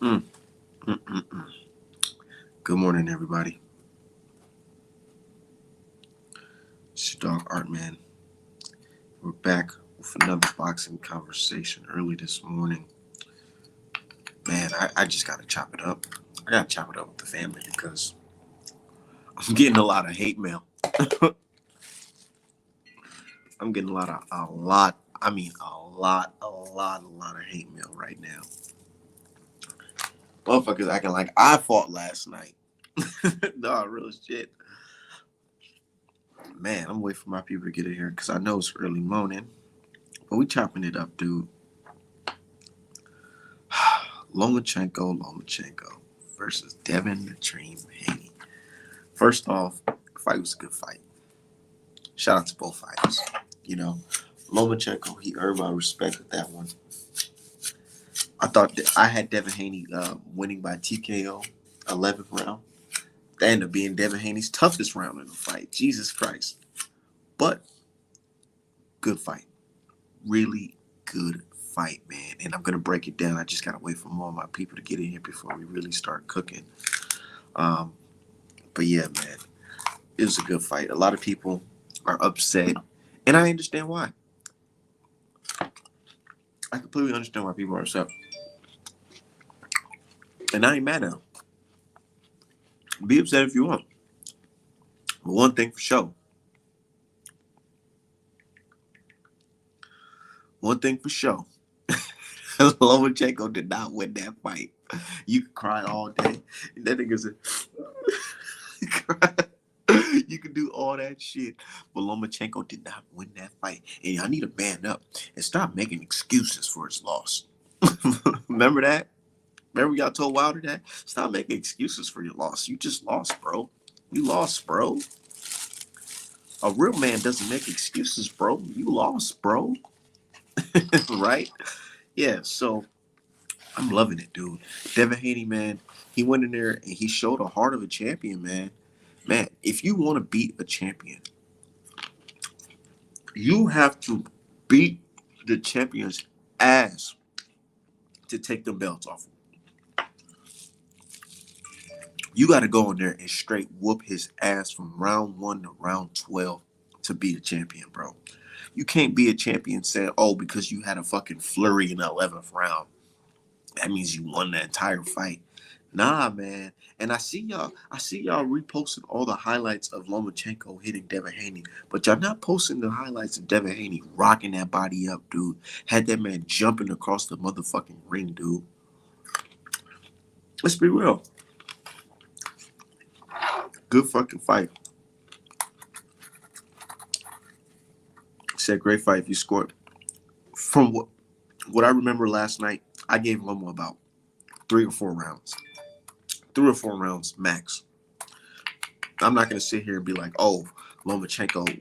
Mm, mm, mm, mm. Good morning, everybody. It's your dog Art Man. We're back with another boxing conversation early this morning. Man, I just gotta chop it up. I gotta chop it up with the family because I'm getting a lot of hate mail. I'm getting a lot of hate mail right now. Motherfuckers acting like I fought last night. No, real shit. Man, I'm waiting for my people to get in here because I know it's early morning. But we chopping it up, dude. Lomachenko versus Devin the Dream Haney. First off, the fight was a good fight. Shout out to both fighters. You know, Lomachenko, he earned my respect with that one. I thought that I had Devin Haney winning by TKO, 11th round. That ended up being Devin Haney's toughest round in the fight. Jesus Christ. But good fight. Really good fight, man. And I'm going to break it down. I just got to wait for more of my people to get in here before we really start cooking. Um, but yeah, man. It was a good fight. A lot of people are upset, and I understand why. I completely understand why people are upset, and I ain't mad at them. Be upset if you want. But one thing for sure, one thing for sure, Lomachenko did not win that fight. You can cry all day. That nigga said, you can do all that shit, but Lomachenko did not win that fight. And I need to man up and stop making excuses for his loss. Remember that? Remember y'all told Wilder that? Stop making excuses for your loss. You just lost, bro. You lost, bro. A real man doesn't make excuses, bro. You lost, bro. Right? Yeah, so I'm loving it, dude. Devin Haney, man, he went in there and he showed a heart of a champion, man. Man, if you want to beat a champion, you have to beat the champion's ass to take the belts off. You got to go in there and straight whoop his ass from round 1 to round 12 to be the champion, bro. You can't be a champion saying, oh, because you had a fucking flurry in the 11th round. That means you won the entire fight. Nah, man. And I see y'all reposting all the highlights of Lomachenko hitting Devin Haney, but y'all not posting the highlights of Devin Haney rocking that body up, dude. Had that man jumping across the motherfucking ring, dude. Let's be real. Good fucking fight. Said great fight if you scored. From what I remember last night, I gave Loma about 3 or 4 rounds. 3 or 4 rounds max. I'm not gonna sit here and be like, oh, Lomachenko,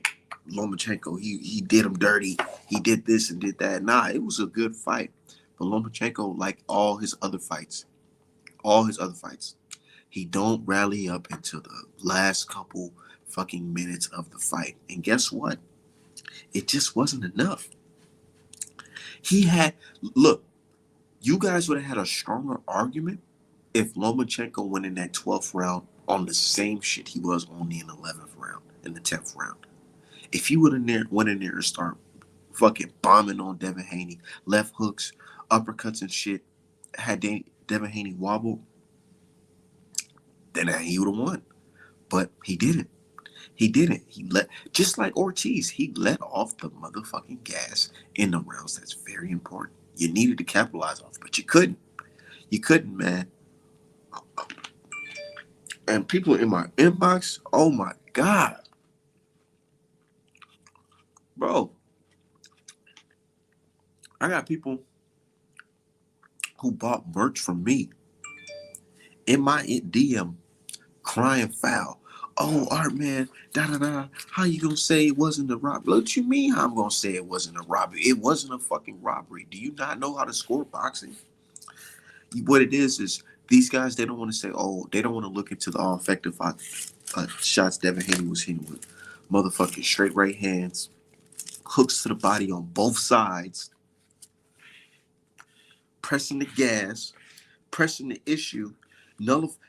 he did him dirty. He did this and did that. Nah, it was a good fight. But Lomachenko, like all his other fights, he don't rally up until the last couple fucking minutes of the fight. And guess what? It just wasn't enough. He had look, you guys would have had a stronger argument if Lomachenko went in that 12th round on the same shit he was only in the 11th round, in the 10th round. If he would have went in there and start fucking bombing on Devin Haney, left hooks, uppercuts and shit, had Devin Haney wobbled, then he would have won. But he didn't. He didn't. He let, just like Ortiz, he let off the motherfucking gas in the rounds. That's very important. You needed to capitalize off, but you couldn't. You couldn't, man. And people in my inbox, oh my God, bro. I got people who bought merch from me in my DM crying foul. Oh, Art Man, da da da. How you gonna say it wasn't a robbery? What you mean? How I'm gonna say it wasn't a robbery? It wasn't a fucking robbery. Do you not know how to score boxing? What it is these guys, they don't want to say, oh, they don't want to look into the all effective shots Devin Haney was hitting with motherfucking straight right hands, hooks to the body on both sides, pressing the gas, pressing the issue.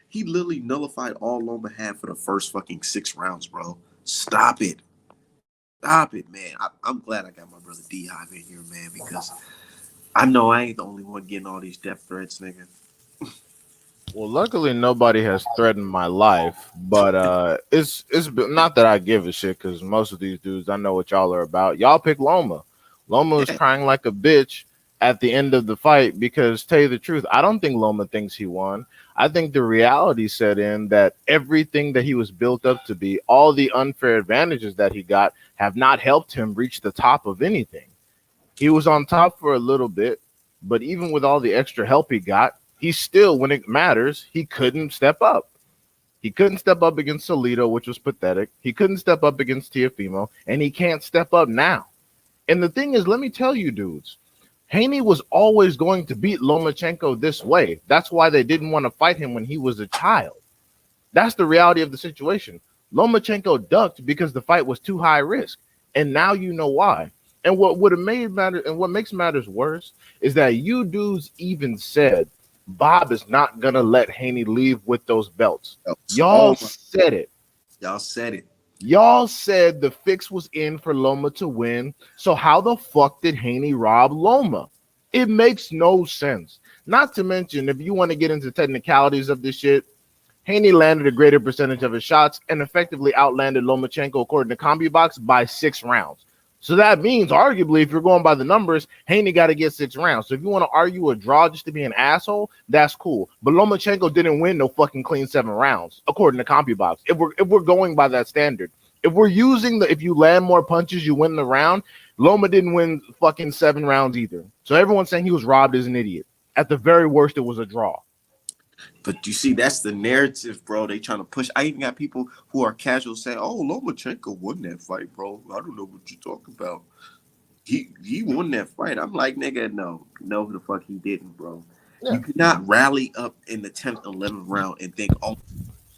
He literally nullified all Loma had for the first fucking 6 rounds, bro. Stop it. Stop it, man. I'm glad I got my brother D-Hive in here, man, because I know I ain't the only one getting all these death threats, nigga. Well, luckily nobody has threatened my life, but it's not that I give a shit because most of these dudes I know what y'all are about. Y'all pick Loma. Loma was Yeah. crying like a bitch at the end of the fight because, tell you the truth, I don't think Loma thinks he won. I think the reality set in that everything that he was built up to be, all the unfair advantages that he got, have not helped him reach the top of anything. He was on top for a little bit, but even with all the extra help he got, he still, when it matters, he couldn't step up. He couldn't step up against Solito, which was pathetic. He couldn't step up against Tiafimo, and he can't step up now. And the thing is, let me tell you, dudes, Haney was always going to beat Lomachenko this way. That's why they didn't want to fight him when he was a child. That's the reality of the situation. Lomachenko ducked because the fight was too high risk, and now you know why. And what would have made matter, and what makes matters worse, is that you dudes even said Bob is not gonna let Haney leave with those belts. Y'all said it. Y'all said it. Y'all said the fix was in for Loma to win. So how the fuck did Haney rob Loma? It makes no sense. Not to mention, if you want to get into technicalities of this shit, Haney landed a greater percentage of his shots and effectively outlanded Lomachenko according to CompuBox by 6 rounds. So that means, arguably, if you're going by the numbers, Haney got to get 6 rounds. So if you want to argue a draw just to be an asshole, that's cool. But Lomachenko didn't win no fucking clean 7 rounds, according to CompuBox. If we're going by that standard, if we're using if you land more punches, you win the round. Loma didn't win fucking 7 rounds either. So everyone saying he was robbed is an idiot. At the very worst, it was a draw. But you see, that's the narrative, bro. They trying to push. I even got people who are casual saying, "Oh, Lomachenko won that fight, bro. I don't know what you're talking about. He won that fight." I'm like, nigga, no, the fuck he didn't, bro. Yeah. You cannot rally up in the 10th, 11th round and think, oh,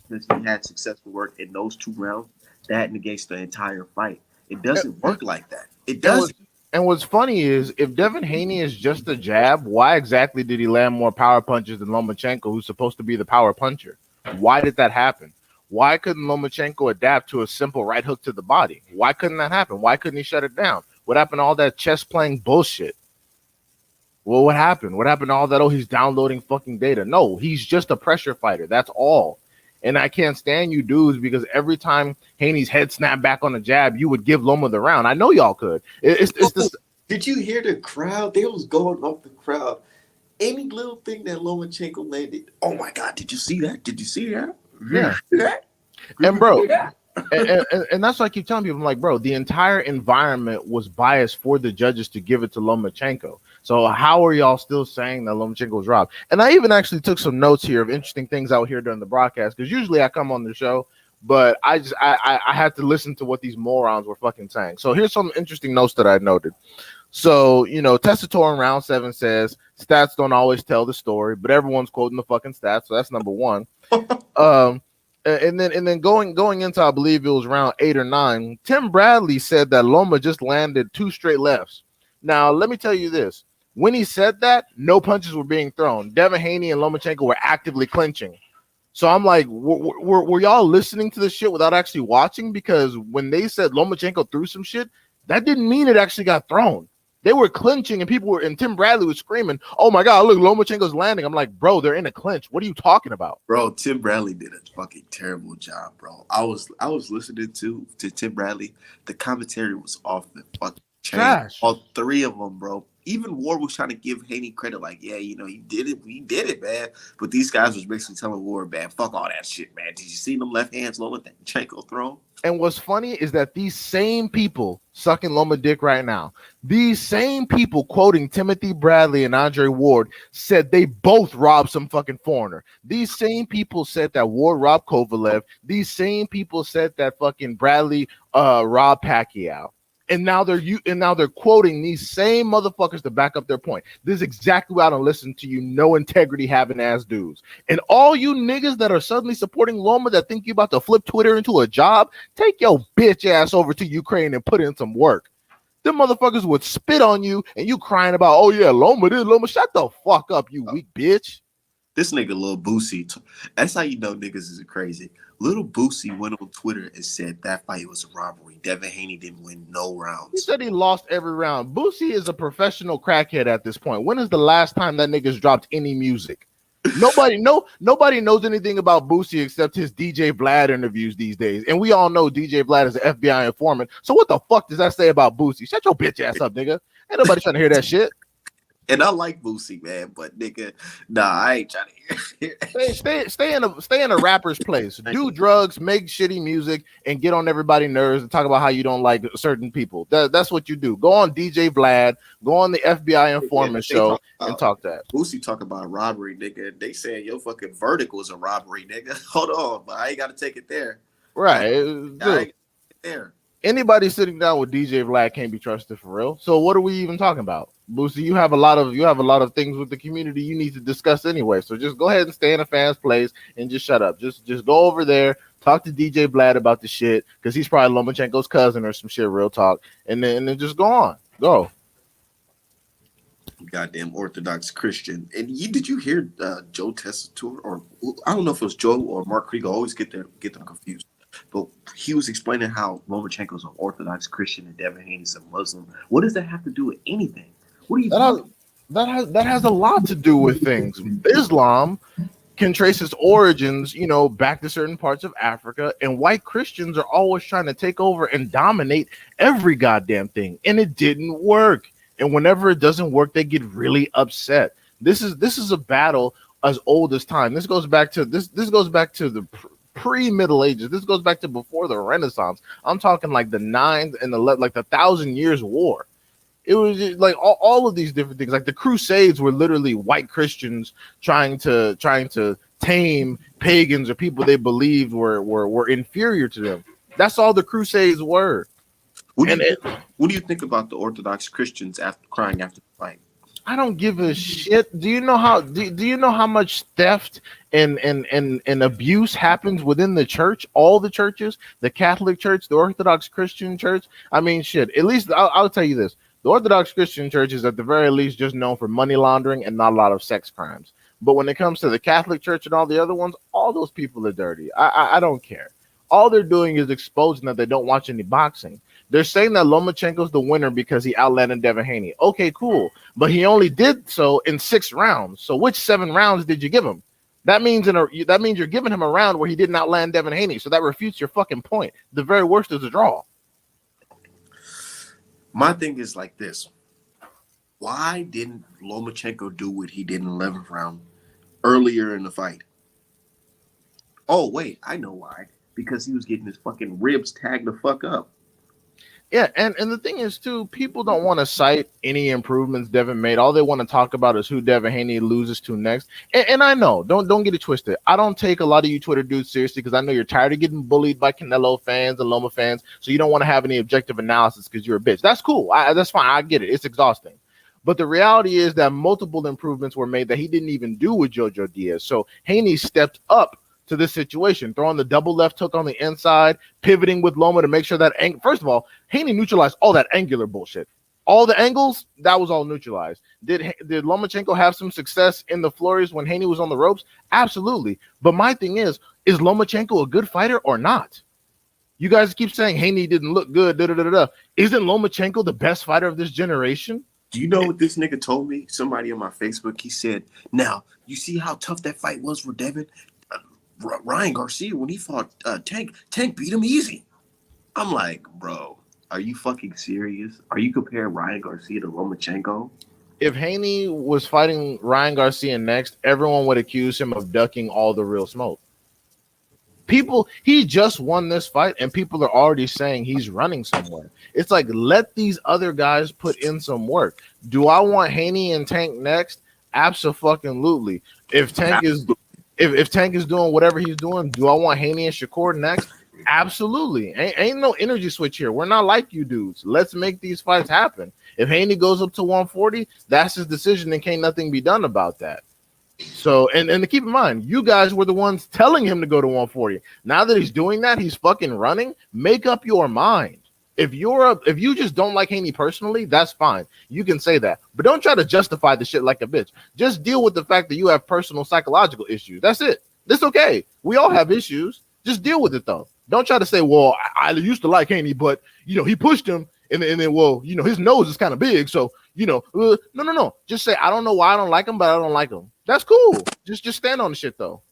since he had successful work in those 2 rounds, that negates the entire fight. It doesn't work like that. It doesn't. And what's funny is, if Devin Haney is just a jab, why exactly did he land more power punches than Lomachenko, who's supposed to be the power puncher? Why did that happen? Why couldn't Lomachenko adapt to a simple right hook to the body? Why couldn't that happen? Why couldn't he shut it down? What happened to all that chess playing bullshit? Well, what happened? What happened to all that? Oh, he's downloading fucking data. No, he's just a pressure fighter. That's all. And I can't stand you dudes because every time Haney's head snapped back on a jab, you would give Loma the round. I know y'all could. Did you hear the crowd? They was going off the crowd. Any little thing that Lomachenko landed. Oh my God! Did you see that? Did you see that? Yeah. And bro, and that's why I keep telling people, I'm like, bro, the entire environment was biased for the judges to give it to Lomachenko. So how are y'all still saying that Lomachenko was robbed? And I even actually took some notes here of interesting things out here during the broadcast, because usually I come on the show, but I had to listen to what these morons were fucking saying. So here's some interesting notes that I noted. So, you know, Testator in round 7 says stats don't always tell the story, but everyone's quoting the fucking stats. So that's number 1. And then going into, I believe it was round 8 or 9, Tim Bradley said that Loma just landed 2 straight lefts. Now, let me tell you this. When he said that, no punches were being thrown. Devin Haney and Lomachenko were actively clinching. So I'm like, were y'all listening to this shit without actually watching? Because when they said Lomachenko threw some shit, that didn't mean it actually got thrown. They were clinching, and Tim Bradley was screaming, "Oh my God, look, Lomachenko's landing." I'm like, bro, they're in a clinch. What are you talking about? Bro, Tim Bradley did a fucking terrible job, bro. I was listening to Tim Bradley. The commentary was off the fucking chain. Trash. All 3 of them, bro. Even Ward was trying to give Haney credit, like, yeah, you know, he did it, man. But these guys was basically telling Ward, man, fuck all that shit, man. Did you see them left hands Lomachenko throw? And what's funny is that these same people sucking Loma dick right now, these same people quoting Timothy Bradley and Andre Ward said they both robbed some fucking foreigner. These same people said that Ward robbed Kovalev. These same people said that fucking Bradley robbed Pacquiao. And now they're quoting these same motherfuckers to back up their point. This is exactly why I don't listen to you no integrity having ass dudes. And all you niggas that are suddenly supporting Loma that think you about to flip Twitter into a job, take your bitch ass over to Ukraine and put in some work. Them motherfuckers would spit on you and you crying about, oh yeah, Loma did Loma. Shut the fuck up, you weak bitch. This nigga Lil Boosie, that's how you know niggas is crazy. Little Boosie went on Twitter and said that fight was a robbery. Devin Haney didn't win no He rounds. said he lost every round. Boosie is a professional crackhead at this point. When is the last time that nigga's dropped any music? Nobody knows anything about Boosie except his DJ Vlad interviews these days. And we all know DJ Vlad is an FBI informant. So what the fuck does that say about Boosie? Shut your bitch ass up, nigga. Ain't nobody trying to hear that shit. And I like Boosie, man, but nigga, nah, I ain't trying to hear it. Stay in a rapper's place. Do drugs, make shitty music, and get on everybody's nerves and talk about how you don't like certain people. That's what you do. Go on DJ Vlad, go on the FBI informant show, and talk that. Boosie talk about robbery, nigga. They saying your fucking verdict was a robbery, nigga. Hold on, but I ain't got to take it there. Right. I ain't gotta take it there. Anybody sitting down with DJ Vlad can't be trusted for real. So what are we even talking about? Boosie, you have a lot of things with the community you need to discuss anyway. So just go ahead and stay in a fan's place and just shut up. Just go over there, talk to DJ Vlad about the shit, because he's probably Lomachenko's cousin or some shit, real talk. And then just go on. Go. Goddamn Orthodox Christian. And did you hear Joe Tessitore, or I don't know if it was Joe or Mark Krieger, I always get them confused. But he was explaining how Lomachenko's an Orthodox Christian and Devin Haney's a Muslim. What does that have to do with anything? What are you talking? That has a lot to do with things. Islam can trace its origins, back to certain parts of Africa, and white Christians are always trying to take over and dominate every goddamn thing, and it didn't work. And whenever it doesn't work, they get really upset. This is a battle as old as time. This goes back to the pre-Middle Ages. This goes back to before the Renaissance. I'm talking like the 9th and the 1,000 Years War. It was just like all of these different things. Like the Crusades were literally white Christians trying to tame pagans or people they believed were inferior to them. That's all the Crusades were. What do you think about the Orthodox Christians crying after the fight? I don't give a shit. Do you know how much theft and abuse happens within the church? All the churches, the Catholic Church, the Orthodox Christian Church. I mean, shit. At least I'll tell you this: the Orthodox Christian Church is at the very least just known for money laundering and not a lot of sex crimes. But when it comes to the Catholic Church and all the other ones, all those people are dirty. I don't care. All they're doing is exposing that they don't watch any boxing. They're saying that Lomachenko's the winner because he outlanded Devin Haney. Okay, cool. But he only did so in 6 rounds. So which 7 rounds did you give him? That means you're giving him a round where he didn't outland Devin Haney. So that refutes your fucking point. The very worst is a draw. My thing is like this. Why didn't Lomachenko do what he did in the 11th round earlier in the fight? Oh, wait, I know why. Because he was getting his fucking ribs tagged the fuck up. Yeah, and the thing is, too, people don't want to cite any improvements Devin made. All they want to talk about is who Devin Haney loses to next. And I know, don't get it twisted. I don't take a lot of you Twitter dudes seriously because I know you're tired of getting bullied by Canelo fans and Loma fans, so you don't want to have any objective analysis because you're a bitch. That's cool. That's fine. I get it. It's exhausting. But the reality is that multiple improvements were made that he didn't even do with Jojo Diaz. So Haney stepped up to this situation, throwing the double left hook on the inside, pivoting with Loma to make sure that first of all, Haney neutralized all that angular bullshit. All the angles, that was all neutralized. Did Lomachenko have some success in the flurries when Haney was on the ropes? Absolutely. But my thing is Lomachenko a good fighter or not? You guys keep saying Haney didn't look good. Isn't Lomachenko the best fighter of this generation? Do you know what this nigga told me? Somebody on my Facebook, he said, now, you see how tough that fight was for Devin? Ryan Garcia, when he fought Tank beat him easy. I'm like, bro, are you fucking serious? Are you comparing Ryan Garcia to Lomachenko? If Haney was fighting Ryan Garcia next, everyone would accuse him of ducking all the real smoke. He just won this fight, and people are already saying he's running somewhere. It's like, let these other guys put in some work. Do I want Haney and Tank next? Abso-fucking-lutely. If Tank is doing whatever he's doing, do I want Haney and Shakur next? Absolutely. Ain't no energy switch here. We're not like you dudes. Let's make these fights happen. If Haney goes up to 140, that's his decision and can't nothing be done about that. So, and to keep in mind, you guys were the ones telling him to go to 140. Now that he's doing that, he's fucking running. Make up your mind. If you just don't like Haney personally, that's fine. You can say that, but don't try to justify the shit like a bitch. Just deal with the fact that you have personal psychological issues. That's it. That's okay. We all have issues. Just deal with it though. Don't try to say, well, I used to like Haney, but he pushed him, and then well, his nose is kind of big, so no. Just say, I don't know why I don't like him, but I don't like him. That's cool. Just stand on the shit though.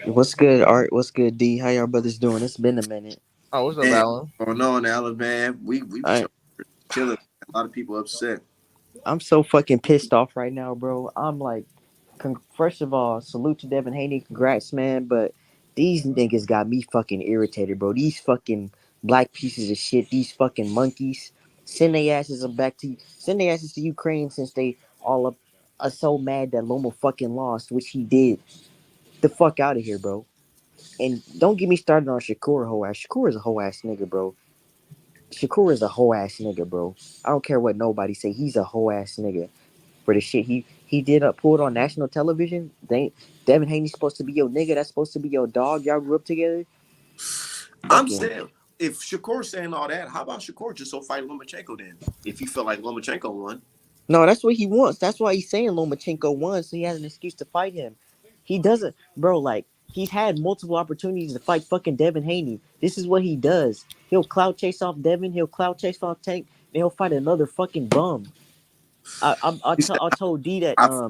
What's good, Art? What's good, D? How y'all brothers doing? It's been a minute. Oh, what's up, Man, Alan? going on, Alan, man? We I, chilling. A lot of people upset. I'm so fucking pissed off right now, bro. I'm like, first of all, salute to Devin Haney. Congrats, man. But these niggas got me fucking irritated, bro. These fucking black pieces of shit. These fucking monkeys. Send their asses to Ukraine since they all up are so mad that Loma fucking lost, which he did. The fuck out of here, bro. And don't get me started on Shakur hoe ass. Shakur is a hoe ass nigga, bro. Shakur is a hoe ass nigga, bro. I don't care what nobody say. He's a hoe ass nigga for the shit he did pulled on national television. Devin Haney's supposed to be your nigga. That's supposed to be your dog. Y'all grew up together. I'm Fucking saying, if Shakur's saying all that, how about Shakur just so fight Lomachenko then? If you feel like Lomachenko won. no, that's what he wants. That's why he's saying Lomachenko won, so he has an excuse to fight him. He doesn't, bro. Like he's had multiple opportunities to fight fucking Devin Haney. This is what he does. He'll clout chase off Devin. He'll clout chase off Tank. And he'll fight another fucking bum. He said, I told D that I,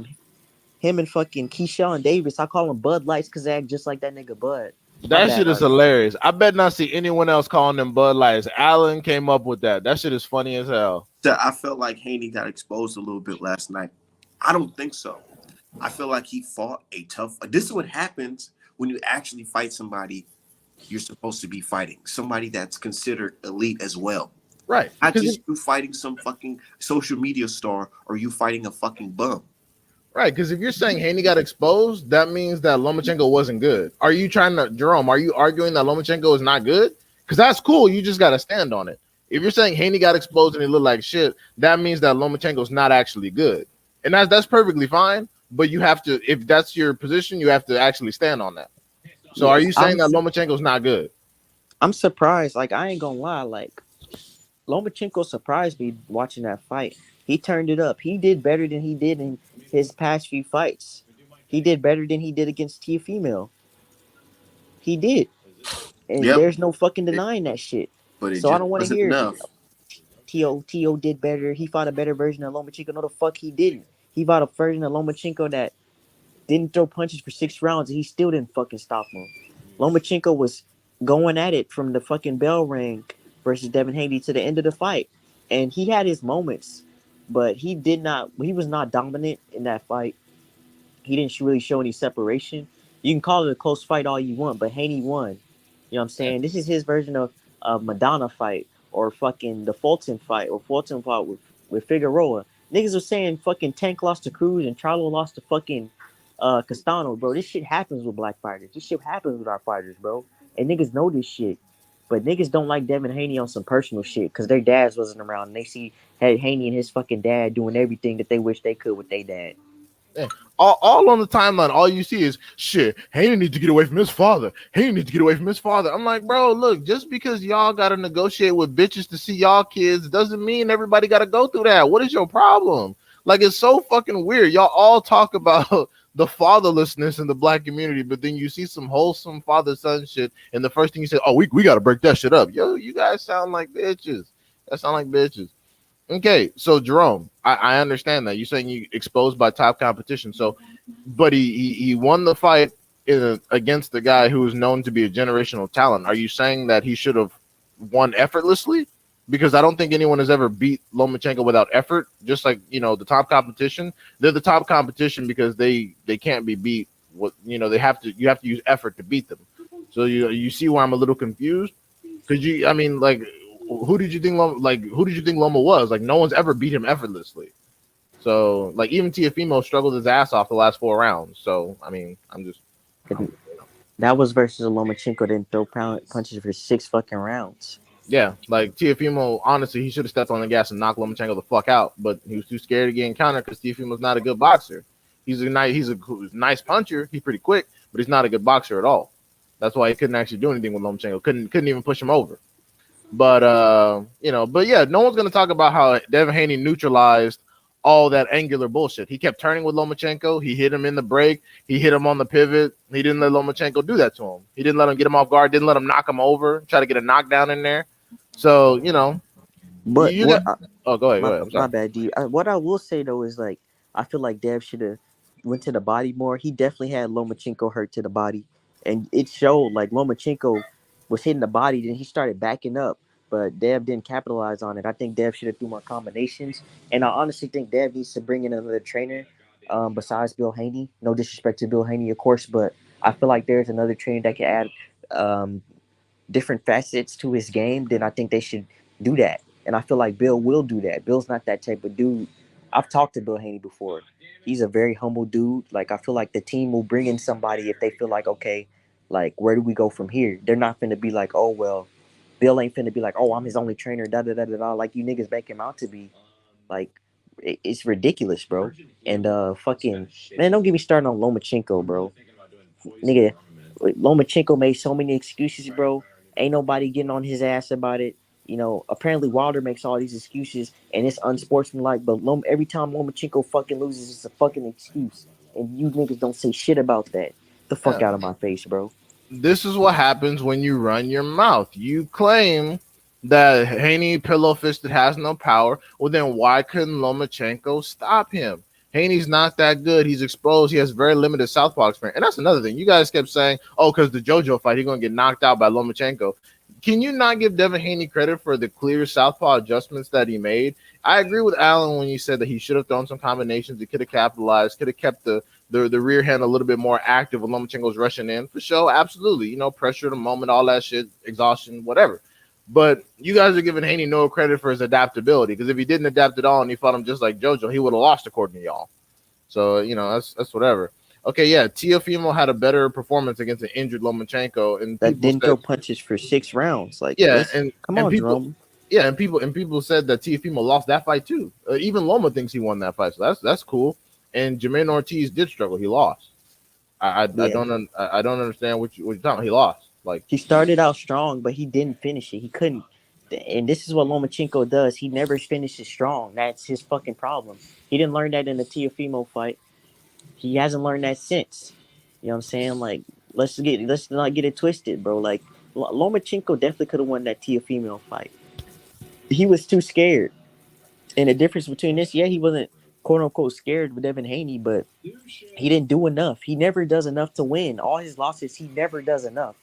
him and fucking Keyshawn Davis, I call him Bud Lights because they act just like that nigga Bud. My That bad, shit is Art. hilarious. I bet not see anyone else calling them Bud Lights. Allen came up with that. That shit is funny as hell. I felt like Haney got exposed a little bit last night. I don't think so. I feel like he fought a tough. This is what happens when you actually fight somebody you're supposed to be fighting. Somebody that's considered elite as well. Right. Not Because just you fighting some fucking social media star or you fighting a fucking bum. right, because if you're saying Haney got exposed, that means that Lomachenko wasn't good. Are you trying to, Jerome, are you arguing that Lomachenko is not good? Because that's cool. You just got to stand on it. If you're saying Haney got exposed and he looked like shit, that means that Lomachenko is not actually good. And that's perfectly fine. But you have to, if that's your position, you have to actually stand on that. So are you saying that Lomachenko's not good? I'm surprised. Like I ain't gonna lie. Like Lomachenko surprised me watching that fight. He turned it up. He did better than he did in his past few fights. He did better than he did against Tia Female. He did. And Yep. there's no fucking denying that shit. But it So I just don't want to wasn't hear enough. T.O. did better. He fought a better version of Lomachenko. No, the fuck he didn't. He fought a version of Lomachenko that didn't throw punches for 6 rounds and he still didn't fucking stop him. Lomachenko was going at it from the fucking bell ring versus Devin Haney to the end of the fight. And he had his moments, but he was not dominant in that fight. He didn't really show any separation. You can call it a close fight all you want, but Haney won. You know what I'm saying? This is his version of a Madonna fight or fucking the Fulton fight or Fulton fought with Figueroa. Niggas was saying fucking Tank lost to Cruz and Charlo lost to fucking Castano, bro. This shit happens with black fighters. This shit happens with our fighters, bro. And niggas know this shit. But niggas don't like Devin Haney on some personal shit because their dads wasn't around and they see Haney and his fucking dad doing everything that they wish they could with their dad. Yeah. All on the timeline, all you see is shit. Haney needs to get away from his father. Haney needs to get away from his father. I'm like, bro, look, just because y'all gotta negotiate with bitches to see y'all kids doesn't mean everybody gotta go through that. What is your problem? Like, it's so fucking weird. Y'all all talk about the fatherlessness in the black community, but then you see some wholesome father-son shit, and the first thing you say, oh, we gotta break that shit up. Yo, you guys sound like bitches. That sound like bitches. Okay, so Jerome, I understand that you're saying you exposed by top competition. So, but he won the fight against the guy who is known to be a generational talent. Are you saying that he should have won effortlessly? Because I don't think anyone has ever beat Lomachenko without effort. Just like the top competition, they're the top competition because they can't be beat. What you have to use effort to beat them. So you see why I'm a little confused. Because who did you think Loma was? Like, no one's ever beat him effortlessly. So, like, even Tiafimo struggled his ass off the last 4 rounds. So, I mean, That was versus a Lomachenko that didn't throw punches for 6 fucking rounds. Yeah, like Tiafimo, honestly, he should have stepped on the gas and knocked Lomachenko the fuck out, but he was too scared to get encountered because Tiafimo's not a good boxer. He's a nice puncher. He's pretty quick, but he's not a good boxer at all. That's why he couldn't actually do anything with Lomachenko. Couldn't even push him over. But but yeah, no one's gonna talk about how Devin Haney neutralized all that angular bullshit. He kept turning with Lomachenko. He hit him in the break. He hit him on the pivot. He didn't let Lomachenko do that to him. He didn't let him get him off guard. Didn't let him knock him over. Try to get a knockdown in there. So But you what got. Oh, go ahead. Go my ahead. I'm my sorry. bad, D. What I will say though is like I feel like Dev should have went to the body more. He definitely had Lomachenko hurt to the body, and it showed. Like Lomachenko was hitting the body, then he started backing up, but Dev didn't capitalize on it. I think Dev should have threw more combinations, and I honestly think Dev needs to bring in another trainer, besides Bill Haney. No disrespect to Bill Haney, of course, but I feel like there's another trainer that can add um, different facets to his game, then I think they should do that. And I feel like Bill will do that. Bill's not that type of dude. I've talked to Bill Haney before. He's a very humble dude. Like I feel like the team will bring in somebody if they feel like, okay, like where do we go from here? They're not finna be like, oh well, Bill ain't finna be like, oh, I'm his only trainer, da da da da da. Like you niggas make him out to be. Like it's ridiculous, bro. And fucking man, don't get me started on Lomachenko, bro. Nigga, Lomachenko made so many excuses, bro. Ain't nobody getting on his ass about it. Apparently Wilder makes all these excuses and it's unsportsmanlike, but every time Lomachenko fucking loses, it's a fucking excuse. And you niggas don't say shit about that. The fuck Yeah. out of my face, bro. This is what happens when you run your mouth. You claim that Haney pillow fisted has no power. Well, then why couldn't Lomachenko stop him? Haney's not that good. He's exposed. He has very limited southpaw experience. And that's another thing. You guys kept saying, oh, because the JoJo fight, he's going to get knocked out by Lomachenko. Can you not give Devin Haney credit for the clear southpaw adjustments that he made? I agree with Alan when you said that he should have thrown some combinations. He could have capitalized, could have kept the rear hand a little bit more active when Lomachenko's rushing in. For sure, absolutely. Pressure the moment, all that shit, exhaustion, whatever. But you guys are giving Haney no credit for his adaptability, because if he didn't adapt at all and he fought him just like JoJo, he would have lost according to y'all. So, that's whatever. Okay, yeah, Teofimo had a better performance against an injured Lomachenko, and That people didn't said, throw punches for 6 rounds. Like, yeah, let's and come and on, people, Jerome. yeah, and people said that Teofimo lost that fight too. Even Loma thinks he won that fight, so that's cool. And Jermaine Ortiz did struggle; he lost. I Yeah. don't understand what you're talking about. He lost. Like, He started out strong, but he didn't finish it. He couldn't. And this is what Lomachenko does. He never finishes strong. That's his fucking problem. He didn't learn that in the Teofimo fight. He hasn't learned that since. You know what I'm saying? Like, let's not get it twisted, bro. Like, Lomachenko definitely could have won that Teofimo fight. He was too scared. And the difference between this, yeah, he wasn't quote unquote scared with Devin Haney, but he didn't do enough. He never does enough to win. All his losses, he never does enough.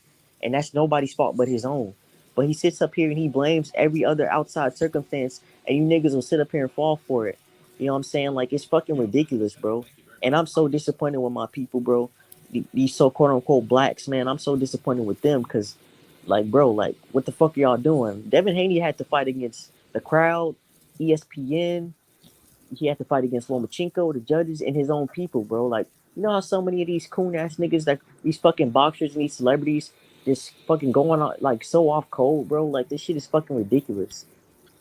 And that's nobody's fault but his own. But he sits up here and he blames every other outside circumstance, and you niggas will sit up here and fall for it. You know what I'm saying? Like, it's fucking ridiculous, bro. And I'm so disappointed with my people, bro. These so quote unquote blacks, man. I'm so disappointed with them because, like, bro, like, what the fuck are y'all doing? Devin Haney had to fight against the crowd, ESPN. He had to fight against Lomachenko, the judges, and his own people, bro. Like, you know how so many of these coon ass niggas, like these fucking boxers and these celebrities, just fucking going on like so off cold, bro. Like, this shit is fucking ridiculous.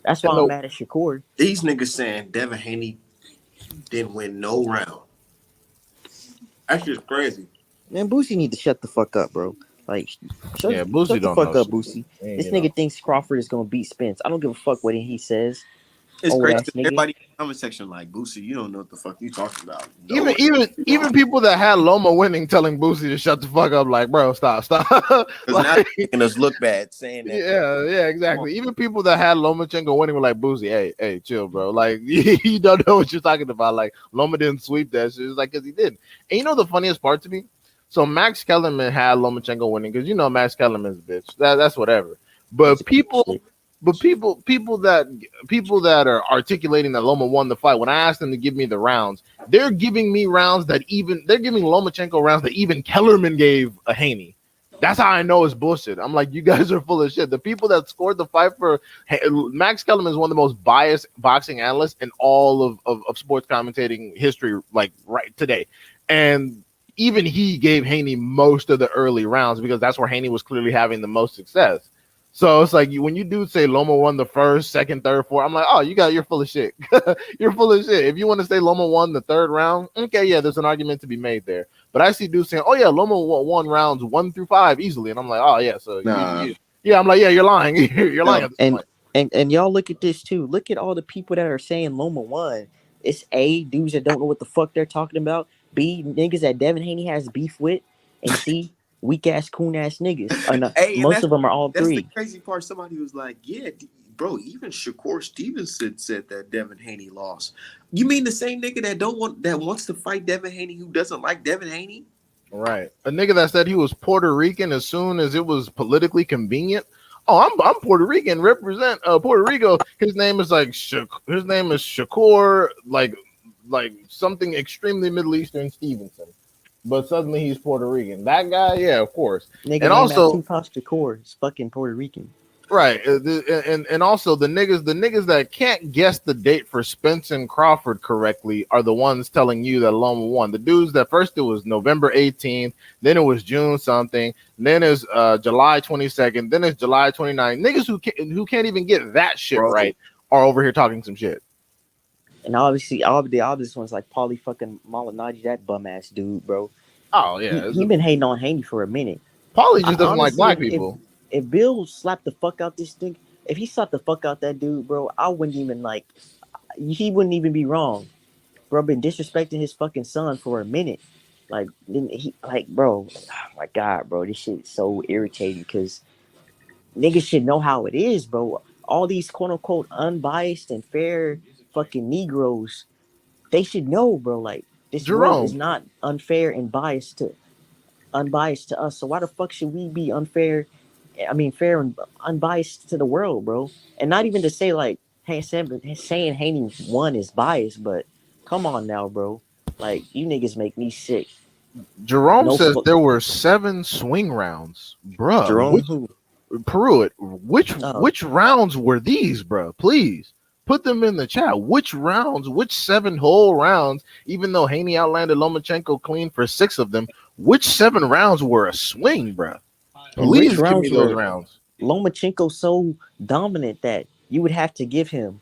That's why and I'm the mad at Shakur. These niggas saying Devin Haney didn't win no round. That's just crazy. Man, Boosie need to shut the fuck up, bro. Like, yeah, Boosie shut the don't fuck know up, shit. Boosie. This You know. nigga thinks Crawford is gonna beat Spence. I don't give a fuck what he says. It's Old crazy. ass nigga. Everybody in the comment section like Boosie, you don't know what the fuck you talking about. No Even one. even even people that had Loma winning telling Boosie to shut the fuck up, like, bro, stop. Because now Like, they're making us look bad saying that. yeah, exactly. Even people that had Lomachenko winning were like, Boosie, hey, chill, bro. Like, you don't know what you're talking about. Like, Loma didn't sweep that shit. It's like, because he didn't. And you know the funniest part to me? So Max Kellerman had Lomachenko winning because Max Kellerman's a bitch. That's whatever. He's But a piece of people shit. But people that are articulating that Loma won the fight, when I asked them to give me the rounds, they're giving me rounds they're giving Lomachenko rounds that even Kellerman gave a Haney. That's how I know it's bullshit. I'm like, you guys are full of shit. The people that scored the fight for Max Kellerman is one of the most biased boxing analysts in all of sports commentating history, like right today. And even he gave Haney most of the early rounds because that's where Haney was clearly having the most success. So it's like when you do say Loma won the first, second, third, fourth, I'm like, oh, you're full of shit. You're full of shit. If you want to say Loma won the third round, okay, yeah, there's an argument to be made there. But I see dudes saying, oh yeah, Loma won rounds 1 through 5 easily, and I'm like, oh yeah, so Nah. Yeah, I'm like, yeah, you're lying. You're lying No. at this And point. and y'all look at this too. Look at all the people that are saying Loma won. It's A, dudes that don't know what the fuck they're talking about. B, niggas that Devin Haney has beef with. And C, weak ass coon ass niggas. No, Hey, and most of them are all that's the three. crazy part. Somebody was like, "Yeah, bro." Even Shakur Stevenson said that Devin Haney lost. You mean the same nigga that wants to fight Devin Haney who doesn't like Devin Haney? Right. A nigga that said he was Puerto Rican as soon as it was politically convenient. Oh, I'm Puerto Rican. Represent Puerto Rico. His name is like his name is Shakur, like something extremely Middle Eastern Stevenson. But suddenly he's Puerto Rican. That guy, yeah, of course. Nigga And named after also, Tupac Shakur is fucking Puerto Rican. right, and also the niggas that can't guess the date for Spence and Crawford correctly are the ones telling you that Loma won. The dudes that first it was November 18th, then it was June something, then it's July 22nd, then it's July 29th. Niggas who can't even get that shit Bro, right are over here talking some shit. And obviously, all the obvious ones like Paulie fucking Malignaggi, that bum ass dude, bro. Oh He yeah, he been hating on Haney for a minute. Paulie just doesn't like Honestly, black people. if Bill slapped the fuck out this thing, if he slapped the fuck out that dude, bro, I wouldn't even like. He wouldn't even be wrong, bro. Been disrespecting his fucking son for a minute, like then he like, bro. Oh my god, bro, this shit is so irritating because niggas should know how it is, bro. All these quote unquote unbiased and fair fucking Negroes, they should know, bro. Like this world is Jerome, not unfair and unbiased to us. So why the fuck should we be unfair? I mean, fair and unbiased to the world, bro. And not even to say like, hey, saying Haney won is biased, but come on now, bro. Like you niggas make me sick. Jerome No, says there were 7 swing rounds, bruh. Jerome who? Pruitt, which Oh, which rounds were these, bro? Please put them in the chat. Which rounds? Which 7 whole rounds? Even though Haney outlanded Lomachenko clean for 6 of them, which 7 rounds were a swing, bro? and which Please give me rounds those were rounds. Lomachenko so dominant that you would have to give him?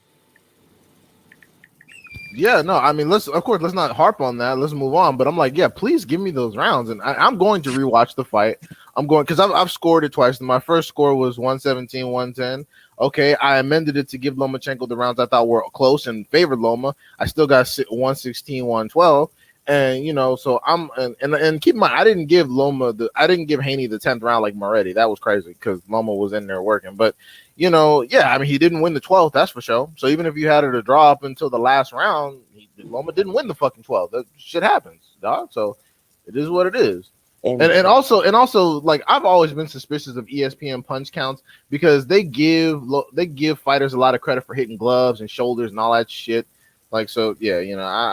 Yeah, no, I mean, let's not harp on that. Let's move on. But I'm like, yeah, please give me those rounds, and I'm going to rewatch the fight. I'm going because I've scored it twice. My first score was 117, 110. Okay, I amended it to give Lomachenko the rounds I thought were close and favored Loma. I still got 116, 112. And so and keep in mind, I didn't give Haney the 10th round like Moretti. That was crazy because Loma was in there working. But yeah, I mean, he didn't win the 12th, that's for sure. So even if you had it a draw up until the last round, Loma didn't win the fucking 12th. That shit happens, dog. So it is what it is. And also, like, I've always been suspicious of ESPN punch counts because they give fighters a lot of credit for hitting gloves and shoulders and all that shit. Like, so yeah,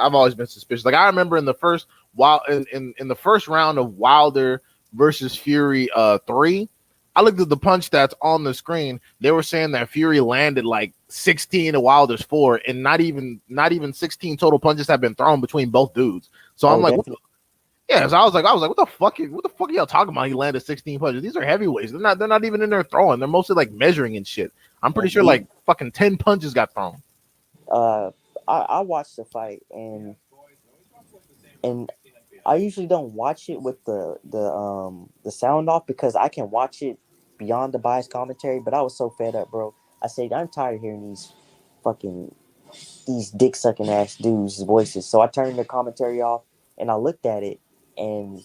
I've always been suspicious. Like, I remember in the first in the first round of Wilder versus Fury 3, I looked at the punch stats on the screen. They were saying that Fury landed like 16 to Wilder's 4, and not even 16 total punches have been thrown between both dudes. So I'm like, definitely. yeah. So I was like, what the fuck are y'all talking about? He landed 16 punches. These are heavyweights. They're not even in there throwing. They're mostly like measuring and shit. I'm pretty sure like fucking 10 punches got thrown. I watched the fight and I usually don't watch it with the sound off because I can watch it beyond the biased commentary. But I was so fed up, bro. I said I'm tired of hearing fucking these dick sucking ass dudes' voices. So I turned the commentary off and I looked at it and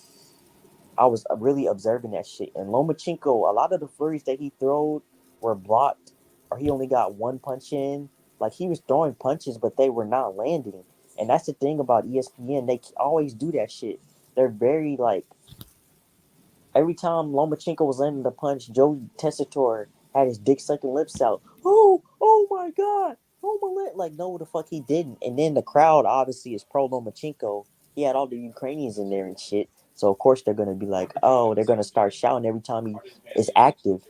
I was really observing that shit. And Lomachenko, a lot of the flurries that he throwed were blocked, or he only got one punch in. Like he was throwing punches, but they were not landing. And that's the thing about ESPN; they always do that shit. They're very like every time Lomachenko was landing the punch, Joe Tessitore had his dick sucking lips out. Oh my god, oh my lip! Like no, the fuck he didn't. And then the crowd obviously is pro Lomachenko. He had all the Ukrainians in there and shit. So of course they're gonna be like, oh, they're gonna start shouting every time he is active.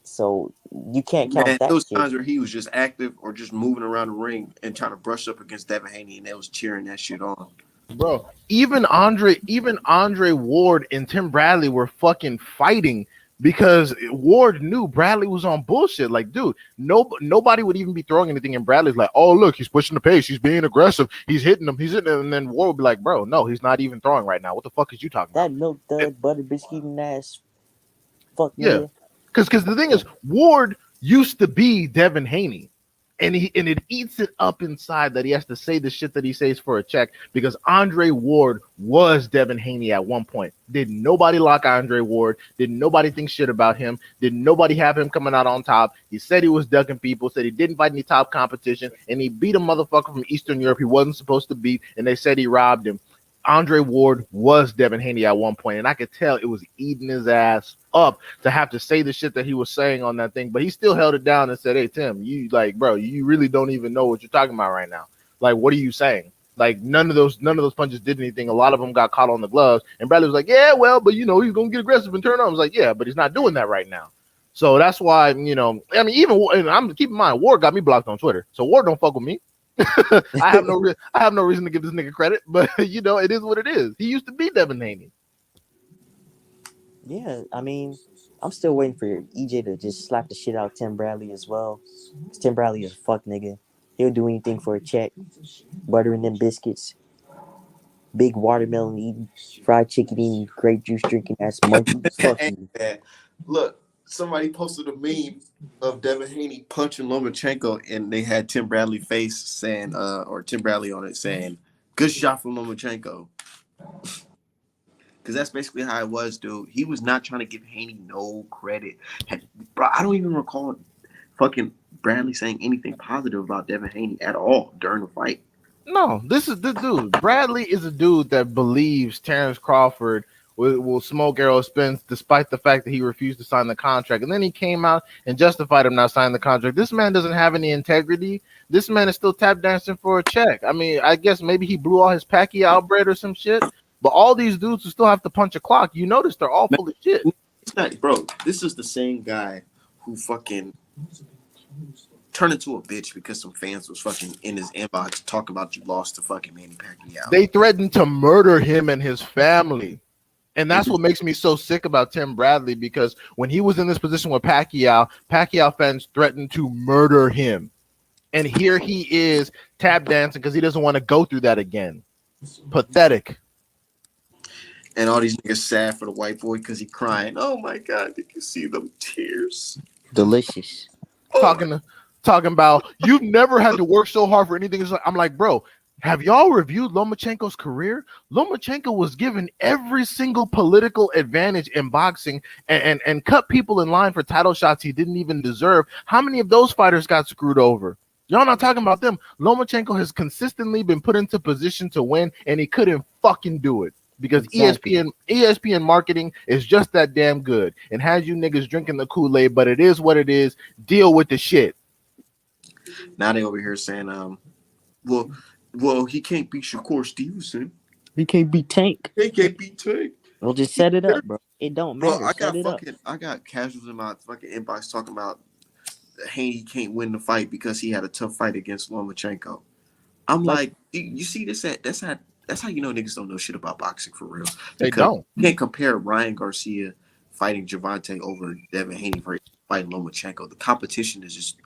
So you can't count Man, that those shit. times where he was just active or just moving around the ring and trying to brush up against Devin Haney, and they was cheering that shit on. Bro, even Andre Ward and Tim Bradley were fucking fighting because Ward knew Bradley was on bullshit. Like, dude, nobody would even be throwing anything, and Bradley's like, oh, look, he's pushing the pace, he's being aggressive, he's hitting him, and then Ward would be like, bro, no, he's not even throwing right now. What the fuck is you talking That about? milk dud butter biscuit eating ass fuck Yeah. nigga. Because the thing is, Ward used to be Devin Haney. And it eats it up inside that he has to say the shit that he says for a check because Andre Ward was Devin Haney at one point. Did nobody lock Andre Ward? Did nobody think shit about him? Did nobody have him coming out on top? He said he was ducking people, said he didn't fight any top competition, and he beat a motherfucker from Eastern Europe he wasn't supposed to beat, and they said he robbed him. Andre Ward was Devin Haney at one point, and I could tell it was eating his ass up to have to say the shit that he was saying on that thing, but he still held it down and said, "Hey Tim, you like, bro, you really don't even know what you're talking about right now. Like, what are you saying? Like, none of those punches did anything. A lot of them got caught on the gloves." And Bradley was like, "Yeah, well, but he's gonna get aggressive and turn on." I was like, "Yeah, but he's not doing that right now." So that's why, I mean, even and I'm keep in mind, Ward got me blocked on Twitter, so Ward don't fuck with me. I have no reason to give this nigga credit, but it is what it is. He used to be Devin Haney. Yeah, I mean, I'm still waiting for EJ to just slap the shit out of Tim Bradley as well. 'Cause Tim Bradley is a fuck nigga. He'll do anything for a check. Buttering them biscuits. Big watermelon eating, fried chicken eating, grape juice drinking ass monkey. Fuck you. Look, somebody posted a meme of Devin Haney punching Lomachenko, and they had Tim Bradley face saying, or Tim Bradley on it saying, "Good shot from Lomachenko." Because that's basically how it was, dude. He was not trying to give Haney no credit. Bro, I don't even recall fucking Bradley saying anything positive about Devin Haney at all during the fight. No, this is the dude. Bradley is a dude that believes Terrence Crawford will smoke Errol Spence despite the fact that he refused to sign the contract. And then he came out and justified him not signing the contract. This man doesn't have any integrity. This man is still tap dancing for a check. I mean, I guess maybe he blew all his Pacquiao bread or some shit. But all these dudes who still have to punch a clock, you notice they're all full of shit. It's not, bro. This is the same guy who fucking turned into a bitch because some fans was fucking in his inbox talking about you lost to fucking Manny Pacquiao. They threatened to murder him and his family. And that's what makes me so sick about Tim Bradley, because when he was in this position with Pacquiao fans threatened to murder him. And here he is tap dancing because he doesn't want to go through that again. Pathetic. And all these niggas sad for the white boy because he crying. Oh my God, did you see them tears? Delicious. Talking about you've never had to work so hard for anything. I'm like, bro, have y'all reviewed Lomachenko's career? Lomachenko was given every single political advantage in boxing and cut people in line for title shots he didn't even deserve. How many of those fighters got screwed over? Y'all not talking about them. Lomachenko has been put into position to win, and he couldn't fucking do it. Because Exactly. ESPN marketing is just that damn good and has you niggas drinking the Kool-Aid, but it is what it is. Deal with the shit. Now they over here saying, well, he can't beat Shakur Stevenson. He can't beat Tank. He can't beat Tank. Well, just set it up, bro. It don't matter. Bro, I I got casuals in my fucking inbox talking about Haney can't win the fight because he had a tough fight against Lomachenko. I'm like, you see this? That's how you know niggas don't know shit about boxing for real. They don't. You can't compare Ryan Garcia fighting Gervonta over Devin Haney fighting Lomachenko. The competition is just,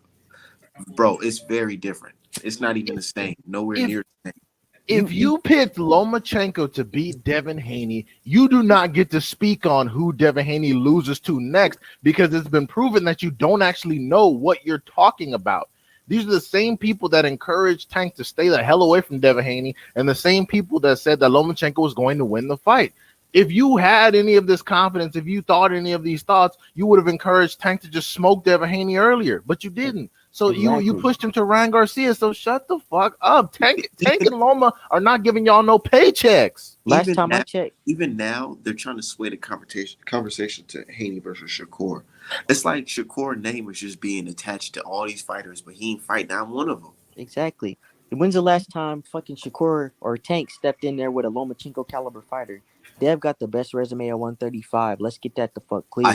bro, it's very different. It's not even the same. Nowhere near the same. If you picked Lomachenko to beat Devin Haney, you do not get to speak on who Devin Haney loses to next, because it's been proven that you don't actually know what you're talking about. These are the same people that encouraged Tank to stay the hell away from Devin Haney, and the same people that said that Lomachenko was going to win the fight. If you had any of this confidence, if you thought any of these thoughts, you would have encouraged Tank to just smoke Devin Haney earlier, but you didn't. So you pushed him to Ryan Garcia. So shut the fuck up. Tank and Loma are not giving y'all no paychecks. Last time I checked. Even now, they're trying to sway the conversation to Haney versus Shakur. It's like Shakur's name is just being attached to all these fighters, but he ain't fight down one of them. Exactly. When's the last time fucking Shakur or Tank stepped in there with a Lomachenko caliber fighter? Dev got the best resume at 135. Let's get that the fuck clear. I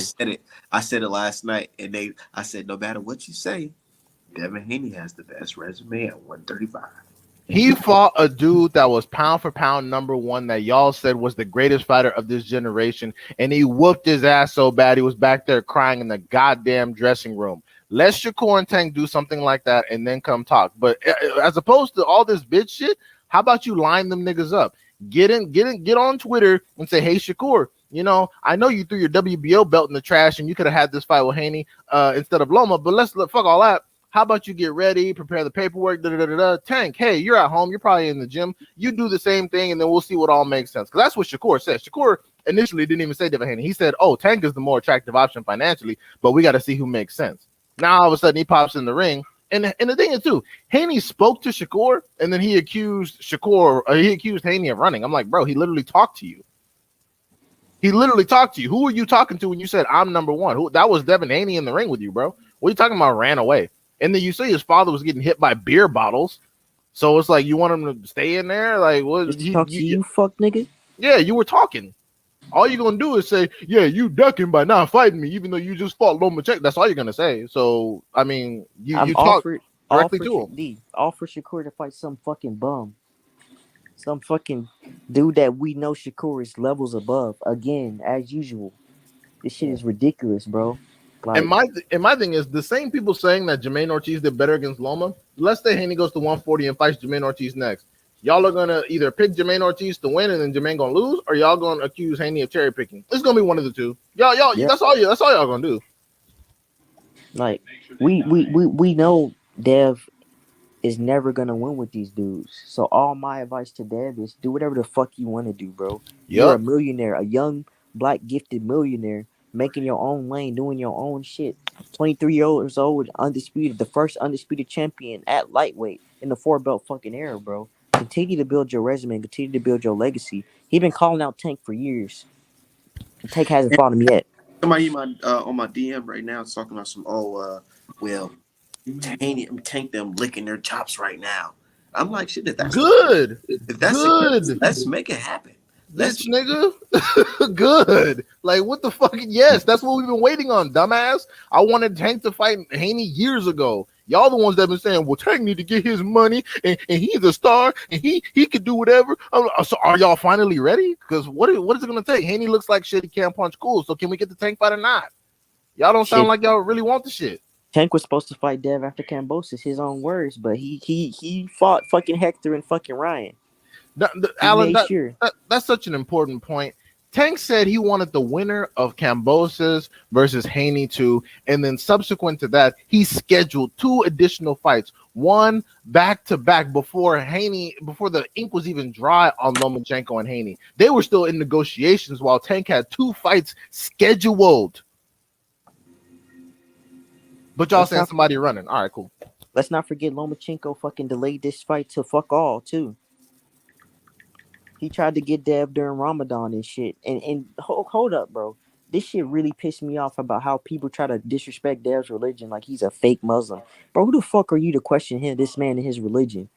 said it last night, and I said, no matter what you say, Devin Haney has the best resume at 135. He fought a dude that was pound for pound number one that y'all said was the greatest fighter of this generation, and he whooped his ass so bad he was back there crying in the goddamn dressing room. Let Shakur and Tank do something like that and then come talk. But as opposed to all this bitch shit, how about you line them niggas up? Get on Twitter and say, hey, Shakur, You know, I know you threw your WBO belt in the trash and you could have had this fight with Haney instead of Loma, but fuck all that. How about you get ready, prepare the paperwork, da da da da. Tank, hey, you're at home, you're probably in the gym. You do the same thing, and then we'll see what all makes sense. Because that's what Shakur said. Shakur initially didn't even say Devin Haney. He said, "Oh, Tank is the more attractive option financially, but we got to see who makes sense." Now all of a sudden he pops in the ring, and the thing is too, Haney spoke to Shakur, and then he accused Haney of running. I'm like, bro, he literally talked to you. He literally talked to you. Who were you talking to when you said I'm number one? Who that was Devin Haney in the ring with you, bro. What are you talking about? Ran away. And then you say his father was getting hit by beer bottles. So it's like you want him to stay in there? Like what Just talk to you, fuck nigga. Yeah, you were talking. All you're gonna do is say, yeah, you ducking by not fighting me, even though you just fought Lomachenko. That's all you're gonna say. So I mean, you talk directly to him. Offer Shakur to fight some fucking bum. Some fucking dude that we know Shakur is levels above. Again, as usual. This shit is ridiculous, bro. Like, and my thing is the same people saying that Jermaine Ortiz did better against Loma. Let's say Haney goes to 140 and fights Jermaine Ortiz next. Y'all are gonna either pick Jermaine Ortiz to win and then Jermaine gonna lose, or y'all gonna accuse Haney of cherry picking. It's gonna be one of the two. Y'all, yep. That's all y'all gonna do. Like we know Dev is never gonna win with these dudes. So all my advice to Dev is do whatever the fuck you want to do, bro. Yep. You're a millionaire, a young black gifted millionaire, making your own lane, doing your own shit. 23 years old, undisputed, the first undisputed champion at lightweight in the 4-belt fucking era, bro. Continue to build your resume, continue to build your legacy. He been calling out Tank for years. And Tank hasn't fought him yet. Somebody on my DM right now is talking about some Tank them licking their chops right now. I'm like, shit, that's good. If that's good, let's make it happen. Bitch, nigga. Good. Like, what the fuck? Yes, that's what we've been waiting on, dumbass. I wanted Tank to fight Haney years ago. Y'all the ones that have been saying, well, Tank need to get his money, and he's a star, and he could do whatever. So are y'all finally ready? Because what is it going to take? Haney looks like shit. He can't punch cool. So can we get the Tank fight or not? Y'all don't sound like y'all really want the shit. Tank was supposed to fight Dev after Kambosos, his own words, but he fought fucking Hector and fucking Ryan. Alan, that's such an important point. Tank said he wanted the winner of Kambosos versus Haney 2, and then subsequent to that, he scheduled 2 additional fights, one back to back before the ink was even dry on Lomachenko and Haney. They were still in negotiations while Tank had 2 fights scheduled. But y'all saying somebody running. All right, cool. Let's not forget Lomachenko fucking delayed this fight to fuck all too. He tried to get Dev during Ramadan and shit. And hold up, bro. This shit really pissed me off about how people try to disrespect Dev's religion like he's a fake Muslim. Bro, who the fuck are you to question this man and his religion?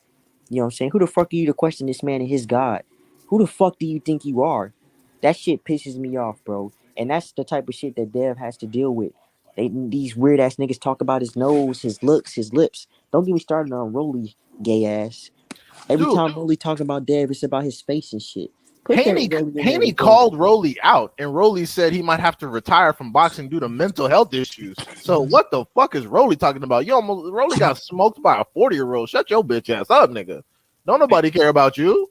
You know what I'm saying? Who the fuck are you to question this man and his God? Who the fuck do you think you are? That shit pisses me off, bro. And that's the type of shit that Dev has to deal with. These weird ass niggas talk about his nose, his looks, his lips. Don't get me started on Rolly, gay ass. Every time Rolly talks about Dev, it's about his face and shit. Haney called Rolly out, and Rolly said he might have to retire from boxing due to mental health issues. So what the fuck is Rolly talking about? Rolly got smoked by a 40-year-old. Shut your bitch ass up, nigga. Don't nobody care about you.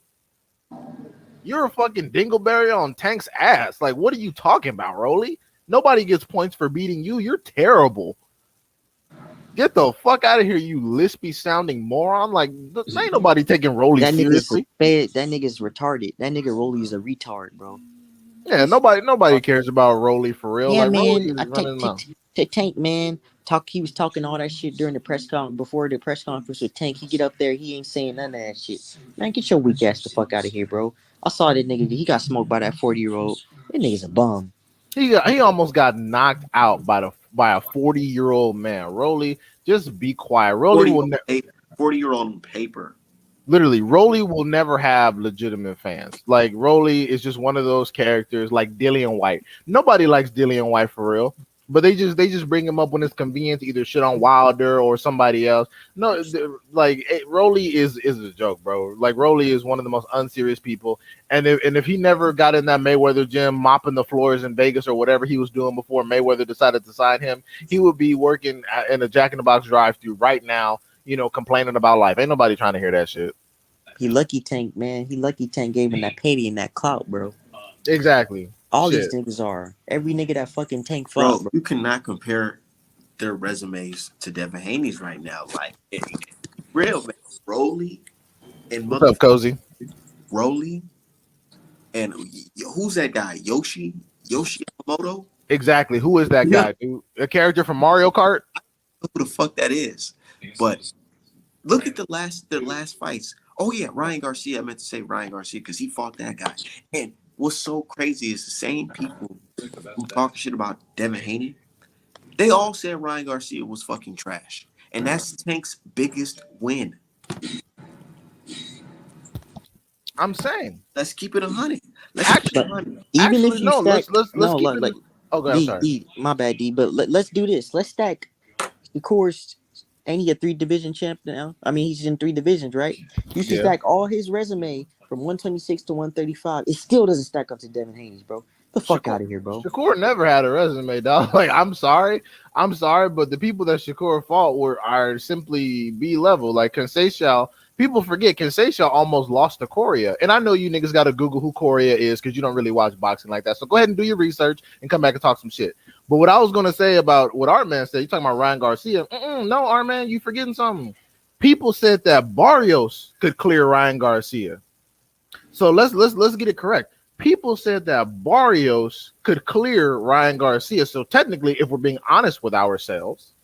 You're a fucking dingleberry on Tank's ass. Like, what are you talking about, Rolly? Nobody gets points for beating you. You're terrible. Get the fuck out of here, you lispy sounding moron. Like, ain't nobody taking Rolly seriously. That nigga's retarded. That nigga Rolly is a retard, bro. Yeah, nobody cares about Rolly for real. Yeah, like, man. Tank, man. He was talking all that shit during the press conference, before the press conference with Tank. He get up there, he ain't saying none of that shit. Man, get your weak ass the fuck out of here, bro. I saw that nigga. He got smoked by that 40-year-old. That nigga's a bum. He almost got knocked out by a 40-year-old man. Rolly, just be quiet. Rolly 40-year-old on paper. Literally, Rolly will never have legitimate fans. Like, Rolly is just one of those characters like Dillian White. Nobody likes Dillian White for real. But they just bring him up when it's convenient to either shit on Wilder or somebody else. No, like Rolly is a joke, bro. Like, Rolly is one of the most unserious people. And if he never got in that Mayweather gym mopping the floors in Vegas or whatever he was doing before Mayweather decided to sign him, he would be working in a Jack in the Box drive-thru right now, complaining about life. Ain't nobody trying to hear that shit. He lucky Tank, man. He lucky Tank gave him that payday and that clout, bro. Exactly. All Shit. these niggas are. Every nigga that fucking Tank fought, Bro, bro. you cannot compare their resumes to Devin Haney's right now. Like, real, man. Rolly and What's up, Cozy? Rolly and who's that guy? Yoshi Yamamoto? Exactly. Who is that Yeah, guy, dude? A character from Mario Kart? who the fuck that is? But look at their last fights. Oh yeah, Ryan Garcia. I meant to say Ryan Garcia because he fought that guy. And what's so crazy is the same people who talk shit about Devin Haney. They all said Ryan Garcia was fucking trash, and that's Tank's biggest win. I'm saying. Let's keep it 100. Let's keep it But 100. even Actually, if you no. stack, Let's no, keep it. like Oh, God, I'm D sorry. D, my bad D. But let's do this. Let's stack. Of course, ain't he a 3 division champ now? I mean, he's in 3 divisions, right? You should Yeah. stack all his resume from 126 to 135. It still doesn't stack up to Devin Haney's, bro. The fuck Shakur, out of here, bro. Shakur never had a resume, dog. Like, I'm sorry, but the people that Shakur fought are simply B level. Like Conceição, people forget Conceição almost lost to Coria, and I know you niggas got to Google who Coria is because you don't really watch boxing like that. So go ahead and do your research and come back and talk some shit. But what I was gonna say about what Artman said, you talking about Ryan Garcia? No, Artman, you forgetting something. People said that Barrios could clear Ryan Garcia. So let's get it correct. People said that Barrios could clear Ryan Garcia. So technically, if we're being honest with ourselves,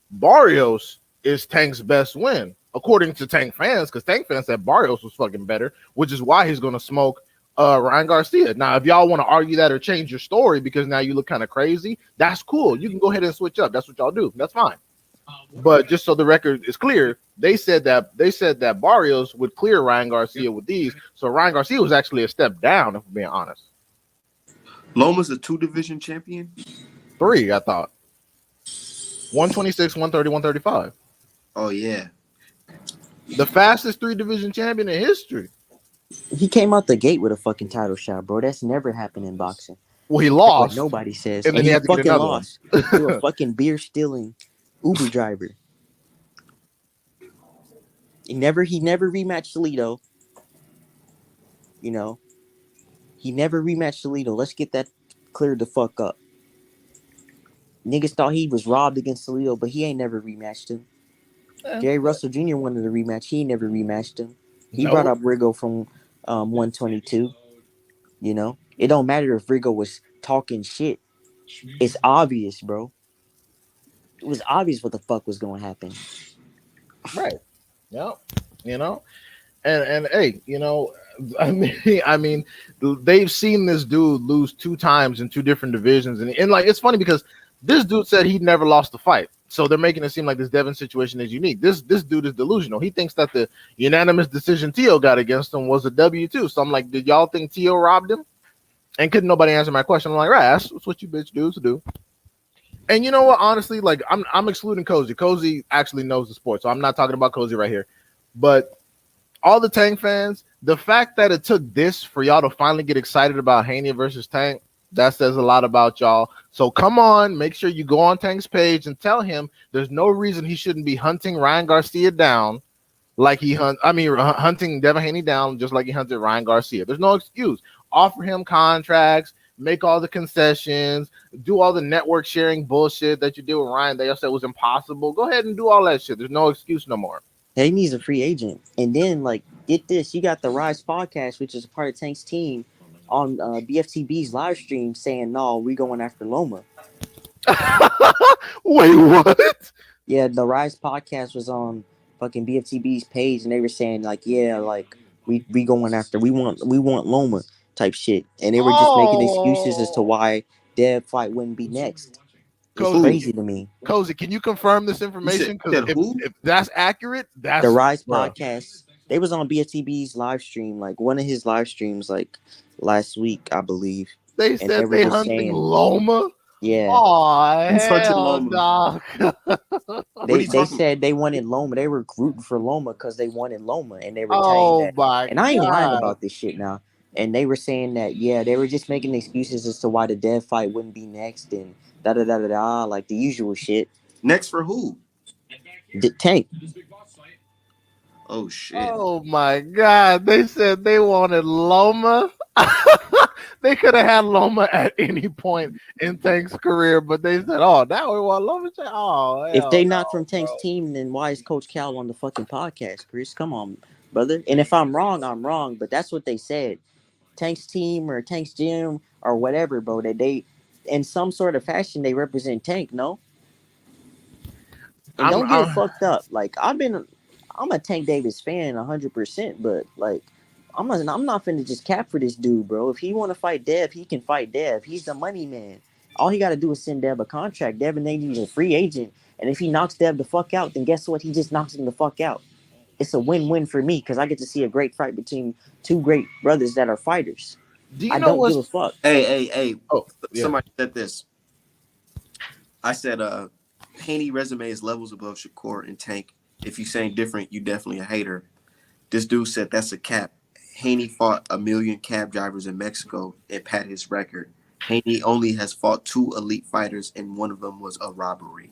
Barrios is Tank's best win, according to Tank fans, because Tank fans said Barrios was fucking better, which is why he's gonna smoke Ryan Garcia. Now, if y'all want to argue that or change your story because now you look kind of crazy, that's cool. You can go ahead and switch up. That's what y'all do. That's fine. But just so the record is clear, they said that Barrios would clear Ryan Garcia with these. So Ryan Garcia was actually a step down, if we're being honest. Loma's a 2 division champion. 3, I thought. 126, 130, 135. Oh yeah. The fastest 3 division champion in history. He came out the gate with a fucking title shot, bro. That's never happened in boxing. Well, he That's lost. what nobody says. And then And he he had to get fucking another lost to a fucking beer stealing Uber driver. He never rematched Salido. You know, he never rematched Salido. Let's get that cleared the fuck up. Niggas thought he was robbed against Salido, but he ain't never rematched him. Gary Russell Jr. wanted a rematch. He never rematched him. He brought up Rigo from 122. You know, it don't matter if Rigo was talking shit. It's obvious, bro. It was obvious what the fuck was going to happen. Right. Yep. You know, and hey, you know, I mean, they've seen this dude lose 2 times in 2 different divisions, and like it's funny because this dude said he never lost a fight, so they're making it seem like this Devin situation is unique. This dude is delusional. He thinks that the unanimous decision Tio got against him was a W2. So I'm like, did y'all think Tio robbed him? And couldn't nobody answer my question. I'm like, right, that's what you bitch dudes do. And you know what? Honestly, like I'm excluding Cozy. Cozy actually knows the sport, so I'm not talking about Cozy right here. But all the Tank fans, the fact that it took this for y'all to finally get excited about Haney versus Tank, that says a lot about y'all. So come on, make sure you go on Tank's page and tell him there's no reason he shouldn't be hunting Ryan Garcia down like hunting Devin Haney down just like he hunted Ryan Garcia. There's no excuse. Offer him contracts, make all the concessions, do all the network sharing bullshit that you did with Ryan that y'all said was impossible. Go ahead and do all that shit. There's no excuse no more. Haney's a free agent. And then, like, get this. You got the Rise podcast, which is a part of Tank's team, on BFTB's live stream saying, no, we going after Loma. Wait, what? Yeah, the Rise podcast was on fucking BFTB's page, and they were saying, like, yeah, like, we going after, we want Loma type shit. And they were just making excuses as to why Dev fight wouldn't be next. It's Cozy, crazy to me. Cozy, can you confirm this information? Because if that's accurate, that's the Rise podcast. They was on BFTB's live stream, like one of his live streams, like last week, I believe. They said they hunting Loma. Yeah. Oh hell, dog. They said they wanted Loma. They were rooting for Loma because they wanted Loma, and they were saying that. And I ain't lying about this shit now. And they were saying that, yeah, they were just making excuses as to why the Dev fight wouldn't be next, and da like the usual shit. Next for who? Tank. Oh shit. Oh my god. They said they wanted Loma. They could have had Loma at any point in Tank's career, but they said, "Oh, now we want Loma." Oh, If hell they no, not from Tank's bro. team, then why is Coach Cal on the fucking podcast, Chris? Come on, brother. And if I'm wrong, I'm wrong. But that's what they said. Tank's team or Tank's gym or whatever, bro. That they, in some sort of fashion, they represent Tank. No, and I'm, don't get it I'm fucked up. Like I'm a Tank Davis fan, 100%. But like, I'm not finna just cap for this dude, bro. If he want to fight Dev, he can fight Dev. He's the money man. All he got to do is send Dev a contract. Dev and he's a free agent, and if he knocks Dev the fuck out, then guess what? He just knocks him the fuck out. It's a win-win for me because I get to see a great fight between two great brothers that are fighters. do you I know don't give what's? a fuck. Hey. Oh, yeah. Somebody said this. I said, Haney resume is levels above Shakur and Tank. If you saying different, you definitely a hater. This dude said that's a cap. Haney fought a million cab drivers in Mexico and pat his record. Haney only has fought 2 elite fighters, and one of them was a robbery.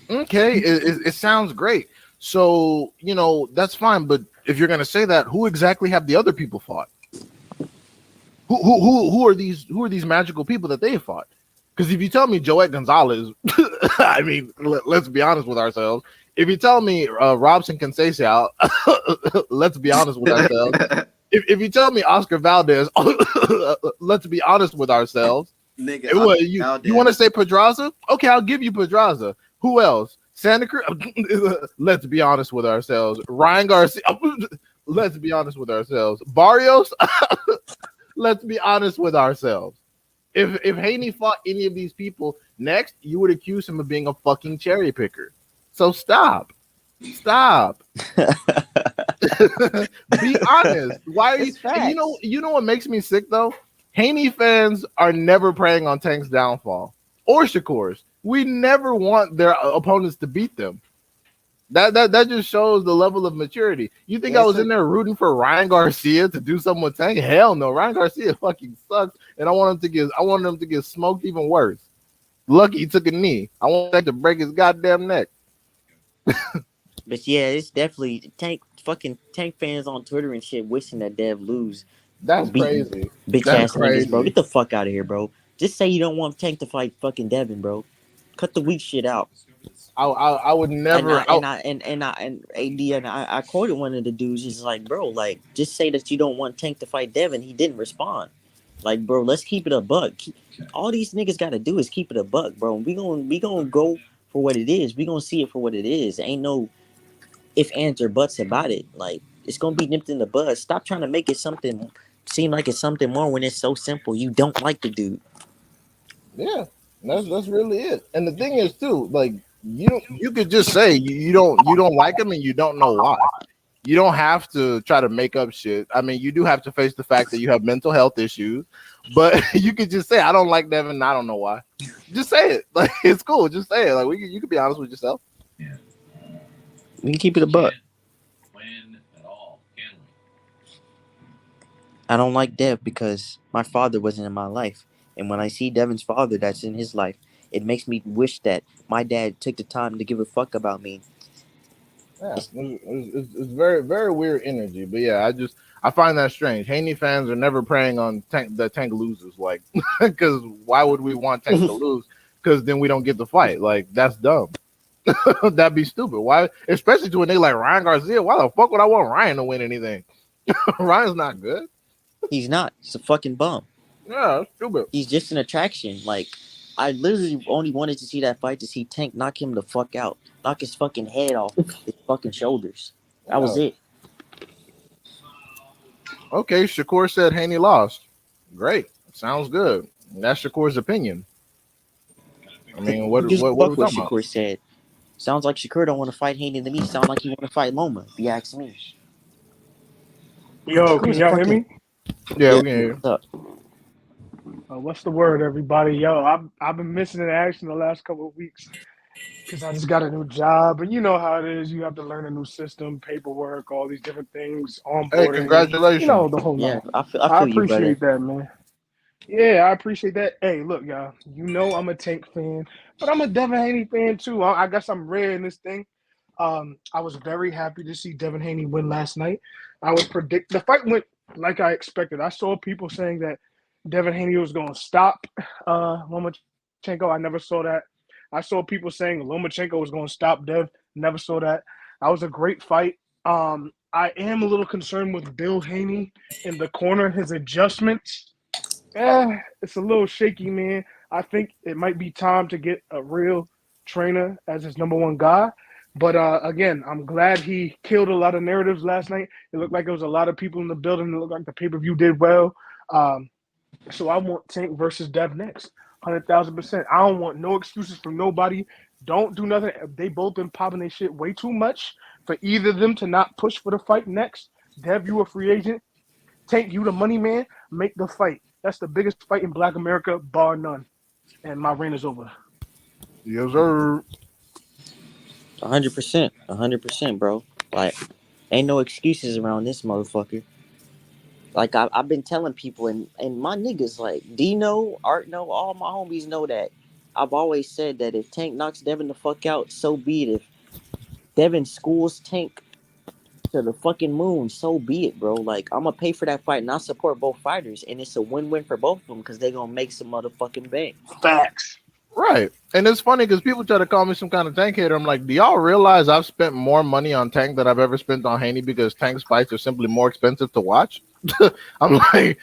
Okay, it sounds great. So that's fine. But if you're gonna say that, who exactly have the other people fought? Who are these? Who are these magical people that they fought? Because if you tell me Joette Gonzalez, I mean, let's be honest with ourselves. If you tell me Robson Conceição, let's be honest with ourselves. If you tell me Oscar Valdez, let's be honest with ourselves. Nigga, What, you want to say Pedraza? Okay, I'll give you Pedraza. Who else? Santa Cruz. Let's be honest with ourselves. Ryan Garcia. Let's be honest with ourselves. Barrios. Let's be honest with ourselves. If Haney fought any of these people next, you would accuse him of being a fucking cherry picker. So stop. Be honest. Why are you? And you know what makes me sick though? Haney fans are never preying on Tank's downfall or Shakur's. We never want their opponents to beat them. That just shows the level of maturity. You think I was in there rooting for Ryan Garcia to do something with Tank? Hell no. Ryan Garcia fucking sucks, and I want him to get smoked even worse. Lucky he took a knee. I want Tank to break his goddamn neck. But yeah, it's definitely Tank fans on Twitter and shit wishing that Dev lose. That's crazy. Bitch That's ass niggas, bro. crazy. Get the fuck out of here, bro. Just say you don't want Tank to fight fucking Devin, bro. Cut the weak shit out. I would never. And AD and I quoted one of the dudes. He's like, bro, like just say that you don't want Tank to fight Devin. He didn't respond. Like, bro, let's keep it a buck. All these niggas got to do is keep it a buck, bro. We gonna go for what it is. We gonna see it for what it is. Ain't no if ands or buts about it. Like it's gonna be nipped in the bud. Stop trying to make it seem like it's something more when it's so simple. You don't like the dude. Yeah, that's really it. And the thing is too, like you could just say you don't like him and you don't know why. You don't have to try to make up shit. I mean, you do have to face the fact that you have mental health issues, but you could just say I don't like Devin and I don't know why. Just say it. Like it's cool. Just say it. Like you can be honest with yourself. Yeah. We can keep it a buck. When at all can we? I don't like Dev because my father wasn't in my life. And when I see Devin's father that's in his life, it makes me wish that my dad took the time to give a fuck about me. Yeah, it's very, very weird energy. But yeah, I find that strange. Haney fans are never preying on Tank loses. Like, because why would we want Tank to lose? Because then we don't get the fight. Like, that's dumb. That'd be stupid. Why? Especially to a nigga like Ryan Garcia. Why the fuck would I want Ryan to win anything? Ryan's not good. He's not. He's a fucking bum. Yeah, that's stupid. He's just an attraction. Like, I literally only wanted to see that fight to see Tank knock him the fuck out. Knock his fucking head off his fucking shoulders. That was it. Okay, Shakur said Haney lost. Great. Sounds good. That's Shakur's opinion. I mean, what are we talking about? Shakur said. Sounds like Shakur don't want to fight Haney to me. Sounds like he want to fight Loma, if you ask me. Yo, can y'all hear me? Yeah, we can hear you. What's the word, everybody? Yo, I've been missing in action the last couple of weeks because I just got a new job, and you know how it is. You have to learn a new system, paperwork, all these different things, onboarding. Hey, congratulations! You know the whole Yeah, lot. I feel appreciate that, man. Yeah, I appreciate that. Hey, look, y'all. You know I'm a Tank fan, but I'm a Devin Haney fan too. I guess I'm rare in this thing. I was very happy to see Devin Haney win last night. I would predict the fight went like I expected. I saw people saying that Devin Haney was going to stop Lomachenko. I never saw that. I saw people saying Lomachenko was going to stop Dev. Never saw that. That was a great fight. I am a little concerned with Bill Haney in the corner. His adjustments, it's a little shaky, man. I think it might be time to get a real trainer as his number one guy. But again, I'm glad he killed a lot of narratives last night. It looked like there was a lot of people in the building. It looked like the pay-per-view did well. So I want Tank versus Dev next. 100,000%. I don't want no excuses from nobody. Don't do nothing. They both been popping their shit way too much for either of them to not push for the fight next. Dev, you a free agent. Tank, you the money man. Make the fight. That's the biggest fight in Black America, bar none. And my reign is over. Yes, sir. 100%. 100%, bro. Like, ain't no excuses around this motherfucker. Like, I've been telling people, and my niggas, like, Dino, Art, know, all my homies know that. I've always said that if Tank knocks Devin the fuck out, so be it. If Devin schools Tank to the fucking moon, so be it, bro. Like, I'm gonna pay for that fight, and I support both fighters, and it's a win-win for both of them because they're gonna make some motherfucking bank. Facts. Right. And it's funny because people try to call me some kind of Tank hater. I'm like, do y'all realize I've spent more money on Tank than I've ever spent on Haney because Tank's fights are simply more expensive to watch? I'm like,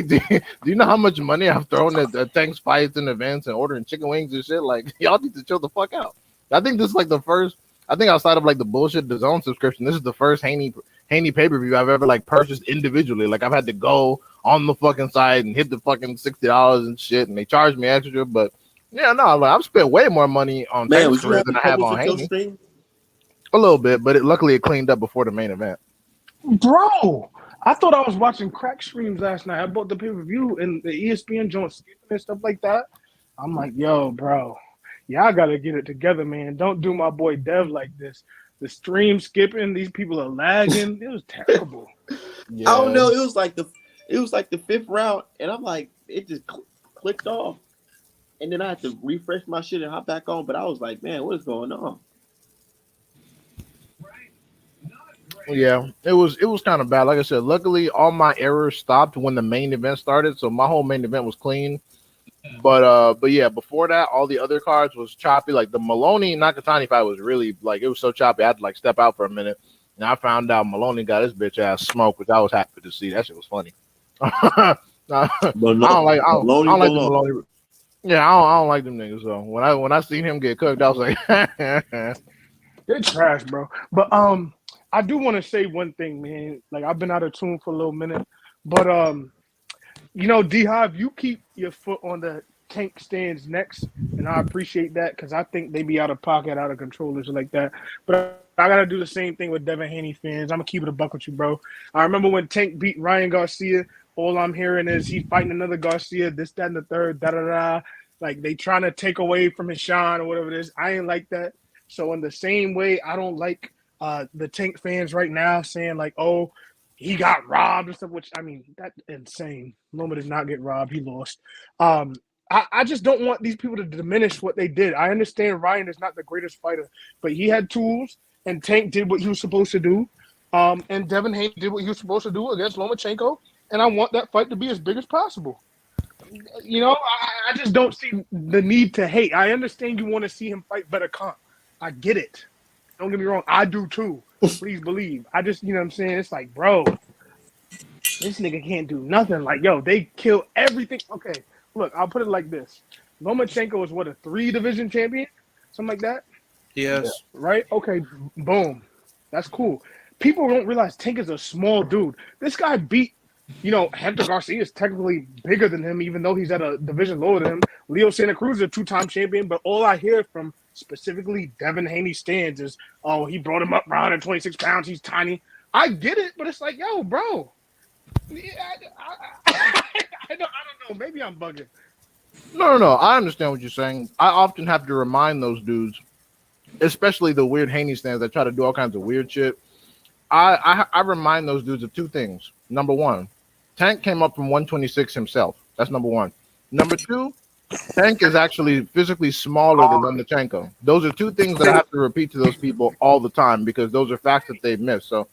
do you know how much money I've thrown at Tank's fights and events and ordering chicken wings and shit? Like, y'all need to chill the fuck out. I think this is like the first, I think outside of like the bullshit DAZN subscription, this is the first Haney pay-per-view I've ever like purchased individually. Like, I've had to go on the fucking site and hit the fucking $60 and shit, and they charged me extra, but yeah, no, like, I've spent way more money on Tank's career than I have on Haney. Stream? A little bit, but luckily it cleaned up before the main event. Bro, I thought I was watching crack streams last night. I bought the pay-per-view and the ESPN joint skipping and stuff like that. I'm like, yo, bro, y'all got to get it together, man. Don't do my boy Dev like this. The stream skipping, these people are lagging. It was terrible. Yeah. I don't know. It was like the fifth round, and I'm like, it just clicked off. And then I had to refresh my shit and hop back on. But I was like, man, what is going on? Yeah, it was kind of bad. Like I said, luckily all my errors stopped when the main event started, so my whole main event was clean. But yeah, before that, all the other cards was choppy. Like the Maloney Nakatani fight was really like, it was so choppy. I had to like step out for a minute, and I found out Maloney got his bitch ass smoked, which I was happy to see. That shit was funny. I don't like the Maloney. Yeah, I don't like them niggas. So when I seen him get cooked, I was like, They're trash, bro. But I do want to say one thing, man. Like, I've been out of tune for a little minute, but you know, D-Hive, you keep your foot on the Tank stands next, and I appreciate that because I think they be out of pocket, out of control, and shit like that. But I gotta do the same thing with Devin Haney fans. I'm gonna keep it a buck with you, bro. I remember when Tank beat Ryan Garcia. All I'm hearing is he fighting another Garcia, this, that, and the third, da-da-da. Like, they trying to take away from his shine or whatever it is. I ain't like that. So in the same way, I don't like the Tank fans right now saying, like, oh, he got robbed and stuff, which, I mean, that's insane. Loma did not get robbed. He lost. I just don't want these people to diminish what they did. I understand Ryan is not the greatest fighter, but he had tools, and Tank did what he was supposed to do. And Devin Haney did what he was supposed to do against Lomachenko. And I want that fight to be as big as possible. You know, I just don't see the need to hate. I understand you want to see him fight better comp. I get it. Don't get me wrong. I do too. Please believe. I just, you know what I'm saying? It's like, bro, this nigga can't do nothing. Like, yo, they kill everything. Okay, look, I'll put it like this. Lomachenko is what, a 3-division champion? Something like that? Yes. Right? Okay, boom. That's cool. People don't realize Tank is a small dude. This guy beat, you know, Hector Garcia is technically bigger than him, even though he's at a division lower than him. Leo Santa Cruz is a 2-time champion, but all I hear from specifically Devin Haney stands is, oh, he brought him up around 126 pounds. He's tiny. I get it, but it's like, yo, bro. Yeah, I don't know. Maybe I'm bugging. No. I understand what you're saying. I often have to remind those dudes, especially the weird Haney stands that try to do all kinds of weird shit. I remind those dudes of two things. Number one, Tank came up from 126 himself. That's number one. Number two, Tank is actually physically smaller than Lomachenko. Those are two things that I have to repeat to those people all the time because those are facts that they've missed. So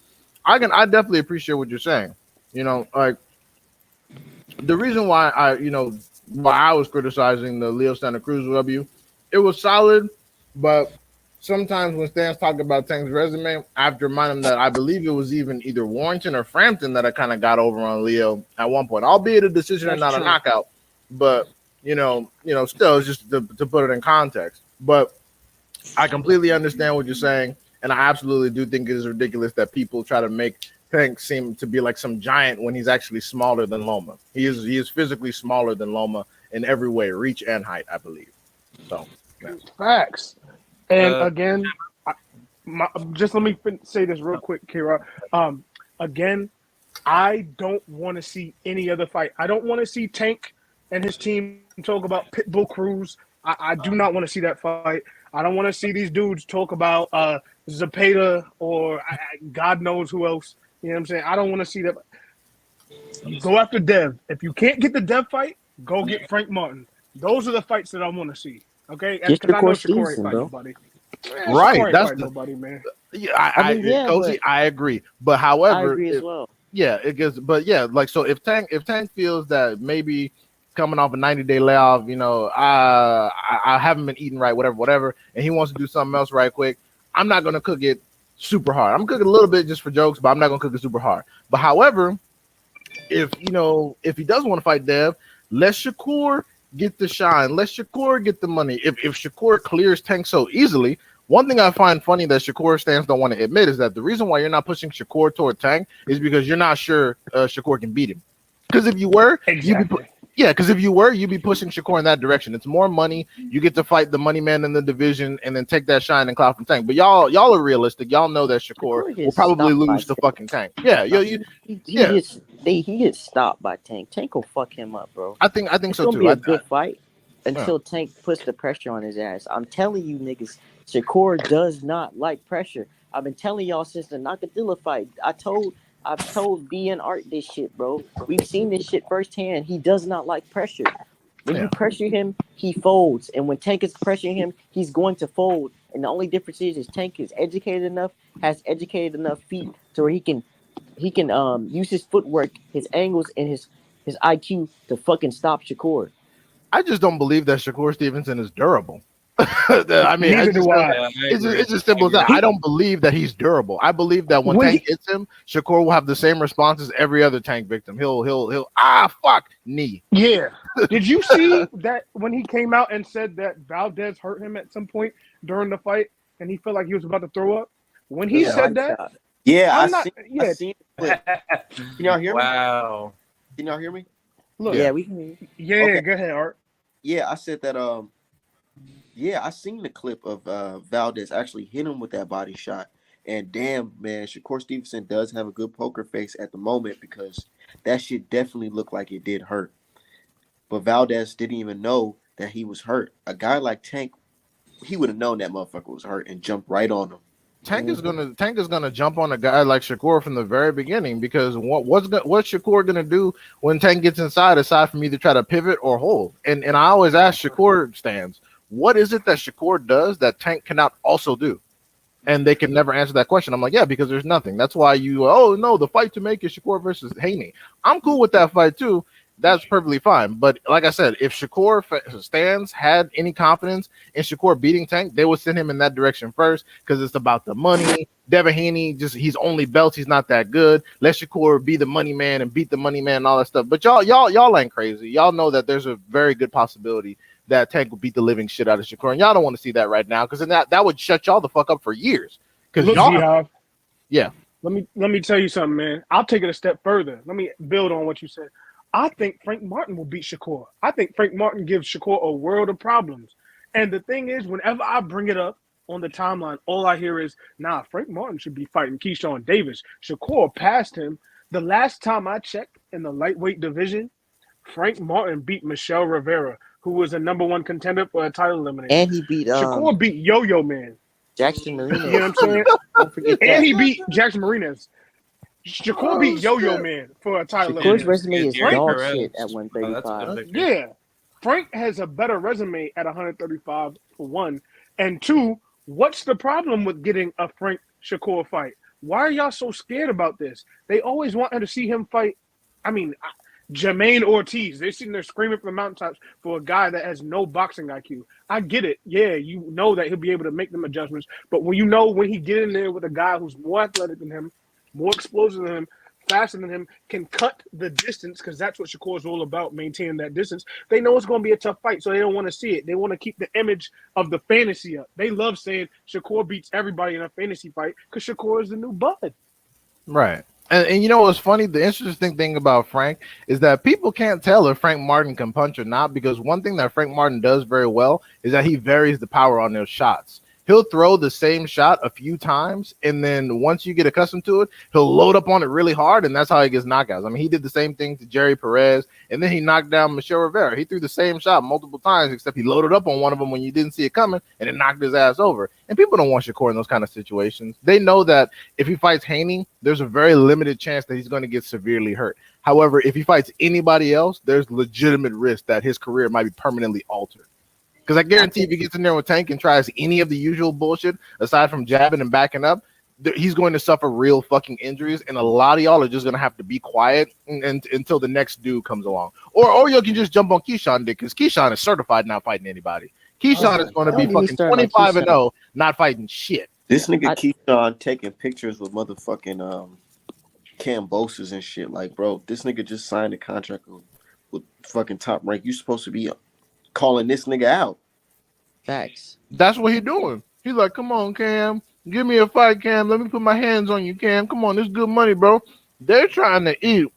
I definitely appreciate what you're saying. You know, like the reason why why I was criticizing the Leo Santa Cruz W, it was solid, but sometimes when Stan's talking about Tank's resume, I have to remind him that I believe it was even either Warrington or Frampton that I kind of got over on Leo at one point, albeit a decision and That's not true. a knockout. But still, it's just to put it in context. But I completely understand what you're saying, and I absolutely do think it is ridiculous that people try to make Tank seem to be like some giant when he's actually smaller than Loma. He is physically smaller than Loma in every way, reach and height, I believe. So, yeah. Facts. And Uh, again, just let me say this real quick, Kira. Again, I don't want to see any other fight. I don't want to see Tank and his team talk about Pitbull Cruz. I do not want to see that fight. I don't want to see these dudes talk about Zepeda or God knows who else. You know what I'm saying? I don't want to see that. Go after Dev. If you can't get the Dev fight, go get Frank Martin. Those are the fights that I want to see. Okay? Just Because I know Shakur Shakur ain't Stevenson, fighting bro. nobody. Right. Shakur ain't That's fighting the nobody, man. yeah. I mean, yeah, Cozy, but I agree. But I however, agree as well. yeah, it gets. But yeah, like so, if Tank feels that maybe coming off a 90-day layoff, I haven't been eating right, whatever, and he wants to do something else right quick, I'm not gonna cook it super hard. I'm cooking a little bit just for jokes, but I'm not gonna cook it super hard. But however, if he does want to fight Dev, let Shakur get the shine. Let Shakur get the money. If Shakur clears Tank so easily, one thing I find funny that Shakur stands don't want to admit is that the reason why you're not pushing Shakur toward Tank is because you're not sure Shakur can beat him. Because if you were, Exactly. you'd be pushing Shakur in that direction. It's more money. You get to fight the money man in the division and then take that shine and clout from Tank. But y'all are realistic. Y'all know that Shakur Shakur will gets probably stopped by lose to Tank. fucking Tank. Yeah, yeah. He gets stopped by Tank. Tank will fuck him up, bro. I think It's so gonna be too. a good fight Yeah. until Tank puts the pressure on his ass. I'm telling you, niggas, Shakur does not like pressure. I've been telling y'all since the Nakadilla fight. I've told B and Art this shit, bro. We've seen this shit firsthand. He does not like pressure. When you Yeah. pressure him, he folds. And when Tank is pressuring him, he's going to fold. And the only difference is Tank is educated enough, has educated enough feet to where he can use his footwork, his angles, and his IQ to fucking stop Shakur. I just don't believe that Shakur Stevenson is durable. I mean, Neither do I. yeah, I agree. it's just simple as that. He I don't believe that he's durable. I believe that when when Tank he hits him, Shakur will have the same response as every other Tank victim. He'll fuck knee. Yeah. Did you see that when he came out and said that Valdez hurt him at some point during the fight and he felt like he was about to throw up? When he The Yeah, said body that, shot. yeah, I'm not. I Yeah, seen it, but can y'all hear me? Wow. Can y'all hear me? look. Yeah, we can. Yeah, Okay. go ahead, Art. Yeah, I said that. Yeah, I seen the clip of Valdez actually hit him with that body shot, and damn, man, Shakur Stevenson does have a good poker face at the moment because that shit definitely looked like it did hurt. But Valdez didn't even know that he was hurt. A guy like Tank, he would have known that motherfucker was hurt and jumped right on him. Tank is Mhm. gonna jump on a guy like Shakur from the very beginning because what's Shakur gonna do when Tank gets inside aside from either try to pivot or hold? And I always ask Shakur stands, what is it that Shakur does that Tank cannot also do? And they can never answer that question. I'm like, yeah, because there's nothing. That's why oh no, the fight to make is Shakur versus Haney. I'm cool with that fight too. That's perfectly fine. But like I said, if Shakur stands had any confidence in Shakur beating Tank, they would send him in that direction first because it's about the money. Devin Haney he's only belts. He's not that good. Let Shakur be the money man and beat the money man and all that stuff. But y'all ain't crazy. Y'all know that there's a very good possibility that Tank would beat the living shit out of Shakur, and y'all don't want to see that right now because then that would shut y'all the fuck up for years. Because Look, y'all, Beehive. yeah, Let me tell you something, man. I'll take it a step further. Let me build on what you said. I think Frank Martin will beat Shakur. I think Frank Martin gives Shakur a world of problems. And the thing is, whenever I bring it up on the timeline, all I hear is, nah, Frank Martin should be fighting Keyshawn Davis. Shakur passed him. The last time I checked in the lightweight division, Frank Martin beat Michelle Rivera, who was a #1 contender for a title elimination. And he beat Shakur beat Yo-Yo Man. Jackson You know what Martinez I'm too. saying? Don't forget And that. he beat Jackson Marinas. Shakur beat Yo-Yo Man for a title Shakur's elimination. resume is Gary dog Perez. shit at Oh, that's a 135. good victory. Yeah. Frank has a better resume at 135 for one. And two, what's the problem with getting a Frank Shakur fight? Why are y'all so scared about this? They always want to see him fight. I mean, Jermaine Ortiz, they're sitting there screaming from the mountaintops for a guy that has no boxing IQ. I get it. Yeah, you know that he'll be able to make them adjustments. But when he get in there with a guy who's more athletic than him, more explosive than him, faster than him, can cut the distance, because that's what Shakur is all about, maintaining that distance. They know it's going to be a tough fight, so they don't want to see it. They want to keep the image of the fantasy up. They love saying Shakur beats everybody in a fantasy fight because Shakur is the new Bud. Right. And you know what's funny? The interesting thing about Frank is that people can't tell if Frank Martin can punch or not, because one thing that Frank Martin does very well is that he varies the power on those shots. He'll throw the same shot a few times, and then once you get accustomed to it, he'll load up on it really hard, and that's how he gets knockouts. I mean, he did the same thing to Jerry Perez, and then he knocked down Michelle Rivera. He threw the same shot multiple times, except he loaded up on one of them when you didn't see it coming, and it knocked his ass over. And people don't want Shakur in those kind of situations. They know that if he fights Haney, there's a very limited chance that he's going to get severely hurt. However, if he fights anybody else, there's legitimate risk that his career might be permanently altered. Because I guarantee if he gets in there with Tank and tries any of the usual bullshit, aside from jabbing and backing up, he's going to suffer real fucking injuries. And a lot of y'all are just going to have to be quiet until the next dude comes along. Or you can just jump on Keyshawn, because Keyshawn is certified not fighting anybody. Keyshawn is going to be fucking 25-0, not fighting shit. This nigga Keyshawn taking pictures with motherfucking Cambosos and shit. Like, bro, this nigga just signed a contract with fucking Top Rank. You supposed to be calling this nigga out. Facts. That's what he's doing. He's like, come on, Cam. Give me a fight, Cam. Let me put my hands on you, Cam. Come on, this is good money, bro. They're trying to eat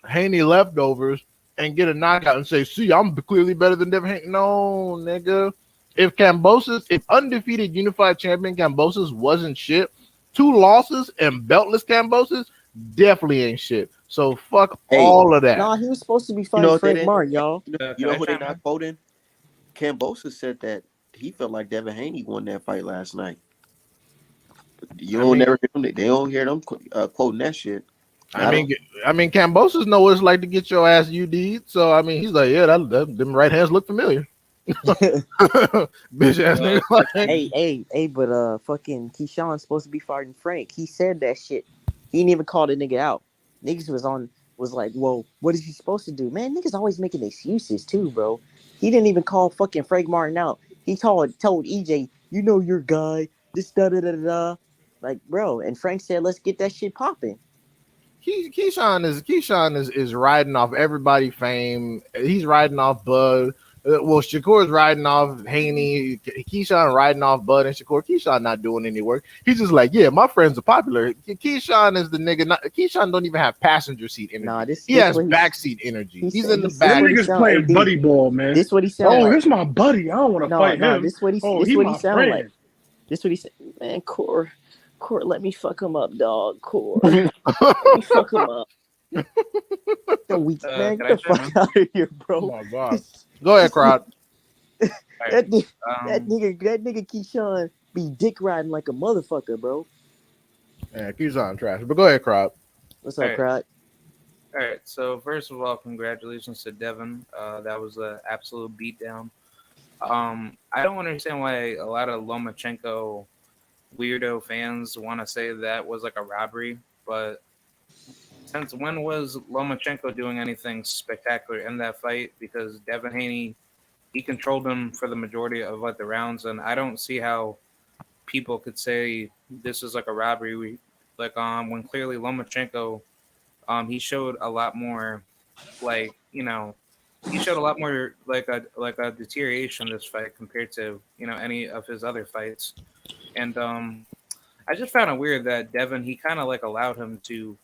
Haney leftovers and get a knockout and say, see, I'm clearly better than Devin Haney. No, nigga. If undefeated unified champion Cambosos wasn't shit, 2 losses and beltless Cambosos definitely ain't shit. So fuck all of that. Nah, he was supposed to be fighting Frank Martin, y'all. You know who they not quoting? Cambosos said that he felt like Devin Haney won that fight last night. They don't hear them quoting that shit. I mean, Cambosos know what it's like to get your ass UD'd. So I mean, he's like, yeah, them right hands look familiar. Bitch ass nigga. Hey, but fucking Keyshawn's supposed to be fighting Frank. He said that shit. He didn't even call the nigga out. Niggas was like, whoa, what is he supposed to do? Man, niggas always making excuses too, bro. He didn't even call fucking Frank Martin out. He told EJ, you know your guy, this da-da-da-da-da. Like, bro, and Frank said, let's get that shit popping. Keyshawn is riding off everybody fame. He's riding off Bud. Well, Shakur's riding off Haney. Keyshawn riding off Bud and Shakur. Keyshawn not doing any work. He's just like, yeah, my friends are popular. Keyshawn is the nigga. Keyshawn don't even have passenger seat energy. Nah, he has backseat energy. He's in the back. Them niggas playing buddy ball, man. This what he sound like. Oh, this my buddy. I don't want to fight him. This what he sound like. This what he said. Man, Court, let me fuck him up, dog. Court, let me fuck him up. Man, get the fuck out of here, bro. Oh my god. Go ahead, Crowd. that nigga Keyshawn be dick riding like a motherfucker, bro. Yeah, Keyshawn trash. But go ahead, Crowd. What's up, Crowd? All right. So first of all, congratulations to Devin. That was an absolute beatdown. I don't understand why a lot of Lomachenko weirdo fans want to say that was like a robbery, but since when was Lomachenko doing anything spectacular in that fight? Because Devin Haney, he controlled him for the majority of like the rounds, and I don't see how people could say this is like a robbery. When clearly Lomachenko, he showed a lot more, he showed a lot more like a deterioration in this fight compared to any of his other fights, and I just found it weird that Devin, he kind of like allowed him to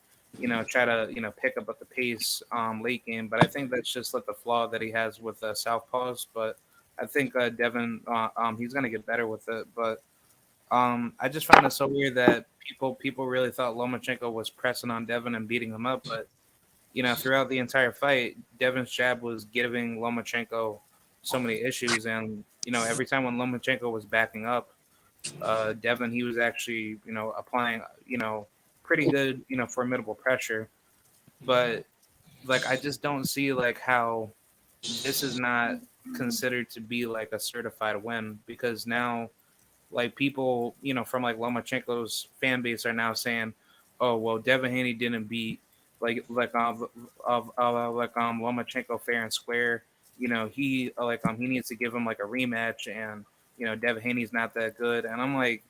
try to, pick up at the pace late game. But I think that's just like the flaw that he has with southpaws. But I think Devin, he's going to get better with it. But I just found it so weird that people really thought Lomachenko was pressing on Devin and beating him up. But, throughout the entire fight, Devin's jab was giving Lomachenko so many issues. And, every time when Lomachenko was backing up, Devin, he was actually, applying, pretty good, formidable pressure. But I just don't see how this is not considered to be a certified win, because now people, from Lomachenko's fan base are now saying, oh, well, Devin Haney didn't beat Lomachenko fair and square. He needs to give him like a rematch, and Devin Haney's not that good. And I'm like,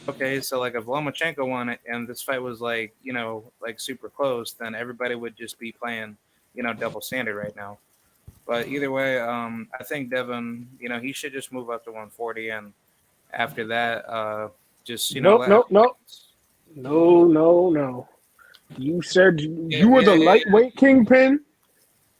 okay, so like if Lomachenko won it and this fight was like like super close, then everybody would just be playing double standard right now. But either way, I think Devin, he should just move up to 140, and after that, just Nope, let nope, nope. No. You said yeah, you were the yeah, yeah. lightweight kingpin.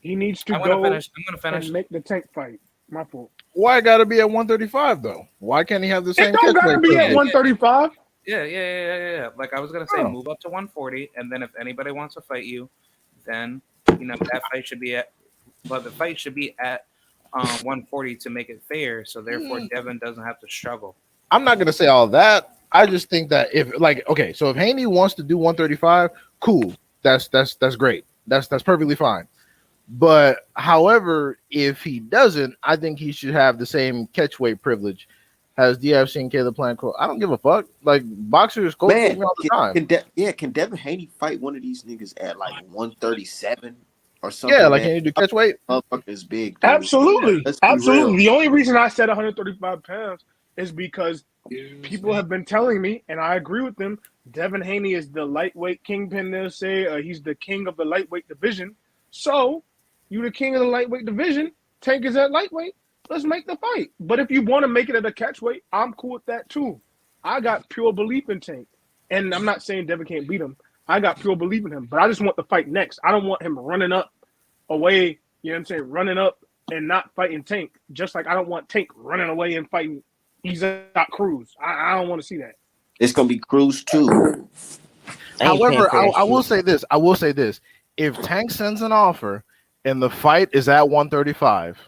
He needs to I'm gonna go finish. I'm gonna finish. and make the Tank fight. My fault. Why it got to be at 135 though? Why can't he have the It same don't gotta catchweight be at privilege? 135. Yeah. Like I was gonna say, Oh. move up to 140, and then if anybody wants to fight you, then that fight should be at. But the fight should be at 140 to make it fair. So therefore, Devin doesn't have to struggle. I'm not gonna say all that. I just think that if okay, so if Haney wants to do 135, cool. That's great. That's perfectly fine. But however, if he doesn't, I think he should have the same catchweight privilege as DFC and Caleb Plant. I don't give a fuck. Like boxers coach me Man, all the time. can Devin Haney fight one of these niggas at like 137 or something? Yeah, like man? can you do catchweight? Motherfucker is big, dude. Absolutely. Let's be Absolutely. real. The only reason I said 135 pounds is because people have been telling me, and I agree with them, Devin Haney is the lightweight kingpin. They'll say he's the king of the lightweight division. So, you the king of the lightweight division. Tank is at lightweight. Let's make the fight. But if you want to make it at a catchweight, I'm cool with that too. I got pure belief in Tank. And I'm not saying Devin can't beat him. I got pure belief in him. But I just want the fight next. I don't want him running up away, you know what I'm saying, running up and not fighting Tank. Just like I don't want Tank running away and fighting Isaac Cruz. I don't want to see that. It's gonna be Cruz too. However, I will say this. If Tank sends an offer and the fight is at 135,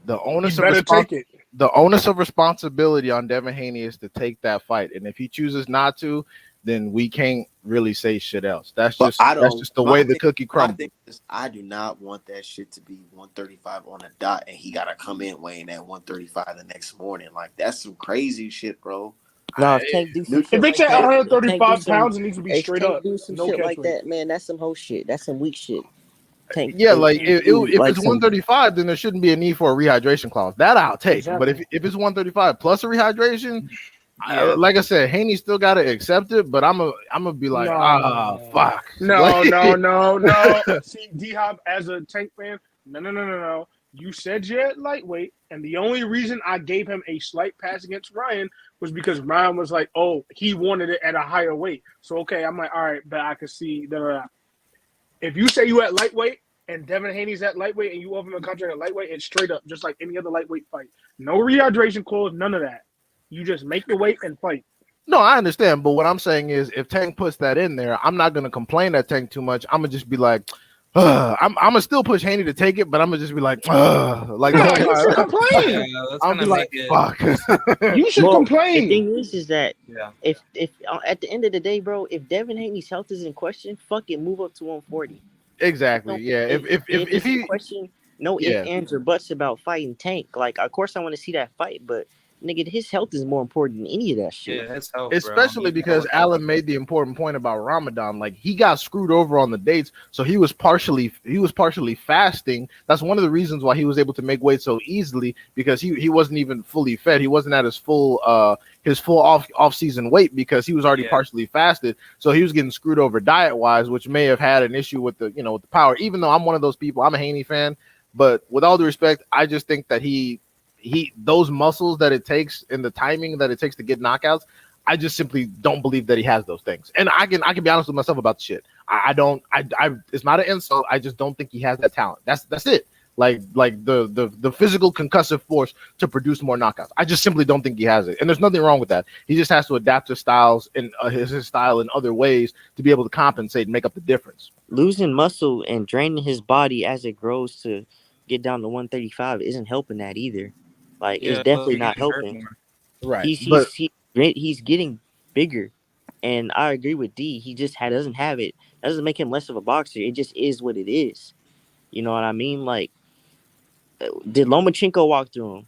the onus of responsibility on Devin Haney is to take that fight. And if he chooses not to, then we can't really say shit else. That's just the way the cookie crumbles. I do not want that shit to be 135 on a dot, and he gotta come in weighing at 135 the next morning. Like that's some crazy shit, bro. No, if Tank do some shit If it's like at that, 135 pounds, it needs to be if straight Tank up. do some No shit like catchweight. that, man, that's some whole shit. That's some weak shit. Tank. Yeah, like if like it's 135, then there shouldn't be a need for a rehydration clause. That I'll take. Exactly. But if it's 135 plus a rehydration, like I said, Haney still got to accept it. But I'm gonna be like, fuck. No. See, D-Hop as a Tank fan, no. You said you're at lightweight, and the only reason I gave him a slight pass against Ryan was because Ryan was like, oh, he wanted it at a higher weight. So, okay, I'm like, all right, but I can see that. If you say you at lightweight and Devin Haney's at lightweight and you offer him a contract at lightweight, it's straight up, just like any other lightweight fight. No rehydration clause, none of that. You just make the weight and fight. No, I understand, but what I'm saying is, if Tank puts that in there, I'm not gonna complain at Tank too much. I'm gonna just be like, I'm gonna still push Haney to take it, but I'm gonna just be like, like no, you should complain. I'll be like, fuck. You should complain. The thing is that if at the end of the day, bro, if Devin Haney's health is in question, fuck it, move up to 140. Exactly. Yeah. If he question, no ifs, ands, or buts about fighting Tank. Like, of course, I want to see that fight, but nigga, his health is more important than any of that shit. Yeah, his health, especially because Alan made the important point about Ramadan. Like, he got screwed over on the dates, so he was partially fasting. That's one of the reasons why he was able to make weight so easily, because he wasn't even fully fed. He wasn't at his full off season weight because he was already partially fasted. So he was getting screwed over diet wise, which may have had an issue with the with the power. Even though I'm one of those people, I'm a Haney fan, but with all due respect, I just think that he those muscles that it takes and the timing that it takes to get knockouts, I just simply don't believe that he has those things. And I can be honest with myself about the shit. I don't it's not an insult. I just don't think he has that talent. That's it. Like the physical concussive force to produce more knockouts. I just simply don't think he has it. And there's nothing wrong with that. He just has to adapt his styles and his style in other ways to be able to compensate and make up the difference. Losing muscle and draining his body as it grows to get down to 135 isn't helping that either. Like, it's definitely not helping. Right. He's getting bigger, and I agree with D. He just doesn't have it. That doesn't make him less of a boxer. It just is what it is. You know what I mean? Like, did Lomachenko walk through him?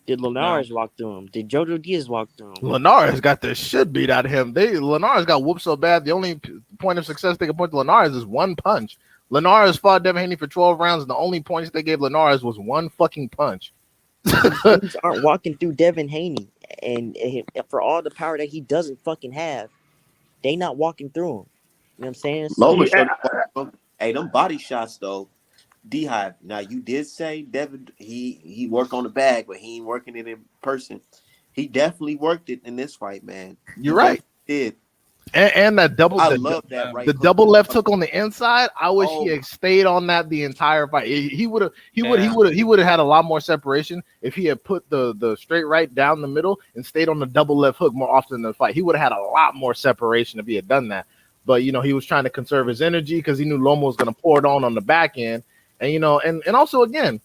Did Linares walk through him? Did Jojo Diaz walk through him? Linares got the shit beat out of him. Linares got whooped so bad. The only point of success they could point to Linares is one punch. Linares fought Devin Haney for 12 rounds, and the only points they gave Linares was one fucking punch. Dudes aren't walking through Devin Haney, and for all the power that he doesn't fucking have, they not walking through him. You know what I'm saying? So, Loma Yeah, showed hey, them body shots though. D-Hive. Now you did say Devin he worked on the bag, but he ain't working it in person. He definitely worked it in this fight, man. You're right. He did. And that double, I love that right. the hook. double left hook on the inside. I wish Oh. he had stayed on that the entire fight. He would have had a lot more separation if he had put the straight right down the middle and stayed on the double left hook more often in the fight. He would have had a lot more separation if he had done that. But you know, he was trying to conserve his energy because he knew Loma was going to pour it on the back end. And you know, and also again,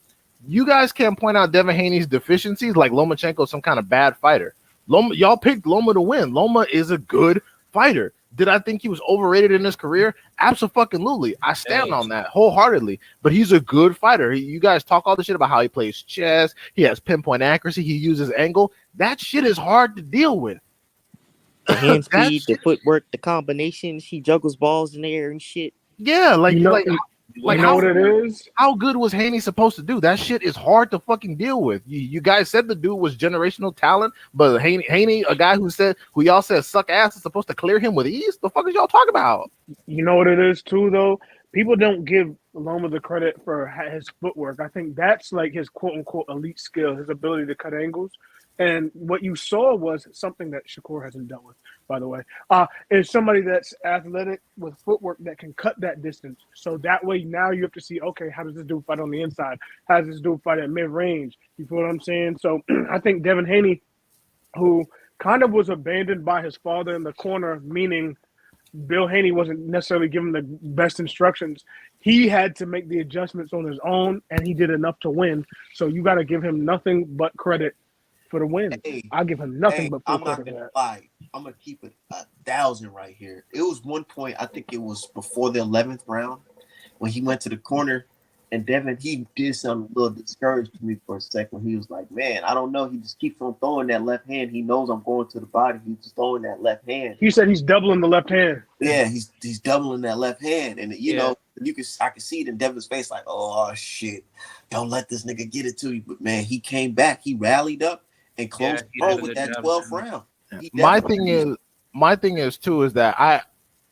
you guys can't point out Devin Haney's deficiencies like Lomachenko is some kind of bad fighter. Y'all picked Loma to win. Loma is a good fighter. Did I think he was overrated in his career? Absolutely. I stand on that wholeheartedly. But he's a good fighter. You guys talk all the shit about how he plays chess. He has pinpoint accuracy. He uses angle. That shit is hard to deal with. the hand speed, the footwork, the combinations, he juggles balls in the air and shit. Yeah, you know how, what it is? How good was Haney supposed to do? That shit is hard to fucking deal with. You guys said the dude was generational talent, but Haney, a guy who y'all said suck ass, is supposed to clear him with ease. The fuck is y'all talking about? You know what it is too, though. People don't give Loma the credit for his footwork. I think that's like his quote unquote elite skill, his ability to cut angles. And what you saw was something that Shakur hasn't dealt with, by the way, is somebody that's athletic with footwork that can cut that distance. So that way now you have to see, okay, how does this dude fight on the inside? How does this dude fight at mid-range? You feel what I'm saying? So I think Devin Haney, who kind of was abandoned by his father in the corner, meaning Bill Haney wasn't necessarily given the best instructions. He had to make the adjustments on his own, and he did enough to win. So you got to give him nothing but credit for the win. Hey, I'll give him nothing but full I'm not credit for gonna that. lie. I'm gonna keep it 1,000 right here. It was one point, I think it was before the 11th round, when he went to the corner, and Devin, he did something a little discouraged to me for a second. He was like, man, I don't know. He just keeps on throwing that left hand. He knows I'm going to the body. He's just throwing that left hand. He said he's doubling the left hand. Yeah, he's doubling that left hand. And you know, I can see it in Devin's face, like, oh shit, don't let this nigga get it to you. But man, he came back, he rallied up and closed with that 12th round. My thing is too is that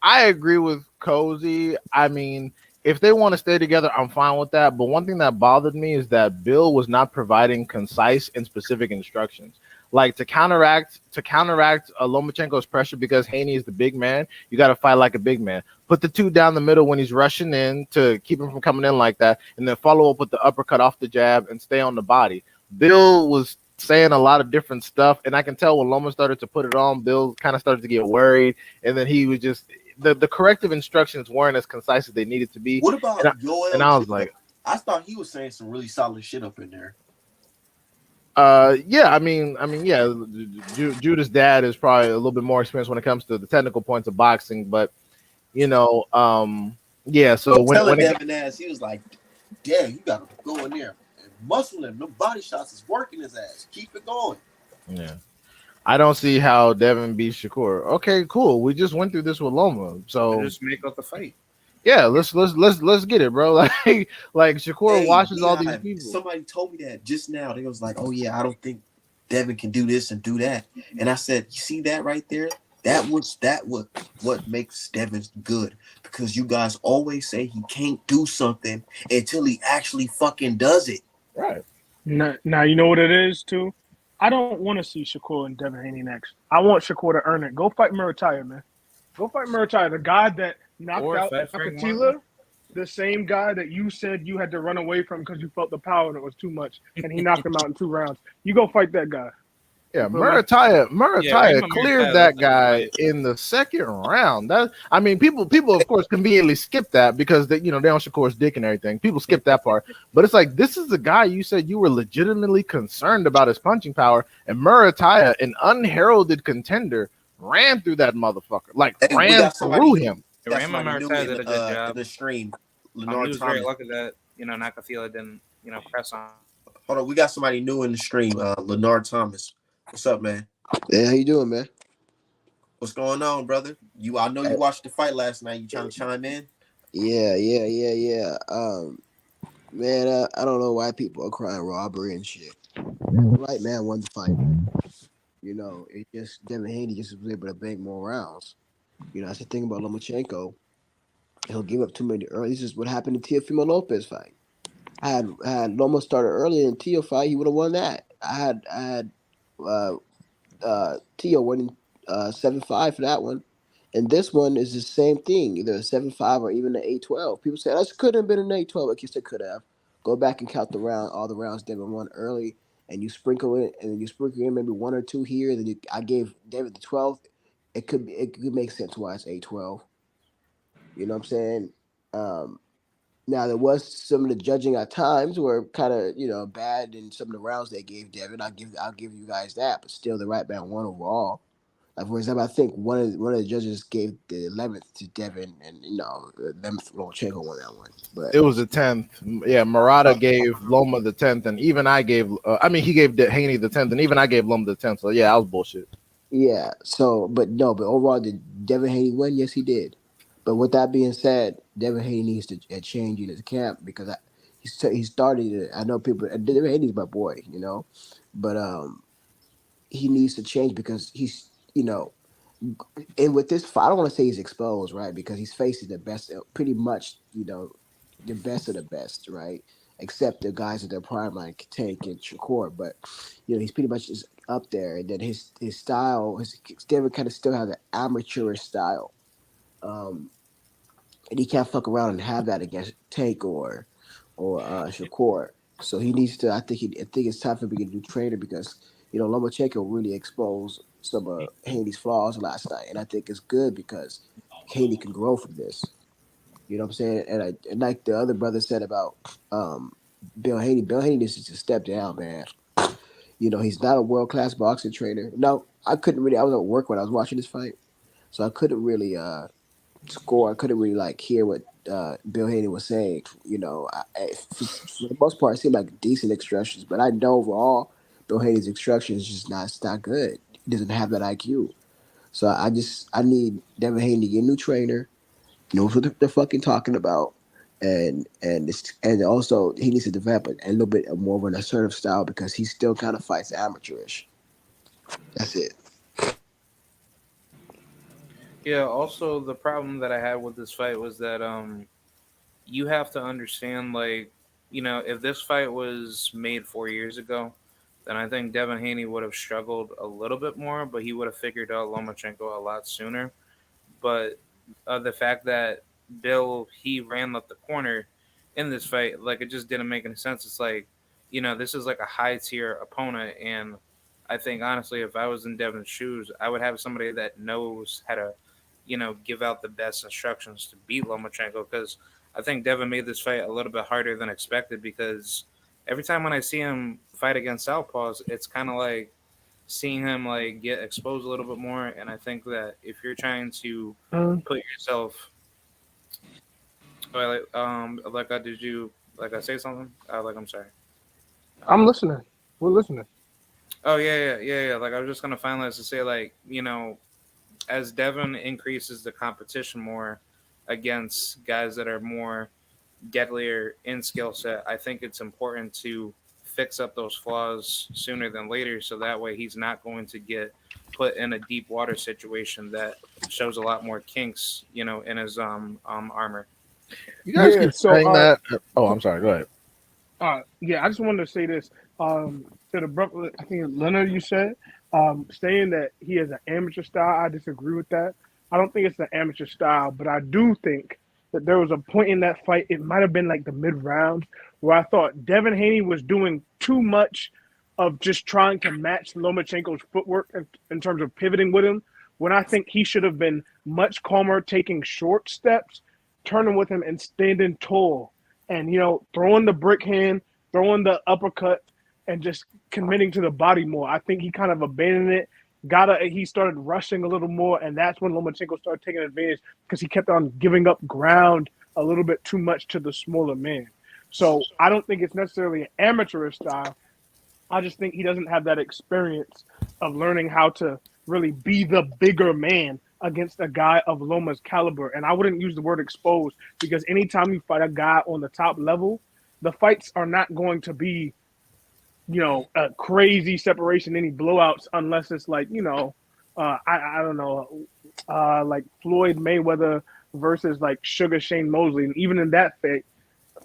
I agree with Cozy. I mean, if they want to stay together, I'm fine with that. But one thing that bothered me is that Bill was not providing concise and specific instructions. Like to counteract Lomachenko's pressure because Haney is the big man, you got to fight like a big man. Put the two down the middle when he's rushing in to keep him from coming in like that, and then follow up with the uppercut off the jab and stay on the body. Bill was saying a lot of different stuff, and I can tell when Loma started to put it on, Bill kind of started to get worried, and then he was just the corrective instructions weren't as concise as they needed to be. What about Yoel? And I was like, I thought he was saying some really solid shit up in there. Yeah, I mean, yeah, Judah's dad is probably a little bit more experienced when it comes to the technical points of boxing, but you know, yeah. So when Devin ass, he was like, "Damn, you gotta go in there and muscle him. No body shots is working his ass. Keep it going." Yeah, I don't see how Devin beats Shakur. Okay, cool. We just went through this with Loma, so just make up the fight. Yeah, let's get it, bro. Like Shakur watches all these people. Somebody told me that just now. They was like, "Oh yeah, I don't think Devin can do this and do that." And I said, "You see that right there? What makes Devin good, because you guys always say he can't do something until he actually fucking does it." Right. Now you know what it is too. I don't want to see Shakur and Devin Haney next. I want Shakur to earn it. Go fight Murataya, man. Go fight Murataya, the guy that knocked out Akatila, the same guy that you said you had to run away from because you felt the power and it was too much, and he knocked him out in 2 rounds. You go fight that guy. Yeah, Murataya cleared that guy in the 2nd round. That, I mean, people of course conveniently skip that because they don't Shakur's dick and everything. People skip that part, but it's like this is the guy you said you were legitimately concerned about his punching power, and Murataya, an unheralded contender, ran through that motherfucker, ran through him. Rama Marquez did a good job. The stream. He was very lucky that Nakafila didn't press on. Hold on, we got somebody new in the stream. Lenard Thomas. What's up, man? Yeah, how you doing, man? What's going on, brother? I know you watched the fight last night. You trying to chime in? Yeah. Man, I don't know why people are crying robbery and shit. The right man won the fight. You know, it just Devin Haney just was able to bank more rounds. You know, that's the thing about Lomachenko. He'll give up too many early. This is what happened to Teofimo Lopez fight. I had Loma started earlier in Teo fight, he would have won that. I had uh, Teo winning 7-5 for that one. And this one is the same thing, either a 7-5 or even an 8-12. People say this could have been an 8-12. I guess it could have. Go back and count all the rounds Devin won early, and you sprinkle it, and then you sprinkle in maybe one or two here. Then I gave David the 12th. It could make sense why it's 8-12. You know what I'm saying? Um, Now there was some of the judging at times were kind of bad in some of the rounds they gave Devin. I'll give you guys that, but still the right man won overall. Like for example, I think one of the judges gave the 11th to Devin, and the 11th Lomachenko won that one. But It was the 10th. Yeah, Murata gave Loma the 10th, and even I gave. He gave Haney the 10th, and even I gave Loma the 10th. So yeah, that was bullshit. yeah, but overall, did Devin Haney win? Yes, he did. But with that being said, Devin Haney needs to change in his camp because he started it. I know people. Devin Haney's my boy, but he needs to change because he's and with this fight, I don't want to say he's exposed, right? Because he's facing the best, pretty much, the best of the best, right? Except the guys at their prime, like Tank and Shakur. But he's pretty much just up there. And then his style, his David kind of still has an amateurish style, um, and he can't fuck around and have that against Tank or Shakur. So he needs to. I think it's time for him to get a new trainer because Lomachenko really exposed some of Haney's flaws last night, and I think it's good because Haney can grow from this. You know what I'm saying? And like the other brother said about Bill Haney. Bill Haney needs to step down, man. He's not a world class boxing trainer. No, I couldn't really. I was at work when I was watching this fight, so I couldn't really score. I couldn't really hear what Bill Haney was saying. For the most part, it seemed like decent instructions, but I know overall Bill Haney's instructions is just not. It's not good. He doesn't have that IQ. So I need Devin Haney to get a new trainer. Knows what they're fucking talking about, and also he needs to develop a little bit more of an assertive style because he still kind of fights amateurish. That's it. Yeah. Also, the problem that I had with this fight was that you have to understand, if this fight was made 4 years ago, then I think Devin Haney would have struggled a little bit more, but he would have figured out Lomachenko a lot sooner. But the fact that Bill he ran up the corner in this fight, it just didn't make any sense. It's this is like a high tier opponent, and I think honestly, if I was in Devin's shoes, I would have somebody that knows how to, give out the best instructions to beat Lomachenko because I think Devin made this fight a little bit harder than expected because every time when I see him fight against Southpaws, it's kind of like seeing him get exposed a little bit more. And I think that if you're trying to put yourself, did you I say something? I'm sorry. I'm listening. We're listening. Oh yeah. I was just gonna finalize to say as Devin increases the competition more against guys that are more deadlier in skill set, I think it's important to fix up those flaws sooner than later, so that way he's not going to get put in a deep water situation that shows a lot more kinks, in his armor. You guys Yeah. keep So, saying that. Oh, I'm sorry. Go ahead. yeah, I just wanted to say this to the brother. I think Leonard, you said saying that he has an amateur style. I disagree with that. I don't think it's an amateur style, but I do think that there was a point in that fight. It might have been like the mid round where I thought Devin Haney was doing too much of just trying to match Lomachenko's footwork in terms of pivoting with him. When I think he should have been much calmer, taking short steps, turning with him, and standing tall, and throwing the brick hand, throwing the uppercut, and just committing to the body more. I think he kind of abandoned it. He started rushing a little more, and that's when Lomachenko started taking advantage because he kept on giving up ground a little bit too much to the smaller man. So I don't think it's necessarily an amateurish style. I just think he doesn't have that experience of learning how to really be the bigger man against a guy of Loma's caliber. And I wouldn't use the word exposed because anytime you fight a guy on the top level, the fights are not going to be, a crazy separation, any blowouts, unless it's like, I don't know, like Floyd Mayweather versus like Sugar Shane Mosley. And even in that fight,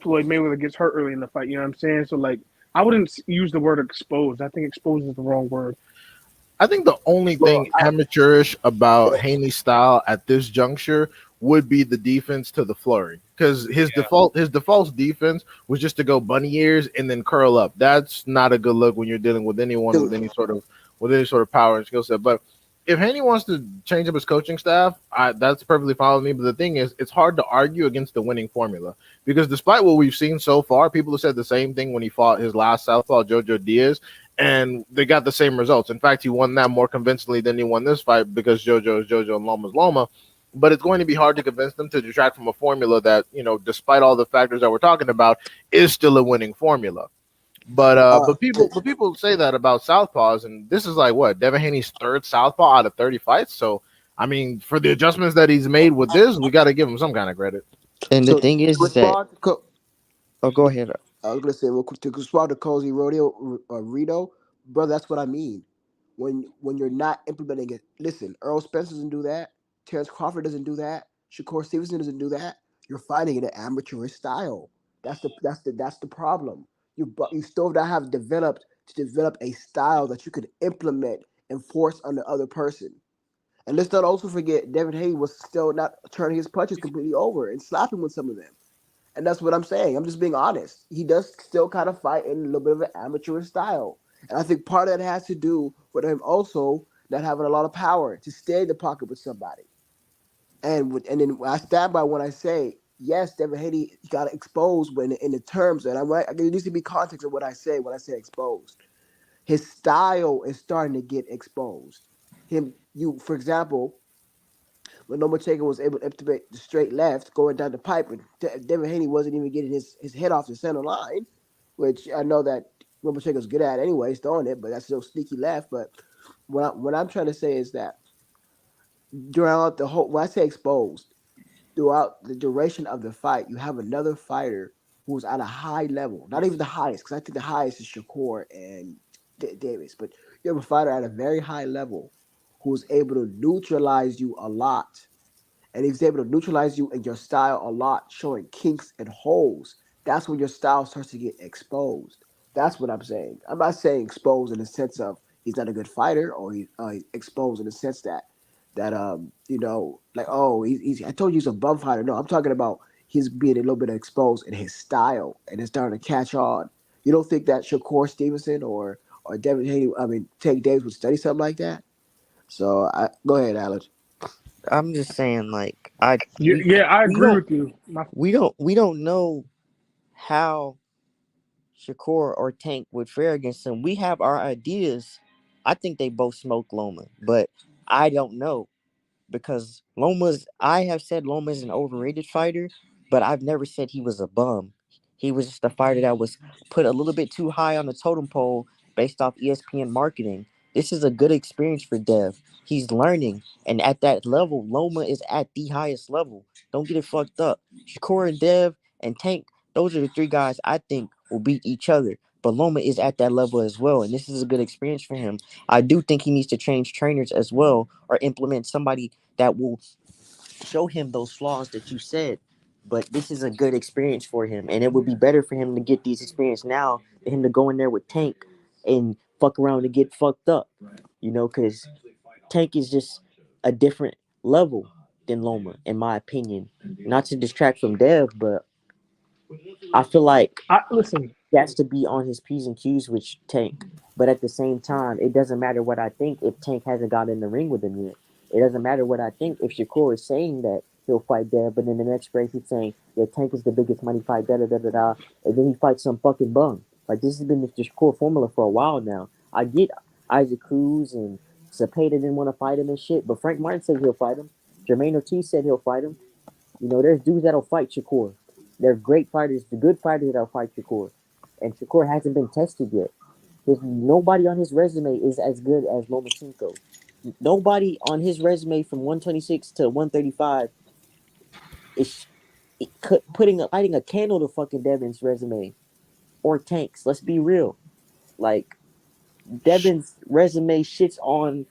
Floyd Mayweather gets hurt early in the fight. You know what I'm saying? So like, I wouldn't use the word exposed. I think exposed is the wrong word. I think the only Well, thing amateurish about Haney's style at this juncture would be the defense to the flurry, because his default defense was just to go bunny ears and then curl up. That's not a good look when you're dealing with anyone dude, with any sort of power and skill set. But if Haney wants to change up his coaching staff, that's perfectly fine with me. But the thing is, it's hard to argue against the winning formula, because despite what we've seen so far, people have said the same thing when he fought his last southpaw, Jojo Diaz, and they got the same results. In fact, he won that more convincingly than he won this fight, because Jojo is Jojo and Loma's Loma. But it's going to be hard to convince them to detract from a formula that, despite all the factors that we're talking about, is still a winning formula. But uh, but people say that about southpaws, and this is like what, Devin Haney's third southpaw out of 30 fights. So I mean, for the adjustments that he's made with this, we got to give him some kind of credit. And the so thing to is that, respond to oh, go ahead. I was gonna say real quick to respond to Cozy Rodeo Rito, brother. That's what I mean. When you're not implementing it, listen. Earl Spence doesn't do that. Terrence Crawford doesn't do that. Shakur Stevenson doesn't do that. You're fighting in an amateurish style. That's the problem. You still not have develop a style that you could implement and force on the other person. And let's not also forget Devin Haney was still not turning his punches completely over and slapping with some of them. And that's what I'm saying. I'm just being honest. He does still kind of fight in a little bit of an amateur style. And I think part of that has to do with him also not having a lot of power to stay in the pocket with somebody. And then I stand by when I say, yes, Devin Haney got exposed when in the terms, and there needs to be context of what I say when I say exposed. His style is starting to get exposed. For example, when Lomachenko was able to implement the straight left going down the pipe, and Devin Haney wasn't even getting his head off the center line, which I know that Lomachenko's good at anyways, throwing it, but that's still sneaky left. But what I'm trying to say is that throughout the whole, when I say exposed, throughout the duration of the fight, you have another fighter who's at a high level, not even the highest, because I think the highest is Shakur and Davis, but you have a fighter at a very high level who's able to neutralize you a lot, and he's able to neutralize you and your style a lot, showing kinks and holes. That's when your style starts to get exposed. That's what I'm saying. I'm not saying exposed in the sense of he's not a good fighter, or he's exposed in the sense that like, oh, he's I told you he's a bum fighter. No, I'm talking about he's being a little bit exposed in his style, and it's starting to catch on. You don't think that Shakur Stevenson or Devin Haney, I mean, Tank Davis would study something like that? So go ahead, Alex. I'm just saying, like, Yeah, we yeah, I we agree don't with you. we don't know how Shakur or Tank would fare against him. We have our ideas. I think they both smoke Loma, but I don't know, because I have said Loma's an overrated fighter, but I've never said he was a bum. He was just a fighter that was put a little bit too high on the totem pole based off ESPN marketing. This is a good experience for Dev. He's learning, and at that level, Loma is at the highest level. Don't get it fucked up. Shakur and Dev and Tank, those are the three guys I think will beat each other. But Loma is at that level as well, and this is a good experience for him. I do think he needs to change trainers as well, or implement somebody that will show him those flaws that you said. But this is a good experience for him, and it would be better for him to get these experience now than him to go in there with Tank and fuck around and get fucked up. Because Tank is just a different level than Loma, in my opinion. Not to distract from Dev, but I feel like Listen. he has to be on his P's and Q's with Tank. But at the same time, it doesn't matter what I think if Tank hasn't got in the ring with him yet. It doesn't matter what I think if Shakur is saying that he'll fight Dev, but in the next race he's saying, yeah, Tank is the biggest money fight, da da da da da, and then he fights some fucking bum. Like, this has been the Shakur formula for a while now. I get Isaac Cruz and Cepeda didn't want to fight him and shit, but Frank Martin said he'll fight him. Jermaine Ortiz said he'll fight him. There's dudes that'll fight Shakur. They're great fighters, the good fighters that'll fight Shakur. And Shakur hasn't been tested yet. There's nobody on his resume is as good as Lomachenko. Nobody on his resume from 126 to 135 is putting lighting a candle to fucking Devin's resume or Tank's. Let's be real. Like Devin's resume shits on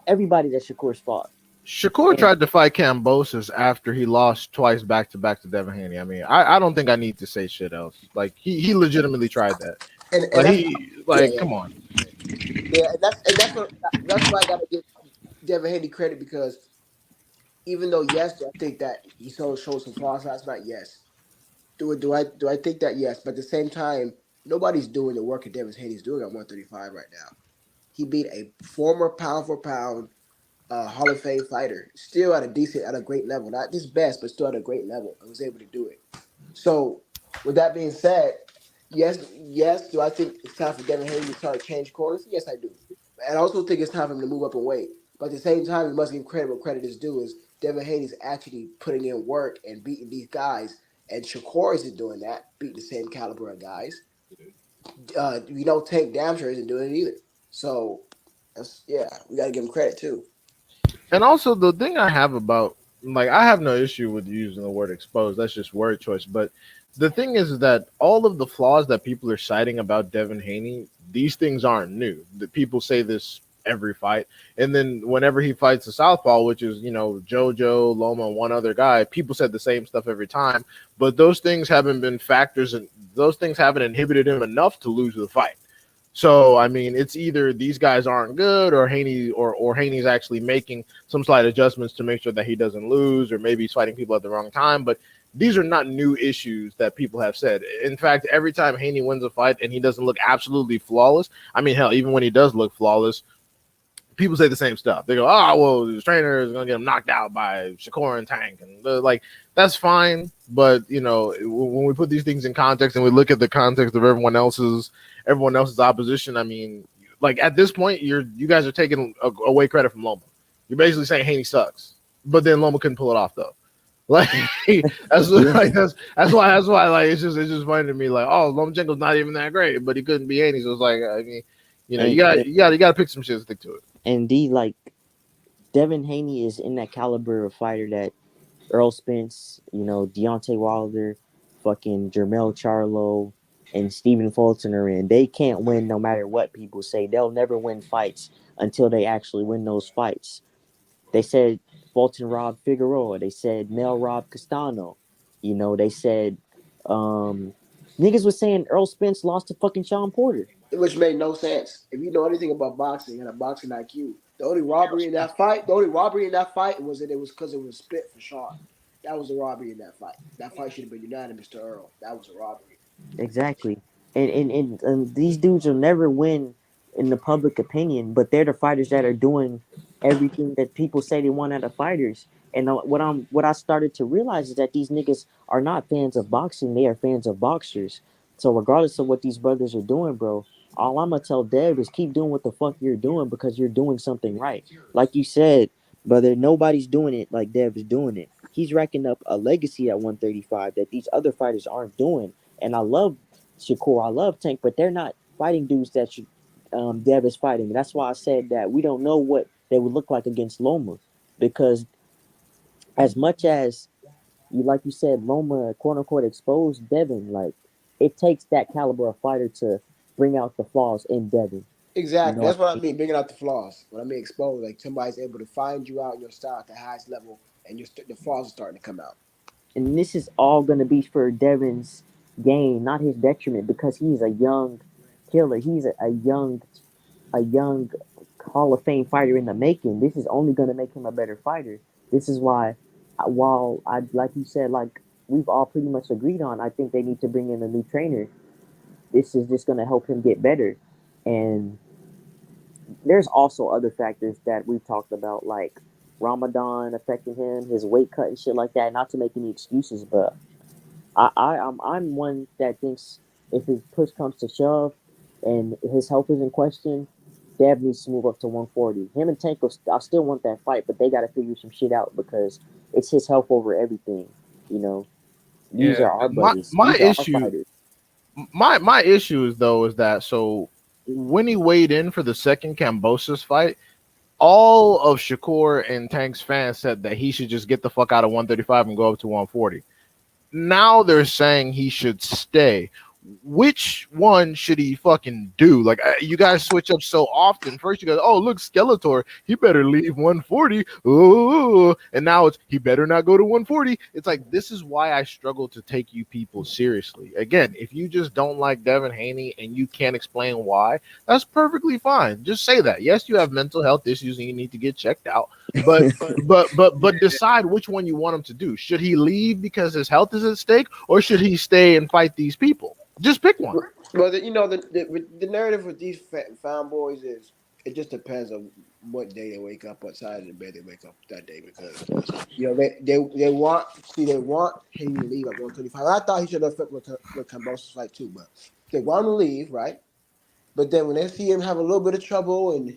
everybody that Shakur's fought. Shakur And tried to fight Cambosis after he lost twice back to back to Devin Haney. I mean, I don't think I need to say shit else. Like he legitimately tried that. And Like that's he yeah, like yeah, come on. yeah. That's why I gotta give Devin Haney credit because even though yes, I think that he showed some flaws last night. Yes, do I think that? Yes, but at the same time, nobody's doing the work that Devin Haney's doing at 135 right now. He beat a former pound for pound Hall of Fame fighter, still at a great level, not just best, but still at a great level, and was able to do it. So, with that being said, yes, do I think it's time for Devin Haney to start change corners? Yes, I do. And I also think it's time for him to move up in weight. But at the same time, we must give credit where credit is due. Is Devin Haney's actually putting in work and beating these guys, and Shakur isn't doing that, beating the same caliber of guys. Tank damn sure isn't doing it either. So, yeah, we got to give him credit too. And also the thing I have about like I have no issue with using the word exposed. That's just word choice. But the thing is that all of the flaws that people are citing about Devin Haney, these things aren't new. The people say this every fight. And then whenever he fights the Southpaw, which is, Jojo, Loma, one other guy, people said the same stuff every time. But those things haven't been factors and those things haven't inhibited him enough to lose the fight. So I mean, it's either these guys aren't good, or Haney's actually making some slight adjustments to make sure that he doesn't lose, or maybe he's fighting people at the wrong time. But these are not new issues that people have said. In fact, every time Haney wins a fight and he doesn't look absolutely flawless, I mean, hell, even when he does look flawless, people say the same stuff. They go, "Oh, well, his trainer is gonna get him knocked out by Shakur and Tank," and like that's fine. But when we put these things in context and we look at the context of everyone else's opposition, I mean, like at this point, you guys are taking away credit from Loma. You're basically saying Haney sucks, but then Loma couldn't pull it off though. Like that's why like it's just funny to me like, oh, Lomachenko's not even that great, but he couldn't be Haney. So it's like, I mean, and you got to pick some shit to stick to it. and D like Devin Haney is in that caliber of fighter that Earl Spence, Deontay Wilder, fucking Jermell Charlo, and Stephen Fulton are in. They can't win no matter what people say. They'll never win fights until they actually win those fights. They said Fulton robbed Figueroa. They said Mel robbed Castano. They said niggas was saying Earl Spence lost to fucking Sean Porter. Which made no sense. If you know anything about boxing and a boxing IQ, the only robbery in that fight was that it was because it was split for Sean. That was a robbery in that fight. That fight should have been unanimous to Earl. That was a robbery. Exactly. And these dudes will never win in the public opinion, but they're the fighters that are doing everything that people say they want out of fighters. And what I started to realize is that these niggas are not fans of boxing; they are fans of boxers. So regardless of what these brothers are doing, bro, all I'm gonna tell Dev is keep doing what the fuck you're doing because you're doing something right. Like you said, brother, nobody's doing it like Dev is doing it. He's racking up a legacy at 135 that these other fighters aren't doing. And I love Shakur, I love Tank, but they're not fighting dudes that Dev is fighting. That's why I said that we don't know what they would look like against Loma, because as much as like you said, Loma quote unquote exposed Devin, like it takes that caliber of fighter to bring out the flaws in Devin. You Exactly. know what That's what I I mean? mean. Bringing out the flaws. What I mean exposed. Like somebody's able to find you out in your style at the highest level, and the flaws are starting to come out. And this is all gonna be for Devin's gain, not his detriment, because he's a young killer. He's a young Hall of Fame fighter in the making. This is only going to make him a better fighter. This is why, while I like you said, like we've all pretty much agreed on, I think they need to bring in a new trainer. This is just going to help him get better. And there's also other factors that we've talked about, like Ramadan affecting him, his weight cut and shit like that. Not to make any excuses, but I'm one that thinks if his push comes to shove and his health is in question, Dev needs to move up to 140. Him and Tank, I still want that fight, but they got to figure some shit out because it's his health over everything, you know. These Yeah. are our My brothers. my These are our issue fighters. my issue is though is that so when he weighed in for the second Cambosis fight, all of Shakur and Tank's fans said that he should just get the fuck out of 135 and go up to 140. Now they're saying he should stay. Which one should he fucking do? Like you guys switch up so often. First you guys, oh look, Skeletor, he better leave 140. Oh, and now it's he better not go to 140. It's like this is why I struggle to take you people seriously. Again, if you just don't like Devin Haney and you can't explain why, that's perfectly fine. Just say that. Yes, you have mental health issues and you need to get checked out. But but decide which one you want him to do. Should he leave because his health is at stake, or should he stay and fight these people? Just pick one. Well, the narrative with these found boys is it just depends on what day they wake up, what side of the bed they wake up that day, because they want him to leave at 125. I thought he should have fit with Cambosa's fight too, but they want him to leave, right? But then when they see him have a little bit of trouble and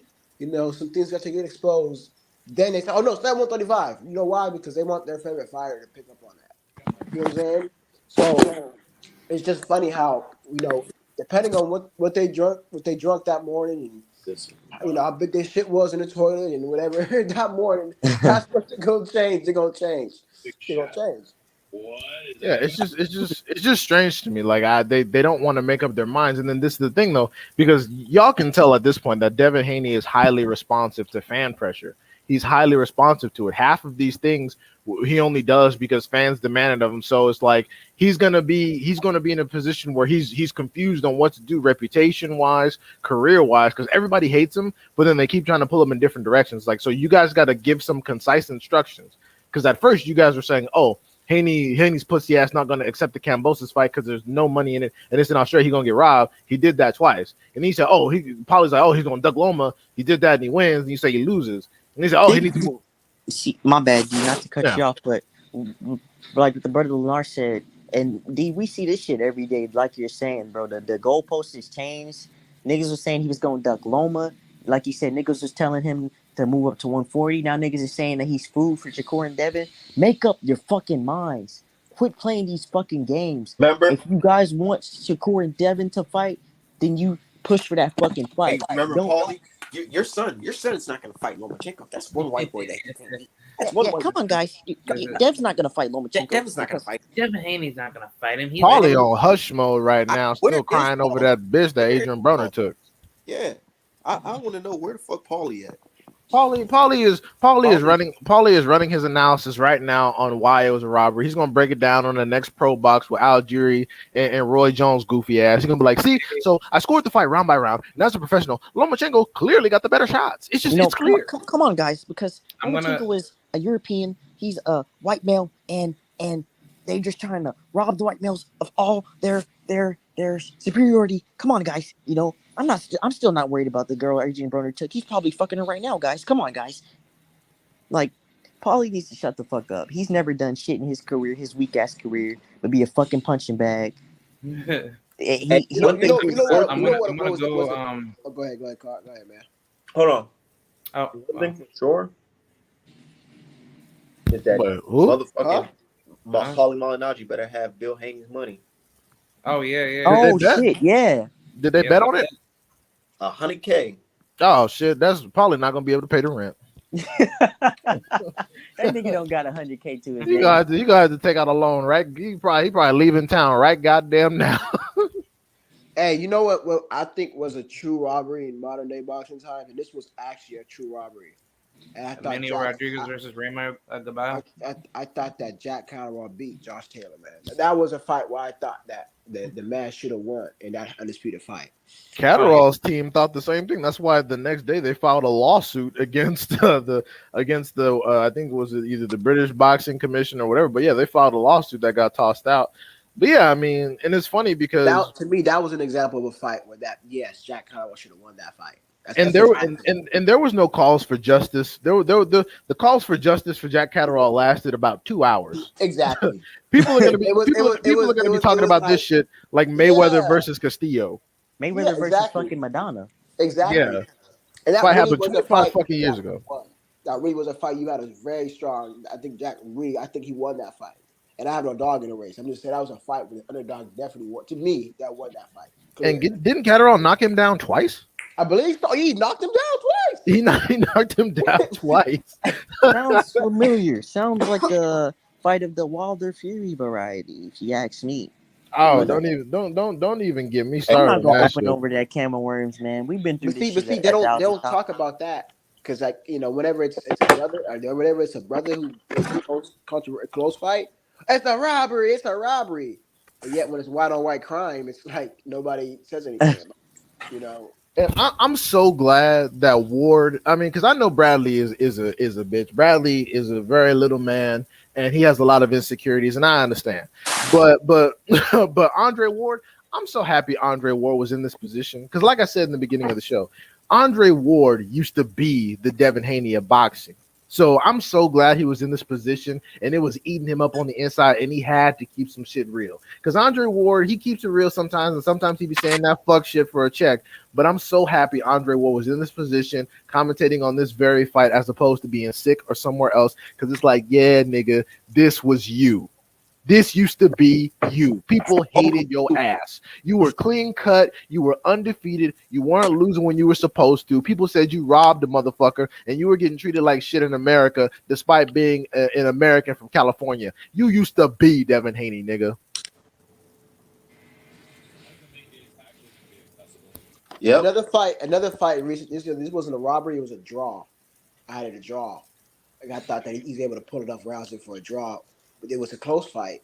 some things got to get exposed, then they say, "Oh no, stay at 135." You know why? Because they want their favorite fighter to pick up on that. You know what I'm saying? So it's just funny how depending on what they drunk that morning, and how big their shit was in the toilet and whatever that morning, that's what they're gonna change. They're gonna change. They're gonna change. Yeah, it's just strange to me. Like they don't want to make up their minds. And then this is the thing though, because y'all can tell at this point that Devin Haney is highly responsive to fan pressure. He's highly responsive to it. Half of these things he only does because fans demand it of him. So it's like he's gonna be in a position where he's confused on what to do reputation wise, career wise, because everybody hates him, but then they keep trying to pull him in different directions. Like so, you guys got to give some concise instructions. Because at first you guys were saying, oh. Haney's pussy ass not gonna accept the Cambosis fight because there's no money in it, and it's in Australia. He's gonna get robbed. He did that twice, and he said, "Oh, Polly's like, oh, he's gonna duck Loma. He did that and he wins." And you say he loses, and he said, "Oh, he needs to move." See, my bad, D, not to cut Yeah. you off, but like the brother Lenar said, and D, we see this shit every day, like you're saying, bro. The goalpost has changed. Niggas was saying he was going to duck Loma. Like you said, niggas was telling him to move up to 140. Now niggas is saying that he's food for Shakur and Devin. Make up your fucking minds. Quit playing these fucking games. Remember? If you guys want Shakur and Devin to fight, then you push for that fucking Hey, fight. remember, Don't. Paulie? Your son's not gonna fight Lomachenko. That's one white boy that he can't beat. That's one Yeah, white come boy. on, guys. Dev's not gonna fight Lomachenko. Devin's not gonna fight. Devin Haney's not gonna fight him. He's Paulie on hush mode right now, Where still is crying over Paulie? that bitch that Where is Adrian Broner Paulie? took. Yeah, I want to know where the fuck Paulie at. Paulie is running his analysis right now on why it was a robbery. He's gonna break it down on the next Pro Box with Al Jury and Roy Jones' goofy ass. He's gonna be like, "See, so I scored the fight round by round, and as a professional, Lomachenko clearly got the better shots. It's just it's clear." Come on, guys, because I'm gonna- Lomachenko is a European. He's a white male, and they're just trying to rob the white males of all their superiority. Come on, guys. I'm still not worried about the girl Adrian Broner took. He's probably fucking her right now, guys. Come on, guys. Like, Paulie needs to shut the fuck up. He's never done shit in his career, his weak ass career, but be a fucking punching bag. Hey, You know what? I'm What gonna was go. Oh, go ahead, Carl. Go ahead, man. Hold on. Oh, One thing for sure is that But who? motherfucking Huh? Paulie Malignaggi better have Bill Haney's money. oh yeah, yeah. Oh bet? shit, yeah. Did they Yeah, bet but on it? $100K. Oh shit, that's probably not gonna be able to pay the rent. That nigga don't got 100K to his You name. gonna have to take out a loan, right? He probably leaving town right goddamn now. Hey, you know what I think was a true robbery in modern day boxing time, and this was actually a true robbery. And I thought Manny Rodriguez versus Raymond Gabal. I thought that Jack Catterall beat Josh Taylor, man. That was a fight where I thought that the man should have won in that undisputed fight. Catterall's team thought the same thing. That's why the next day they filed a lawsuit against the I think it was either the British Boxing Commission or whatever. But yeah, they filed a lawsuit that got tossed out. But yeah, I mean, and it's funny because To me, that was an example of a fight where Jack Catterall should have won that fight. And there was no calls for justice. The calls for justice for Jack Catterall lasted about 2 hours. Exactly. People are gonna be talking about like, this shit like Mayweather versus Castillo. Mayweather versus fucking Madonna. Exactly. Yeah, And that fight really happened was a 25 fight fucking years ago. That really was a fight you had a very strong. I think he won that fight. and I have no dog in the race. I'm just saying that was a fight where the underdog definitely won. To me, that won that fight. And Clearly. didn't Catterall knock him down twice? I believe so. He knocked him down twice. He knocked him down twice. Sounds familiar. Sounds like a fight of the Wilder Fury variety, if you ask me. Oh, don't even get me I'm started not on gonna that open shit. over that can of worms, man. We've been through But this see, shit they don't 1,000 times. talk about that because like whenever it's a brother or whenever it's a brother who it's a close fight, it's a robbery. It's a robbery. But yet when it's white on white crime, it's like nobody says anything. You know. And I'm so glad that Ward. I mean, because I know Bradley is a bitch. Bradley is a very little man, and he has a lot of insecurities, and I understand. But but Andre Ward, I'm so happy Andre Ward was in this position because, like I said in the beginning of the show, Andre Ward used to be the Devin Haney of boxing. So I'm so glad he was in this position and it was eating him up on the inside and he had to keep some shit real. Because Andre Ward, he keeps it real sometimes and sometimes he be saying that fuck shit for a check. But I'm so happy Andre Ward was in this position commentating on this very fight as opposed to being sick or somewhere else. Because it's like, yeah, nigga, this was you. This used to be you. People hated your ass. You were clean cut. You were undefeated. You weren't losing when you were supposed to. People said you robbed a motherfucker and you were getting treated like shit in America despite being an American from California. You used to be Devin Haney, nigga. Yep. Another fight. This wasn't a robbery. It was a draw. I had it a draw. I thought that he's able to pull enough rounds in for a draw. But it was a close fight.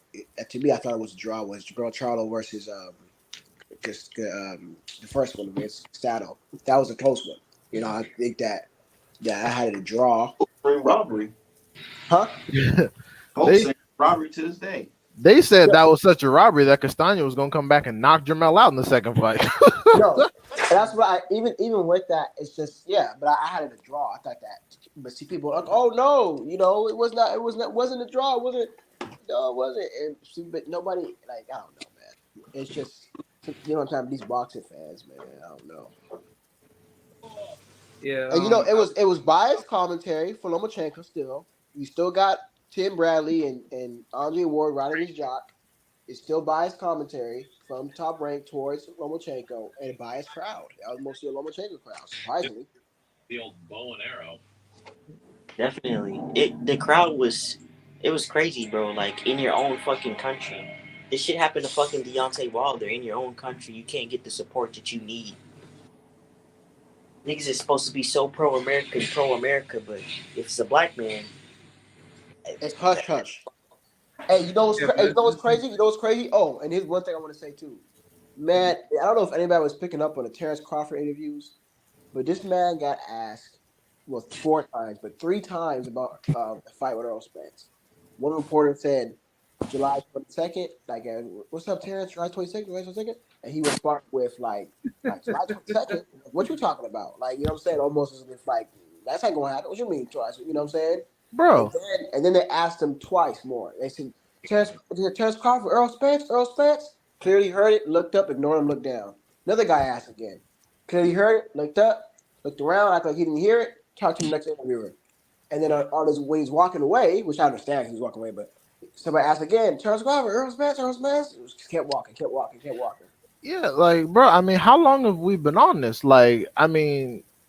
To me, I thought it was a draw. It was Jabril Charlo versus the first one against Saddle. That was a close one. You know, I think that I had it a draw. Robbery. Huh? Folks say robbery to this day. They said that was such a robbery that Castano was gonna come back and knock Jermell out in the second fight. No, and that's why even with that, it's just But I had it a draw. I thought that, but see, people are like, oh no, it wasn't a draw. It wasn't. No, it wasn't. And see, but nobody I don't know, man. It's just what I'm talking. These boxing fans, man. I don't know. Yeah, And it was biased commentary for Lomachenko. Still, you still got Tim Bradley and Andre Ward riding his jock. It's still biased commentary from Top Rank towards Lomachenko and a biased crowd. That was mostly a Lomachenko crowd, surprisingly. The old bow and arrow. Definitely. The crowd was crazy, bro. Like in your own fucking country. This shit happened to fucking Deontay Wilder in your own country. You can't get the support that you need. Niggas is supposed to be so pro-America, but if it's a black man, it's hush hush. Hey, you know what's crazy? You know what's crazy? Oh, and here's one thing I want to say too. Man, I don't know if anybody was picking up on the Terrence Crawford interviews, but this man got asked, 4 times, but 3 times about the fight with Earl Spence. One reporter said July 22nd, what's up, Terrence? July 22nd? And he responded with like July 22nd? What you talking about? You know what I'm saying? Almost as if that's not gonna happen. What you mean twice? You know what I'm saying? Bro. And then they asked him twice more. They said, Terrence Crawford, Earl Spence? Clearly heard it, looked up, ignored him, looked down. Another guy asked again. Clearly heard it, looked up, looked around, acted like he didn't hear it, talked to the next interviewer. And then when he's walking away, which I understand he's walking away, but somebody asked again, Terrence Crawford, Earl Spence? Just kept walking. Yeah, bro, I mean, how long have we been on this?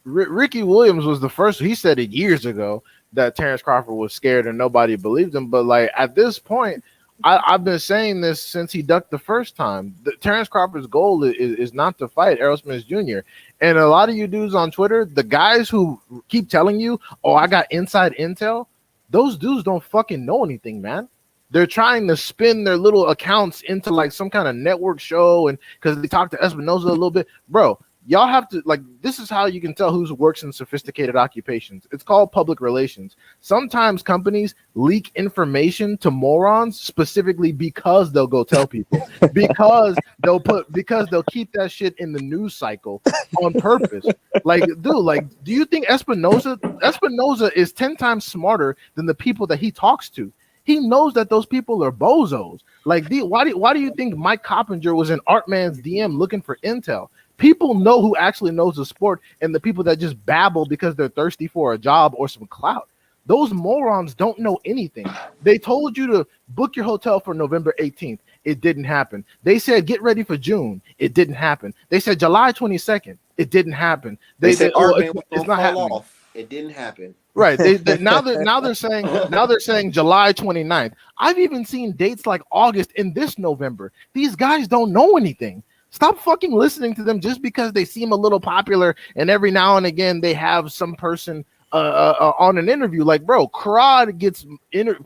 Ricky Williams was the first. He said it years ago that Terrence Crawford was scared and nobody believed him. But at this point, I've been saying this since he ducked the first time. Terrence Crawford's goal is not to fight Errol Spence Jr. And a lot of you dudes on Twitter, the guys who keep telling you, "Oh, I got inside intel," those dudes don't fucking know anything, man. They're trying to spin their little accounts into some kind of network show, and because they talked to Espinoza a little bit, bro. Y'all have to this is how you can tell who works in sophisticated occupations. It's called public relations. Sometimes companies leak information to morons specifically because they'll go tell people because they'll keep that shit in the news cycle on purpose. Do you think Espinoza is 10 times smarter than the people that he talks to? He knows that those people are bozos. Why do you think Mike Coppinger was in Artman's DM looking for intel? People know who actually knows the sport and the people that just babble because they're thirsty for a job or some clout. Those morons don't know anything. They told you to book your hotel for November 18th. It didn't happen. They said get ready for June. It didn't happen. They said July 22nd. It didn't happen. They said Well, Art Man was it's gonna not fall happening. off. It didn't happen. Right. Now they're saying July 29th. I've even seen dates like August in this November. These guys don't know anything. Stop fucking listening to them just because they seem a little popular and every now and again they have some person on an interview. Like, bro, Crod gets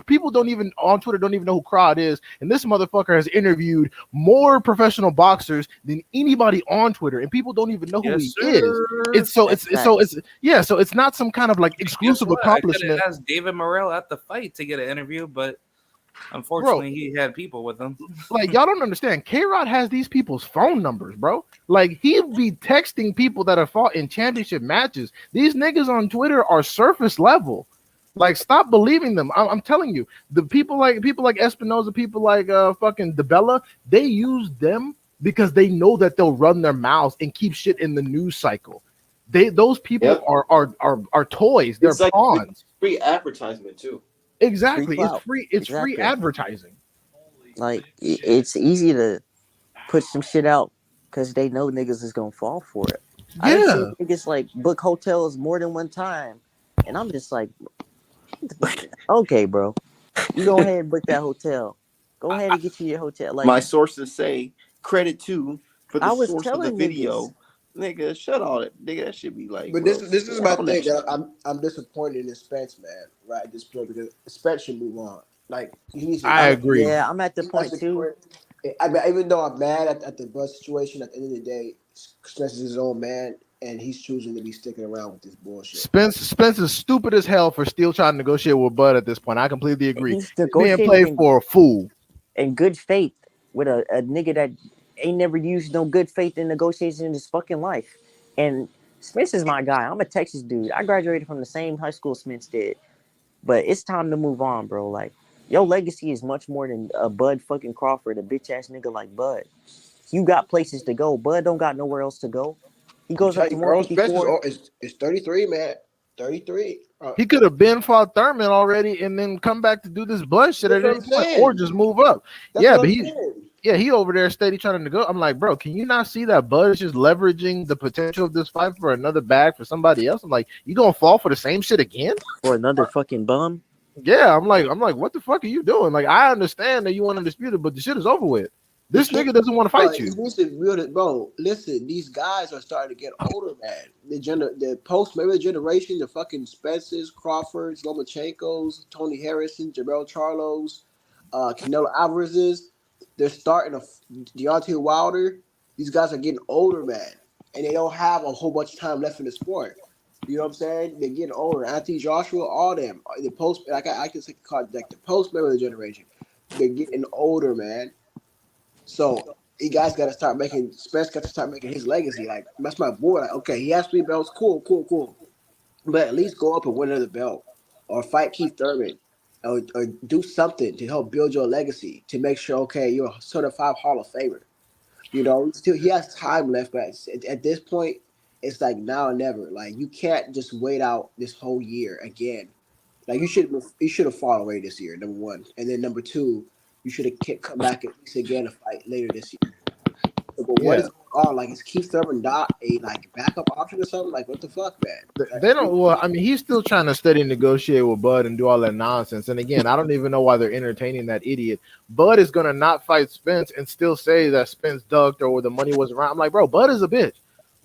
people don't even on Twitter don't even know who Crod is, and this motherfucker has interviewed more professional boxers than anybody on Twitter, and people don't even know who he is. It's so That's it's yeah, so it's not some kind of like Guess exclusive what? I could accomplishment. have asked David Morrell at the fight to get an interview, but Bro, unfortunately, he had people with him. like y'all don't understand. K-Rod has these people's phone numbers, bro. Like he'd be texting people that have fought in championship matches. These niggas on Twitter are surface level. Like, stop believing them. I'm telling you, the people like Espinoza, people like fucking DeBella, they use them because they know that they'll run their mouths and keep shit in the news cycle. Those people Yep. are toys. They're It's like pawns. free advertisement too. Exactly. It's clout. free. It's free Exactly. advertising. Like it's easy to put some shit out because they know niggas is gonna fall for it. I done Yeah. seen niggas like book hotels more than one time, and I'm just like, okay, bro, you go ahead and book that hotel. Go ahead and get you your hotel. Like My sources say credit too for the I was source of the telling video. niggas, Nigga, shut all that. Nigga, that should be like, But bro, this is get my on that thing. shit. I'm disappointed in Spence, man. Right at this point because Spence should move on. Like he needs to. I agree. yeah, I'm at the point too. I mean, even though I'm mad at the bus situation, at the end of the day, Spence is his own man, and he's choosing to be sticking around with this bullshit. Spence is stupid as hell for still trying to negotiate with Bud at this point. I completely agree. He's He's being negotiating played for a fool. in good faith with a nigga that ain't never used no good faith in negotiations in his fucking life. And Spence is my guy. I'm a Texas dude. I graduated from the same high school Spence did. But it's time to move on, bro. Like, your legacy is much more than a Bud fucking Crawford, a bitch ass nigga like Bud. You got places to go. Bud don't got nowhere else to go. He goes up to Earl Spence 154. is 33, man. 33. He could have been fought Thurman already and then come back to do this blood shit That's at what any I'm point saying. or just move up. That's Yeah, what but I'm saying. he over there steady trying to negotiate. I'm like, bro, can you not see that Bud is just leveraging the potential of this fight for another bag for somebody else? I'm like, you gonna fall for the same shit again? For another fucking bum. Yeah, I'm like, what the fuck are you doing? Like, I understand that you want to dispute it, but the shit is over with. This nigga doesn't want to fight you. He needs to really, bro. Listen, these guys are starting to get older, man. The post maybe generation, the fucking Spencers, Crawfords, Lomachenkos, Tony Harrison, Jamel Charlos, Canelo Alvarez's. They're starting to Deontay Wilder. These guys are getting older, man, and they don't have a whole bunch of time left in the sport. You know what I'm saying? They're getting older. Anthony Joshua, all them. The post, like I can call it like the post memory generation. They're getting older, man. So you guys got to start making. Spence got to start making his legacy. Like that's my boy. Like okay, he has 3 belts. Cool. But at least go up and win another belt, or fight Keith Thurman, or do something to help build your legacy to make sure okay you're a certified Hall of Famer. You know, still he has time left, but at this point, it's like now or never. Like you can't just wait out this whole year again. Like you should have fought away this year, number one, and then number two, you should have come back at least again to fight later this year. So, but what Yeah. is going on? Like is Keith Thurman not a like backup option or something? Like what the fuck, man? They don't. Well, I mean, he's still trying to steady negotiate with Bud and do all that nonsense. And again, I don't even know why they're entertaining that idiot. Bud is gonna not fight Spence and still say that Spence ducked or the money was around. I'm like, bro, Bud is a bitch.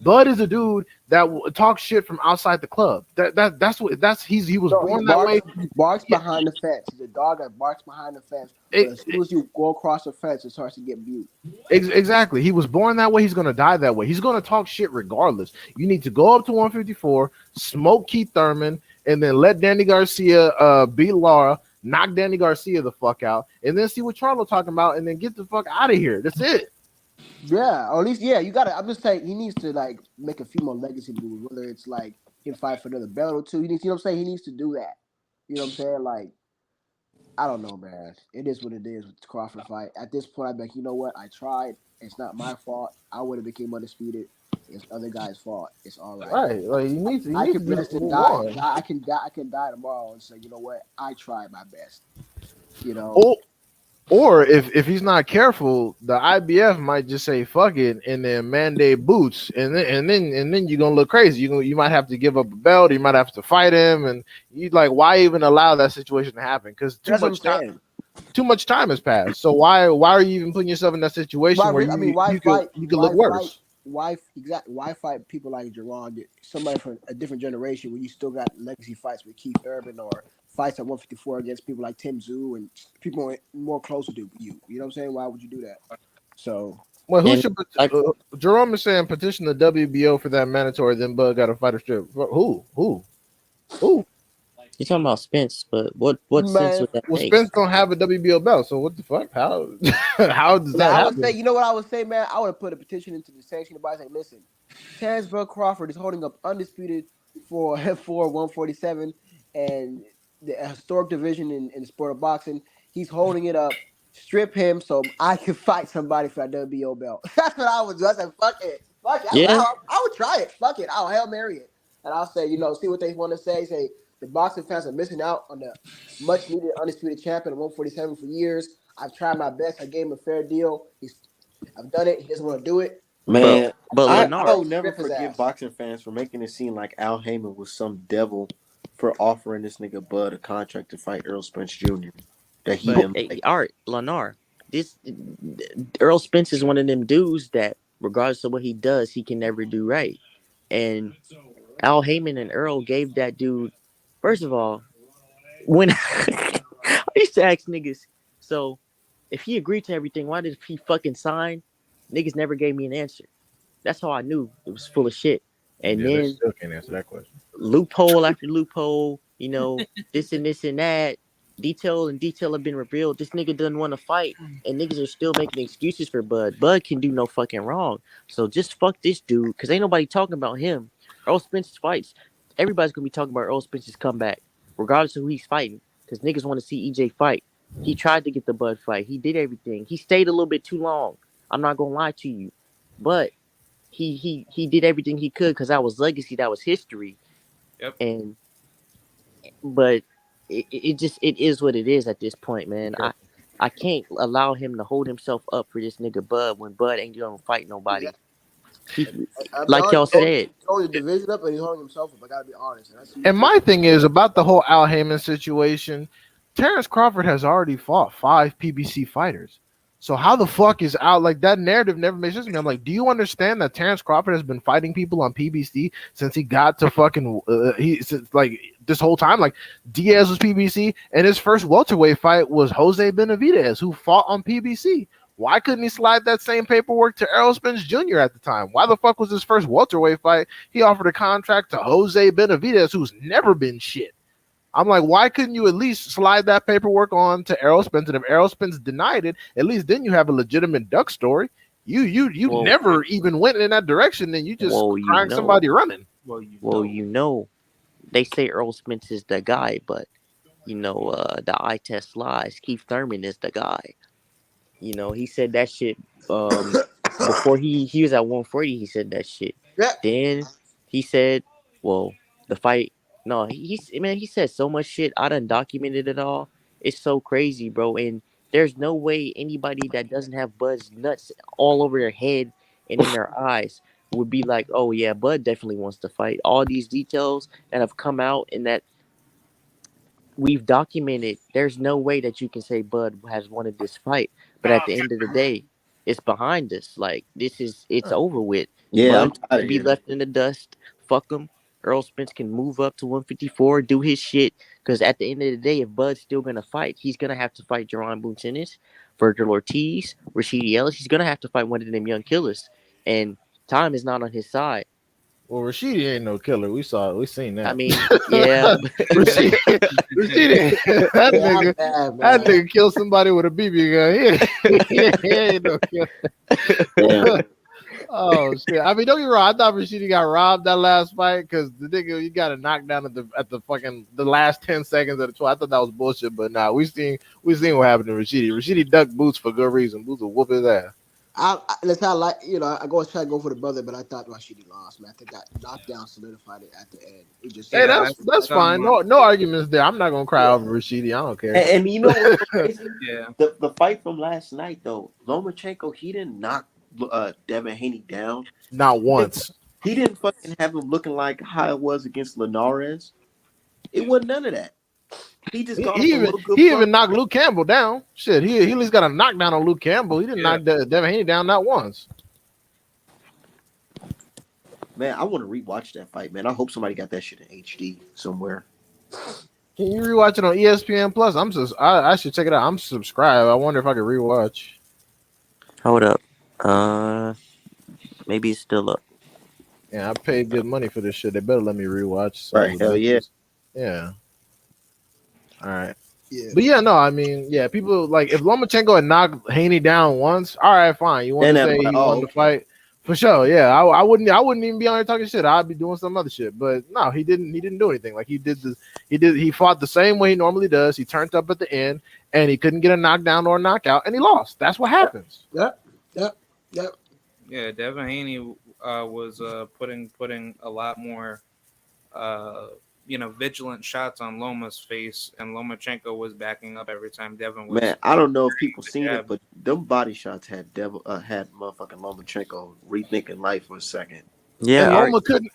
Bud is a dude that talks shit from outside the club. He was No, born that way. He barks behind the fence. He's a dog that barks behind the fence. But as soon as you go across the fence, it starts to get mute. Exactly. He was born that way. He's gonna die that way. He's gonna talk shit regardless. You need to go up to 154, smoke Keith Thurman, and then let Danny Garcia beat Laura, knock Danny Garcia the fuck out, and then see what Charlo talking about, and then get the fuck out of here. That's it. Yeah, or at least you gotta. I'm just saying he needs to like make a few more legacy moves. Whether it's like him fight for another belt or two, he needs. You know what I'm saying? He needs to do that. You know what I'm saying? Like I don't know, man. It is what it is with the Crawford fight. At this point, I'm like, you know what? I tried. It's not my fault. I would have became undisputed. It's other guy's fault. It's all right. Right, like you need I to can just rest and move die. on. I can die. I can die tomorrow and say, you know what? I tried my best. You know. Or if he's not careful, the IBF might just say fuck it and then mandate boots, and then you're gonna look crazy. You might have to give up a belt. You might have to fight him, and you like why even allow that situation to happen? Because That's what I'm saying. too much time has passed. So why are you even putting yourself in that situation where I mean, why you could fight? look worse? Why fight people like Jerron, somebody from a different generation, when you still got legacy fights with Keith Urban or fights at 154 against people like Tim Tszyu and people more closer to you? You know what I'm saying? Why would you do that? So, Well, who And should like Jerome is saying petition the WBO for that mandatory? Then Bud got a fighter strip. Who? you're talking about Spence, but what sense man, would that Well, make? Spence don't have a WBO belt, so what the fuck? How how does man, that I would say, happen? you know what I would say, man? I would have put a petition into the sanctioning body saying, listen, Terrence Bud Crawford is holding up undisputed for 147 and the historic division in the sport of boxing. He's holding it up. Strip him so I can fight somebody for that WBO belt. That's what I would do. I said, fuck it. Fuck it. Yeah, I would try it. Fuck it. I'll Hail Mary it. And I'll say, see what they want to say. Say, the boxing fans are missing out on the much needed undisputed champion of 147 for years. I've tried my best. I gave him a fair deal. I've done it. He doesn't want to do it. but Man, Lennar, I'll never Strip his forget ass. boxing fans for making it seem like Al Heyman was some devil for offering this nigga Bud a contract to fight Earl Spence Jr. that he but didn't like. Art Lennar, this Earl Spence is one of them dudes that, regardless of what he does, he can never do right. And Al Heyman and Earl gave that dude. First of all, when I used to ask niggas, so if he agreed to everything, why did he fucking sign? Niggas never gave me an answer. That's how I knew it was full of shit. And Yeah, they then still can't answer that question. loophole after loophole, this and this and that. Detail have been revealed. This nigga doesn't want to fight, and niggas are still making excuses for Bud. Bud can do no fucking wrong. So just fuck this dude, cause ain't nobody talking about him. Earl Spence's fights. Everybody's gonna be talking about Earl Spence's comeback, regardless of who he's fighting, cause niggas want to see EJ fight. He tried to get the Bud fight. He did everything. He stayed a little bit too long. I'm not gonna lie to you, but he did everything he could because that was legacy. That was history. Yep. And but it is what it is at this point, man. Okay. I can't allow him to hold himself up for this nigga Bud when Bud ain't gonna fight nobody. He, I'll be like y'all honest, said, he's holding the division up and he's holding himself up. I gotta be honest. And my thing is about the whole Al Heyman situation. Terrence Crawford has already fought 5 PBC fighters. So how the fuck is out like that narrative never makes sense to me? I'm like, do you understand that Terrence Crawford has been fighting people on PBC since he got to fucking since like this whole time? Like Diaz was PBC, and his first welterweight fight was Jose Benavidez, who fought on PBC. Why couldn't he slide that same paperwork to Errol Spence Jr. at the time? Why the fuck was his first welterweight fight? He offered a contract to Jose Benavidez, who's never been shit. I'm like, why couldn't you at least slide that paperwork on to Errol Spence? And if Errol Spence denied it, at least then you have a legitimate duck story. You Whoa. never even went in that direction, and you just crying somebody running. They say Earl Spence is the guy, but the eye test lies. Keith Thurman is the guy. He said that shit before he was at 140. He said that shit. Yeah. Then he said, well, the fight. No, he said so much shit. I done documented it all. It's so crazy, bro. And there's no way anybody that doesn't have Bud's nuts all over their head and in their eyes would be like, oh yeah, Bud definitely wants to fight. All these details that have come out and that we've documented, there's no way that you can say Bud has wanted this fight. But at the end of the day, it's behind us. Like it's over with. Yeah, I'm Bud tired can of be hearing left in the dust. Fuck him. Earl Spence can move up to 154, do his shit. Because at the end of the day, if Bud's still gonna fight, he's gonna have to fight Jerron Buncenis, Virgil Ortiz, Rashidi Ellis. He's gonna have to fight one of them young killers. And time is not on his side. Well, Rashidi ain't no killer. We seen that. I mean, yeah. Rashidi, that nigga killed somebody with a BB gun. He ain't no killer. Damn. Oh shit! I mean, don't get me wrong. I thought Rashidi got robbed that last fight because the nigga you got a knockdown at the fucking the last 10 seconds of the 12. I thought that was bullshit, but nah, we seen what happened to Rashidi. Rashidi ducked Boots for good reason. Boots will whoop his ass. Let's not like I go try to go for the brother, but I thought Rashidi lost, man. I think that knockdown solidified it at the end. It just Hey, Yeah, seemed. I that's think fine. No arguments there. I'm not gonna cry Yeah. over Rashidi. I don't care. And you know what's so crazy? yeah. The fight from last night though, Lomachenko, he didn't knock Devin Haney down. Not He didn't, once. he didn't fucking have him looking like how it was against Linares. It wasn't none of that. He just He, got he off a even little good he front. even knocked Luke Campbell down. Shit, he at least got a knockdown on Luke Campbell. He didn't Yeah. knock Devin Haney down not once. Man, I want to rewatch that fight, man. I hope somebody got that shit in HD somewhere. Can you rewatch it on ESPN Plus? I should check it out. I'm subscribed. I wonder if I could rewatch. Hold up. Maybe it's still up. Yeah, I paid good money for this shit. They better let me rewatch. Right, hell yeah. Yeah. All right. Yeah. But yeah, no, I mean, yeah, people like if Lomachenko had knocked Haney down once, all right, fine. You want Then to I'm say like, he oh, won the okay. fight for sure? Yeah, I wouldn't even be on here talking shit. I'd be doing some other shit. But no, he didn't do anything. Like he fought the same way he normally does. He turned up at the end and he couldn't get a knockdown or a knockout and he lost. That's what happens. Yep. Yeah, Devin Haney was putting a lot more vigilant shots on Loma's face, and Lomachenko was backing up every time Devin was. Man, I don't know if people seen Yeah. it, but them body shots had motherfucking Lomachenko rethinking life for a second. Yeah,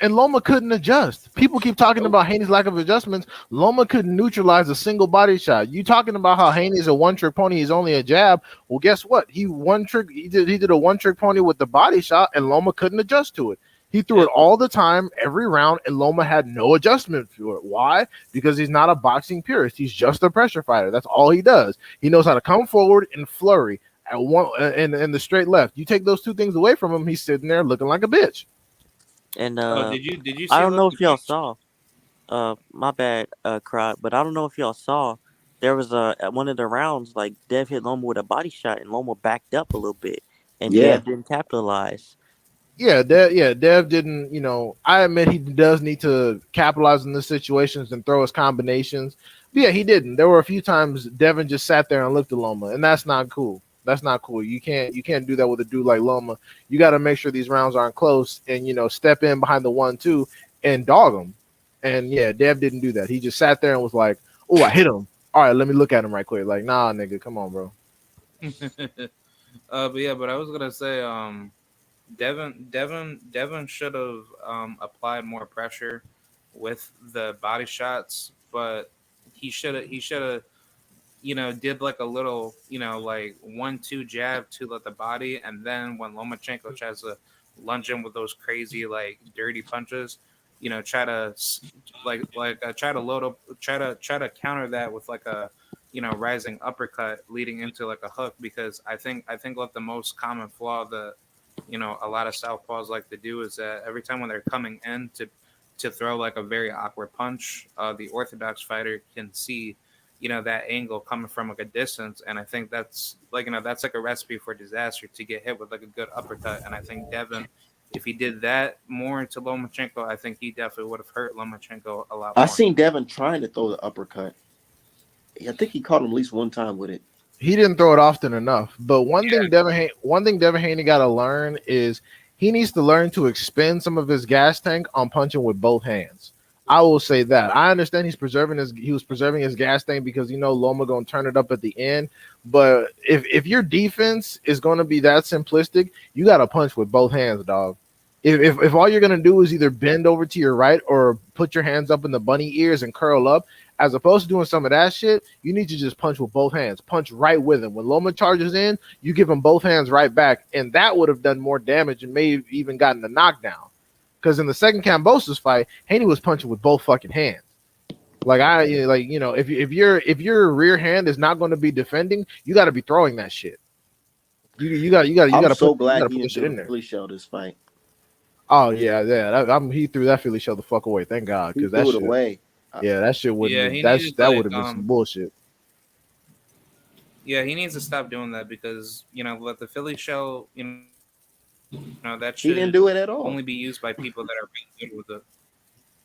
And Loma couldn't adjust. People keep talking about Haney's lack of adjustments. Loma couldn't neutralize a single body shot. You talking about how Haney's a one-trick pony, he's only a jab. Well, guess what? He did a one-trick pony with the body shot, and Loma couldn't adjust to it. He threw it all the time, every round, and Loma had no adjustment for it. Why? Because he's not a boxing purist. He's just a pressure fighter. That's all he does. He knows how to come forward and flurry at one and the straight left. You take those two things away from him, he's sitting there looking like a bitch. and Did you? See I don't know if y'all Loma- saw. My bad, Crowd, but I don't know if y'all saw. There was at one of the rounds, like Dev hit Loma with a body shot, and Loma backed up a little bit, and Yeah. Dev didn't capitalize. Dev didn't, I admit he does need to capitalize in the situations and throw his combinations. But yeah, he didn't. There were a few times Devin just sat there and looked at Loma, and that's not cool. That's not cool. You can't do that with a dude like Loma. You got to make sure these rounds aren't close and step in behind the 1-2 and dog him. And yeah, Dev didn't do that. He just sat there and was like, "Oh, I hit him. All right, let me look at him right quick." Like, nah, nigga, come on, bro. but I was gonna say, Devin should have applied more pressure with the body shots, but he should have did like a little like 1-2 jab to let the body, and then when Lomachenko tries to lunge in with those crazy like dirty punches, try to try to load up, try to counter that with like a rising uppercut leading into like a hook, because I think like the most common flaw that a lot of southpaws like to do is that every time when they're coming in to throw like a very awkward punch, the orthodox fighter can see that angle coming from like a distance, and I think that's like that's like a recipe for disaster, to get hit with like a good uppercut. And I think Devin, if he did that more into Lomachenko, I think he definitely would have hurt Lomachenko a lot more. I seen Devin trying to throw the uppercut. I think he caught him at least one time with it. He didn't throw it often enough. But one thing Devin Haney got to learn is he needs to learn to expend some of his gas tank on punching with both hands. I will say that. I understand he was preserving his gas tank because Loma gonna turn it up at the end. But if your defense is gonna be that simplistic, you gotta punch with both hands, dog. If all you're gonna do is either bend over to your right or put your hands up in the bunny ears and curl up, as opposed to doing some of that shit, you need to just punch with both hands. Punch right with him. When Loma charges in, you give him both hands right back, and that would have done more damage and may have even gotten the knockdown. Because in the second Kambosos fight, Haney was punching with both fucking hands. If your rear hand is not going to be defending, you got to be throwing that shit. You got to so put glad that he didn't shit do in the there. Philly show this fight. Oh yeah. He threw that Philly show the fuck away. Thank God, He because that threw shit. it away. Yeah, that shit wouldn't. Yeah, he that needed, that like, would have been some bullshit. Yeah, he needs to stop doing that, because let the Philly show, that He should didn't do it at all. only be used by people that are really good with it.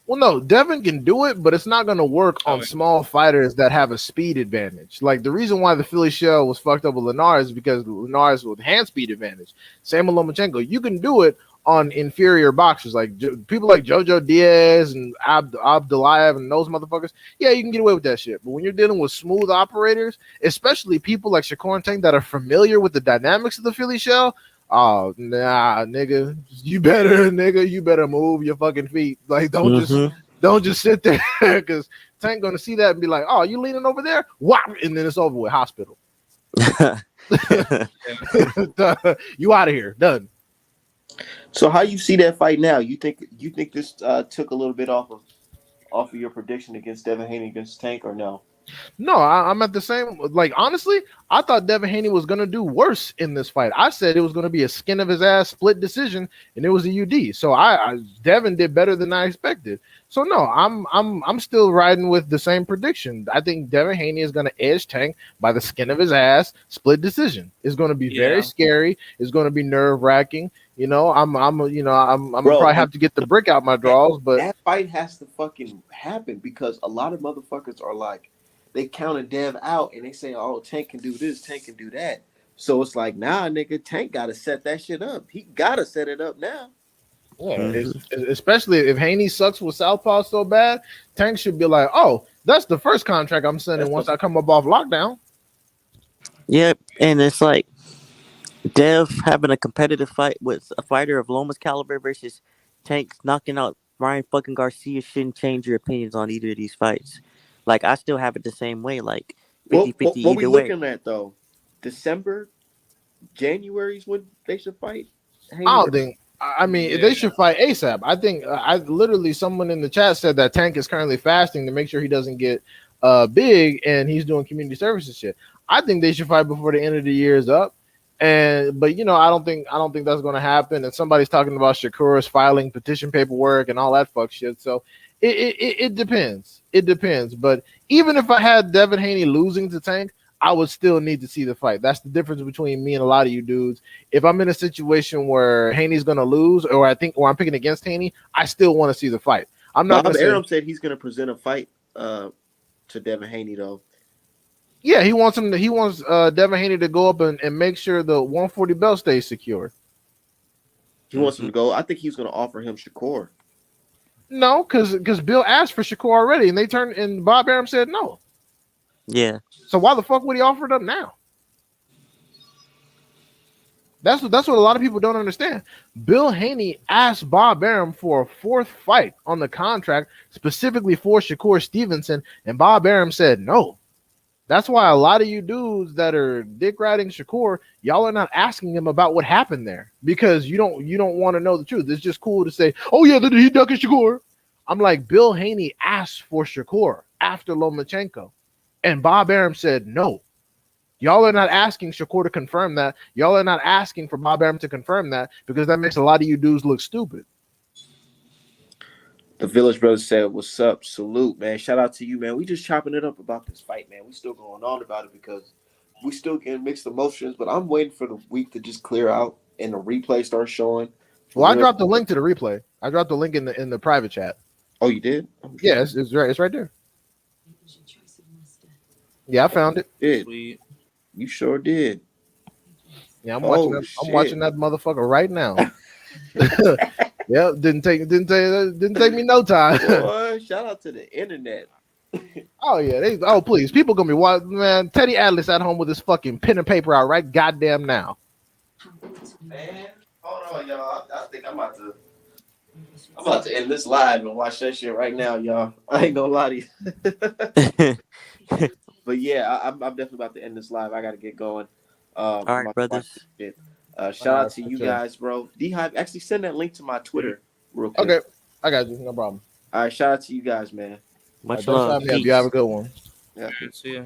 Well, no, Devin can do it, but it's not going to work on Okay. small fighters that have a speed advantage. Like the reason why the Philly shell was fucked up with Linares is because Linares with hand speed advantage. Same with Lomachenko. You can do it on inferior boxers, like people like JoJo Diaz and Abdulayev and those motherfuckers. Yeah, you can get away with that shit. But when you're dealing with smooth operators, especially people like Shakur and Tank that are familiar with the dynamics of the Philly shell, oh nah, nigga, you better move your fucking feet. Like don't just sit there because Tank gonna see that and be like, oh, you leaning over there, whop, and then it's over with. Hospital. You out of here, done. So how you see that fight now? You think this took a little bit off of your prediction against Devin Haney against Tank or no? No, I'm at the same. Like honestly, I thought Devin Haney was gonna do worse in this fight. I said it was gonna be a skin of his ass split decision, and it was a UD. So Devin did better than I expected. So no, I'm still riding with the same prediction. I think Devin Haney is gonna edge Tank by the skin of his ass, split decision. It's gonna be very scary. It's gonna be nerve wracking. You know, I'm Bro, probably have to get the brick out my drawers, but that fight has to fucking happen because a lot of motherfuckers are like, they counted Dev out and they say, oh, Tank can do this, Tank can do that. So it's like, nah, nigga, Tank got to set that shit up. He got to set it up now. yeah, especially if Haney sucks with Southpaw so bad, Tank should be like, oh, that's the first contract I'm sending once I come up off lockdown. Yep, and it's like Dev having a competitive fight with a fighter of Loma's caliber versus Tank knocking out Ryan fucking Garcia shouldn't change your opinions on either of these fights. Like, I still have it the same way, like 50-50 What we either way. looking at, though? December, January is when they should fight? I don't think. I mean, they should fight ASAP. I think. I literally, someone in the chat said that Tank is currently fasting to make sure he doesn't get big, and he's doing community services shit. I think they should fight before the end of the year is up. But you know, I don't think that's going to happen. And somebody's talking about Shakur's filing petition paperwork and all that fuck shit. So it depends. It depends. But even if I had Devin Haney losing to Tank, I would still need to see the fight. That's the difference between me and a lot of you dudes. If I'm in a situation where Haney's going to lose, or I'm picking against Haney, I still want to see the fight. I'm not going to say. Aram said he's going to present a fight to Devin Haney, though. Yeah, he wants Devin Haney to go up and make sure the 140 belt stays secure. He wants him to go. I think he's going to offer him Shakur. No, because Bill asked for Shakur already, and Bob Arum said no. Yeah. So why the fuck would he offer it up now? That's what a lot of people don't understand. Bill Haney asked Bob Arum for a fourth fight on the contract specifically for Shakur Stevenson, and Bob Arum said no. That's why a lot of you dudes that are dick riding Shakur, y'all are not asking him about what happened there because you don't want to know the truth. It's just cool to say, oh yeah, did he duck at Shakur? I'm like, Bill Haney asked for Shakur after Lomachenko, and Bob Arum said no. Y'all are not asking Shakur to confirm that. Y'all are not asking for Bob Arum to confirm that because that makes a lot of you dudes look stupid. The Village Brothers said, what's up? Salute, man. Shout out to you, man. We just chopping it up about this fight, man. We still going on about it because we still getting mixed emotions, but I'm waiting for the week to just clear out and the replay start showing. Well, I dropped the link to the replay. I dropped the link in the private chat. Oh, you did? Yeah, it's right there. Yeah, I found it. Sweet. You sure did. Yeah, I'm watching that motherfucker right now. Yeah, didn't take me no time. Boy, shout out to the internet. Oh yeah, please, people gonna be watching, man. Teddy Atlas at home with his fucking pen and paper out right goddamn now. Man, hold on, y'all. I think I'm about to end this live and watch that shit right now, y'all. I ain't gonna lie to you. But yeah, I'm definitely about to end this live. I gotta get going. All right, brothers. Shout out to you guys, bro. D-Hype, actually send that link to my Twitter real quick. Okay, I got you. No problem. All right, shout out to you guys, man. Much love. You have a good one. Yeah. See ya.